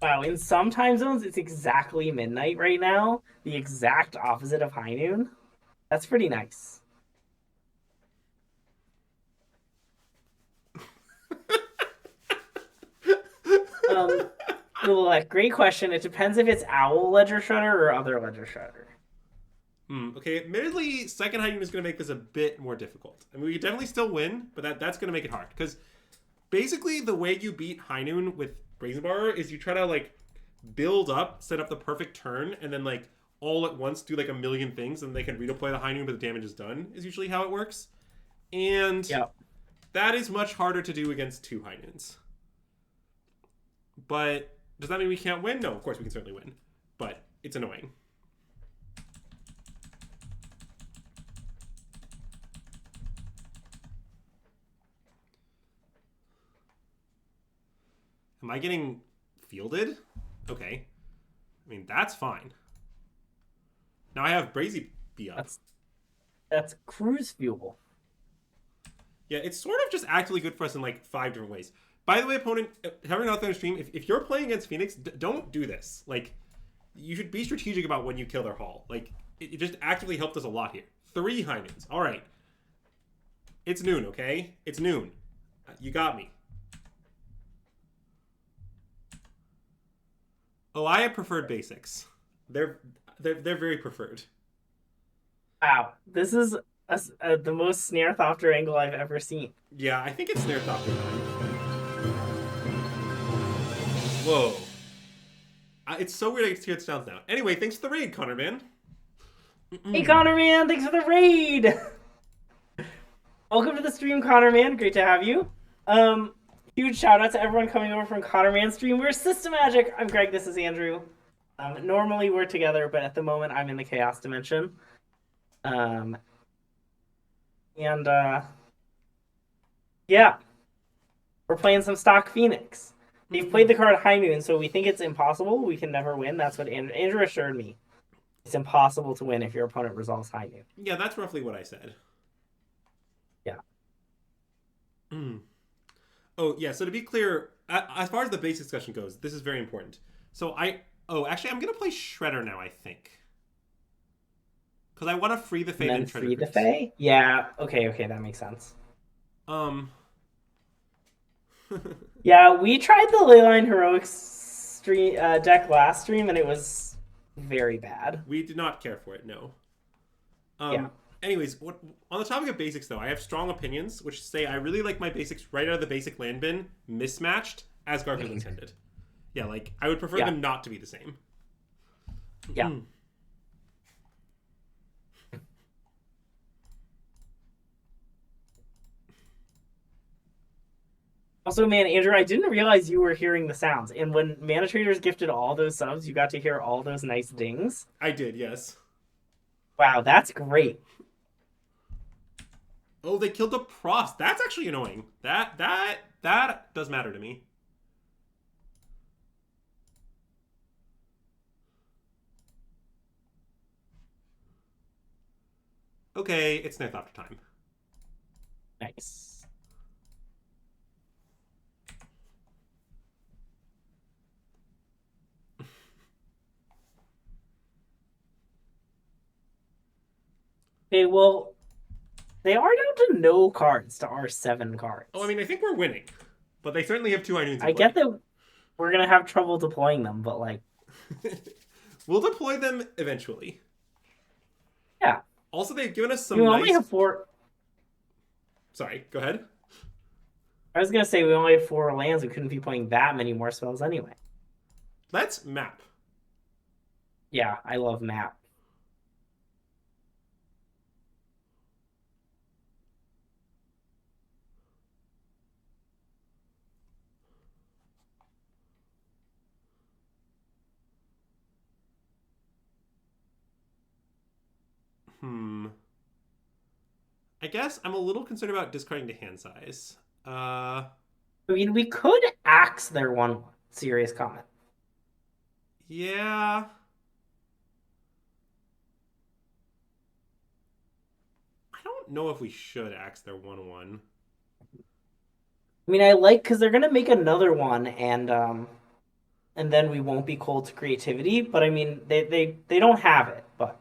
Wow, in some time zones, it's exactly midnight right now. The exact opposite of High Noon. That's pretty nice. Great question. It depends if it's Owl Ledger Shredder or other Ledger Shredder. Okay, admittedly, second High Noon is going to make this a bit more difficult. I mean, we could definitely still win, but that's going to make it hard. Because basically, the way you beat High Noon with Brazen Borrower is you try to, like, build up, set up the perfect turn, and then, like, all at once do, like, a million things, and they can redeploy the High Noon, but the damage is done, is usually how it works. And that is much harder to do against 2 High Noons. But does that mean we can't win? No, of course we can certainly win. But it's annoying. Am I getting fielded? Okay. I mean, that's fine. Now I have Brazy B up. That's cruise fuel. Yeah, it's sort of just actively good for us in like 5 different ways. By the way, opponent, having out there on stream, if you're playing against Phoenix, don't do this. Like, you should be strategic about when you kill their Hall. Like, it just actively helped us a lot here. 3 High Noons. All right. It's noon, okay? It's noon. You got me. Oh, I have preferred basics. They're very preferred. Wow, this is the most Snare Thopter angle I've ever seen. Yeah, I think it's Snare Thopter time. Whoa. It's so weird I get to hear the sounds now. Anyway, thanks for the raid, Connor Man. Hey, Connor Man, thanks for the raid. Welcome to the stream, Connor Man. Great to have you. Huge shout out to everyone coming over from Connor Man's stream. We're SystemMagic. I'm Greg. This is Andrew. Normally we're together, but at the moment I'm in the Chaos Dimension. Yeah, we're playing some stock Phoenix. They've played the card High Noon, so we think it's impossible. We can never win. That's what Andrew assured me. It's impossible to win if your opponent resolves High Noon. Yeah, that's roughly what I said. Yeah. Oh, yeah, so to be clear, as far as the base discussion goes, this is very important. So actually, I'm going to play Shredder now, I think. Because I want to free the Fae and free the Fae? Yeah, okay, that makes sense. Yeah, we tried the Leyline Heroics deck last stream, and it was very bad. We did not care for it, no. Yeah. Anyways, on the topic of basics, though, I have strong opinions, which say I really like my basics right out of the basic land bin, mismatched, as Garfield intended. Yeah, like, I would prefer them not to be the same. Yeah. Also, man, Andrew, I didn't realize you were hearing the sounds. And when Mana Traders gifted all those subs, you got to hear all those nice dings. I did, yes. Wow, that's great. Oh, they killed the Prost. That's actually annoying. That does matter to me. Okay, it's Snare Thopter time. Nice. Okay, well, they are down to no cards to our 7 cards. Oh, I mean, I think we're winning. But they certainly have 2 High Noons. I get that we're going to have trouble deploying them, but like... We'll deploy them eventually. Yeah. Also, they've given us some we nice... only have 4... Sorry, go ahead. I was going to say we only have 4 lands. We couldn't be playing that many more spells anyway. Let's map. Yeah, I love map. Hmm. I guess I'm a little concerned about discarding to hand size. I mean, we could axe their 1/1. Serious comment. Yeah. I don't know if we should axe their 1/1. I mean, I like because they're gonna make another one, and then we won't be cold to creativity. But I mean, they don't have it. But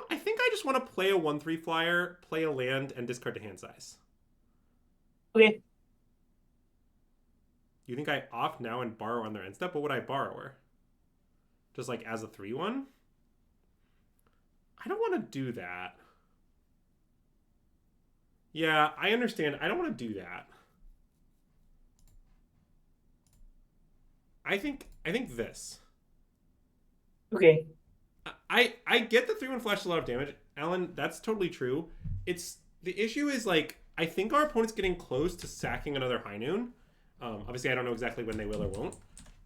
I think I just want to play a 1/3 flyer, play a land, and discard to hand size. okay, You think I opt now and borrow on their end step? What would I borrow her? Just like as a 3/1? I don't want to do that. Yeah, I understand. I don't want to do that. I think this. okay, I get the 3/1 flash a lot of damage, Alan. That's totally true. It's the issue is like I think our opponent's getting close to sacking another High Noon. Obviously, I don't know exactly when they will or won't,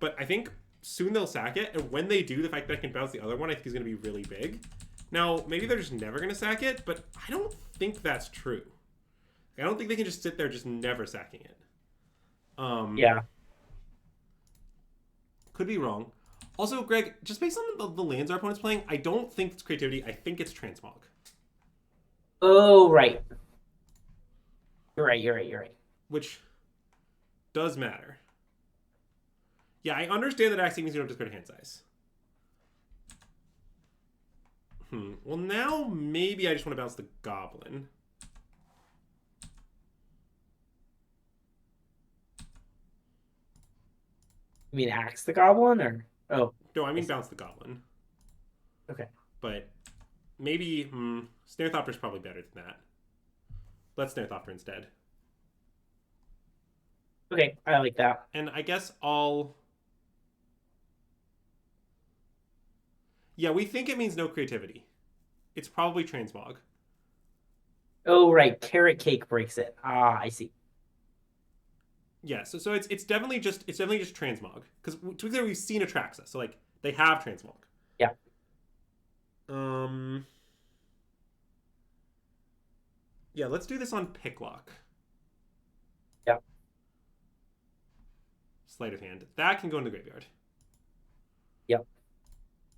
but I think soon they'll sack it. And when they do, the fact that I can bounce the other one, I think is going to be really big. Now, maybe they're just never going to sack it, but I don't think that's true. I don't think they can just sit there just never sacking it. yeah. Could be wrong. Also, Greg, just based on the lands our opponent's playing, I don't think it's creativity. I think it's transmog. Oh, right. You're right. You're right. You're right. Which does matter. Yeah, I understand that axing means you don't discard hand size. Well, now maybe I just want to bounce the goblin. You mean axe the goblin or oh? No, I mean bounce the goblin. Okay. But maybe Snare Thopter's probably better than that. Let's Snare Thopter instead. Okay, I like that. And I guess I'll... Yeah, we think it means no creativity. It's probably transmog. Oh, right. Carrot cake breaks it. Ah, I see. Yeah, so it's definitely just transmog because to be clear, we've seen Atraxa, so like they have transmog. Yeah. Yeah, let's do this on Picklock. Yeah. Sleight of hand. That can go in the graveyard. Yep.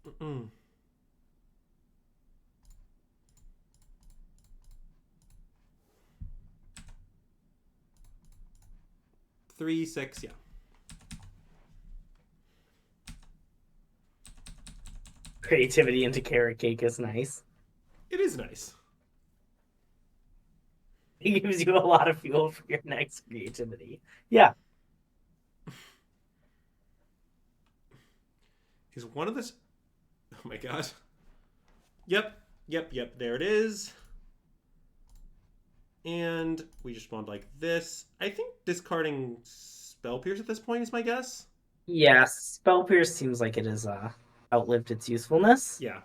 Mm-mm. 3, 6, yeah. Creativity into carrot cake is nice. It is nice. It gives you a lot of fuel for your next creativity. Yeah. Is one of this... Oh my god. Yep. There it is. And we just spawned like this. I think discarding Spell Pierce at this point is my guess. Yeah, Spell Pierce seems like it has outlived its usefulness. Yeah.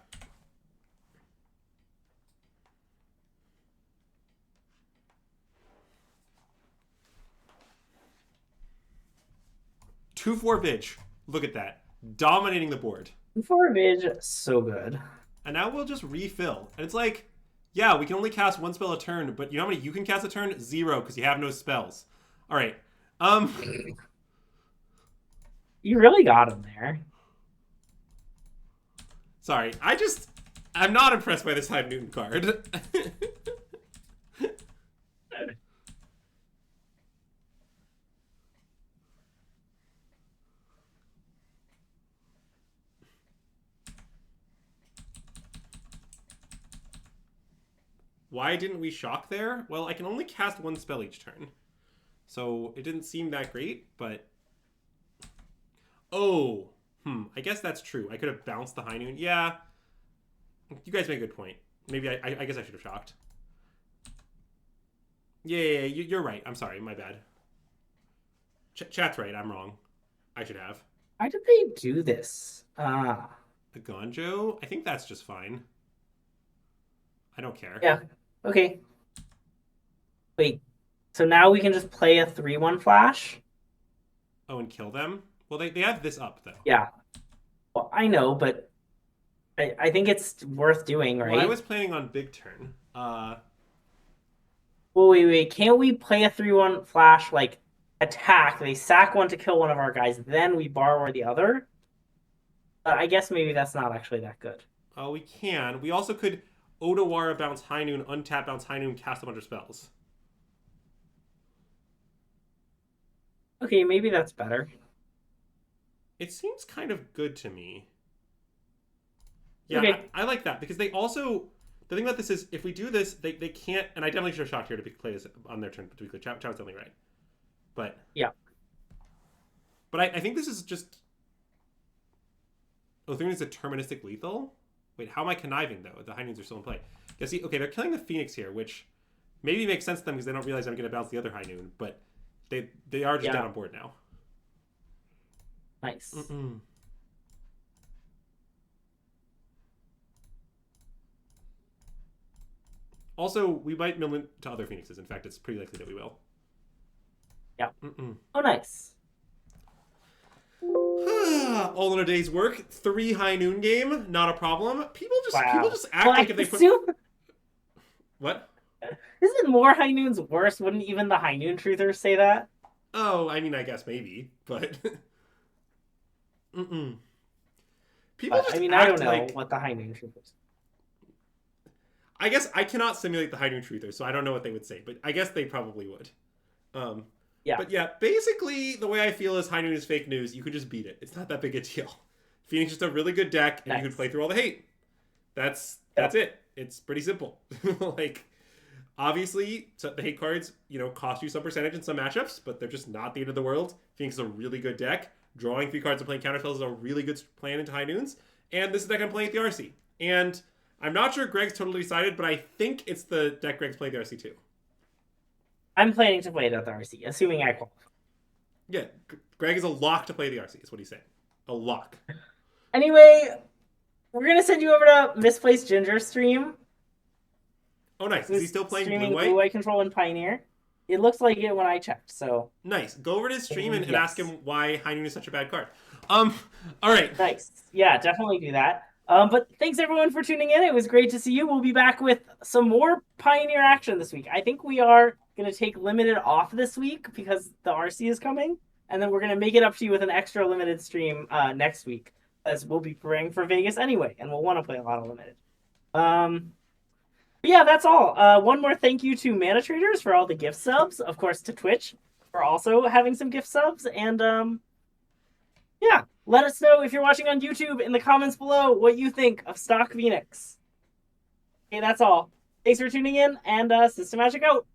Two, 4 Vidge. Look at that. Dominating the board. 4 Vidge, so good. And now we'll just refill. And it's like, yeah, we can only cast 1 spell a turn, but you know how many you can cast a turn? 0, because you have no spells. All right. You really got him there. Sorry, I'm not impressed by this High Newton card. Why didn't we shock there? Well, I can only cast 1 spell each turn. So it didn't seem that great, but... Oh, I guess that's true. I could have bounced the High Noon. Yeah, you guys make a good point. Maybe I guess I should have shocked. Yeah, you're right. I'm sorry, my bad. Chat's right. I'm wrong. I should have. Why did they do this? A Gonjo? I think that's just fine. I don't care. Yeah. Okay. Wait. So now we can just play a 3/1 flash? Oh, and kill them? Well, they have this up, though. Yeah. Well, I know, but I think it's worth doing, right? Well, I was planning on big turn. Well, wait. Can't we play a 3/1 flash, like, attack? They sack one to kill one of our guys, then we borrow the other? I guess maybe that's not actually that good. Oh, we can. We also could Odawara bounce High Noon, untap bounce High Noon, cast a bunch of spells. Okay, maybe that's better. It seems kind of good to me. Yeah, Okay. I like that because they also. The thing about this is, if we do this, they can't. And I definitely should have shot here to play this on their turn. To be clear, Chow's definitely right. But Yeah. But I think this is just. Oh, the thing is deterministic lethal. Wait, how am I conniving though? The High Noons are still in play. Yeah, see, okay, they're killing the Phoenix here, which maybe makes sense to them because they don't realize I'm going to bounce the other High Noon, but they are just dead on board now. Nice. Also, we might mill into other Phoenixes. In fact, it's pretty likely that we will. Yeah. Oh, nice. All in a day's work. 3 High Noon game, not a problem. People just act well, like if they put. What? Isn't more High Noons worse? Wouldn't even the High Noon truthers say that? Oh, I mean, I guess maybe, but. People just. I mean, act I don't know like... what the High Noon truthers. I guess I cannot simulate the High Noon truthers, so I don't know what they would say, but I guess they probably would. Yeah. But yeah, basically the way I feel is High Noon is fake news. You could just beat it. It's not that big a deal. Phoenix is just a really good deck, and you can play through all the hate. That's it. It's pretty simple. Like, obviously, the hate cards, cost you some percentage in some matchups, but they're just not the end of the world. Phoenix is a really good deck. Drawing 3 cards and playing counterspells is a really good plan into High Noons. And this is the deck I'm playing at the RC. And I'm not sure Greg's totally decided, but I think it's the deck Greg's playing at the RC too. I'm planning to play it at the RC, assuming I qualify. Yeah, Greg is a lock to play the RC, is what he's saying. A lock. Anyway, we're going to send you over to Misplaced Ginger stream. Oh, nice. Is he still playing streaming Blue-White? Blue-White Control and Pioneer. It looks like it when I checked, so... Nice. Go over to his stream and ask him why High Noon is such a bad card. All right. Nice. Yeah, definitely do that. But thanks everyone for tuning in. It was great to see you. We'll be back with some more Pioneer action this week. I think we are going to take Limited off this week because the RC is coming. And then we're going to make it up to you with an extra Limited stream next week, as we'll be preparing for Vegas anyway, and we'll want to play a lot of Limited. But yeah, that's all. One more thank you to Mana Traders for all the gift subs. Of course, to Twitch for also having some gift subs. And yeah, let us know if you're watching on YouTube in the comments below what you think of Stock Phoenix. Okay, that's all. Thanks for tuning in, and SystemMagic out.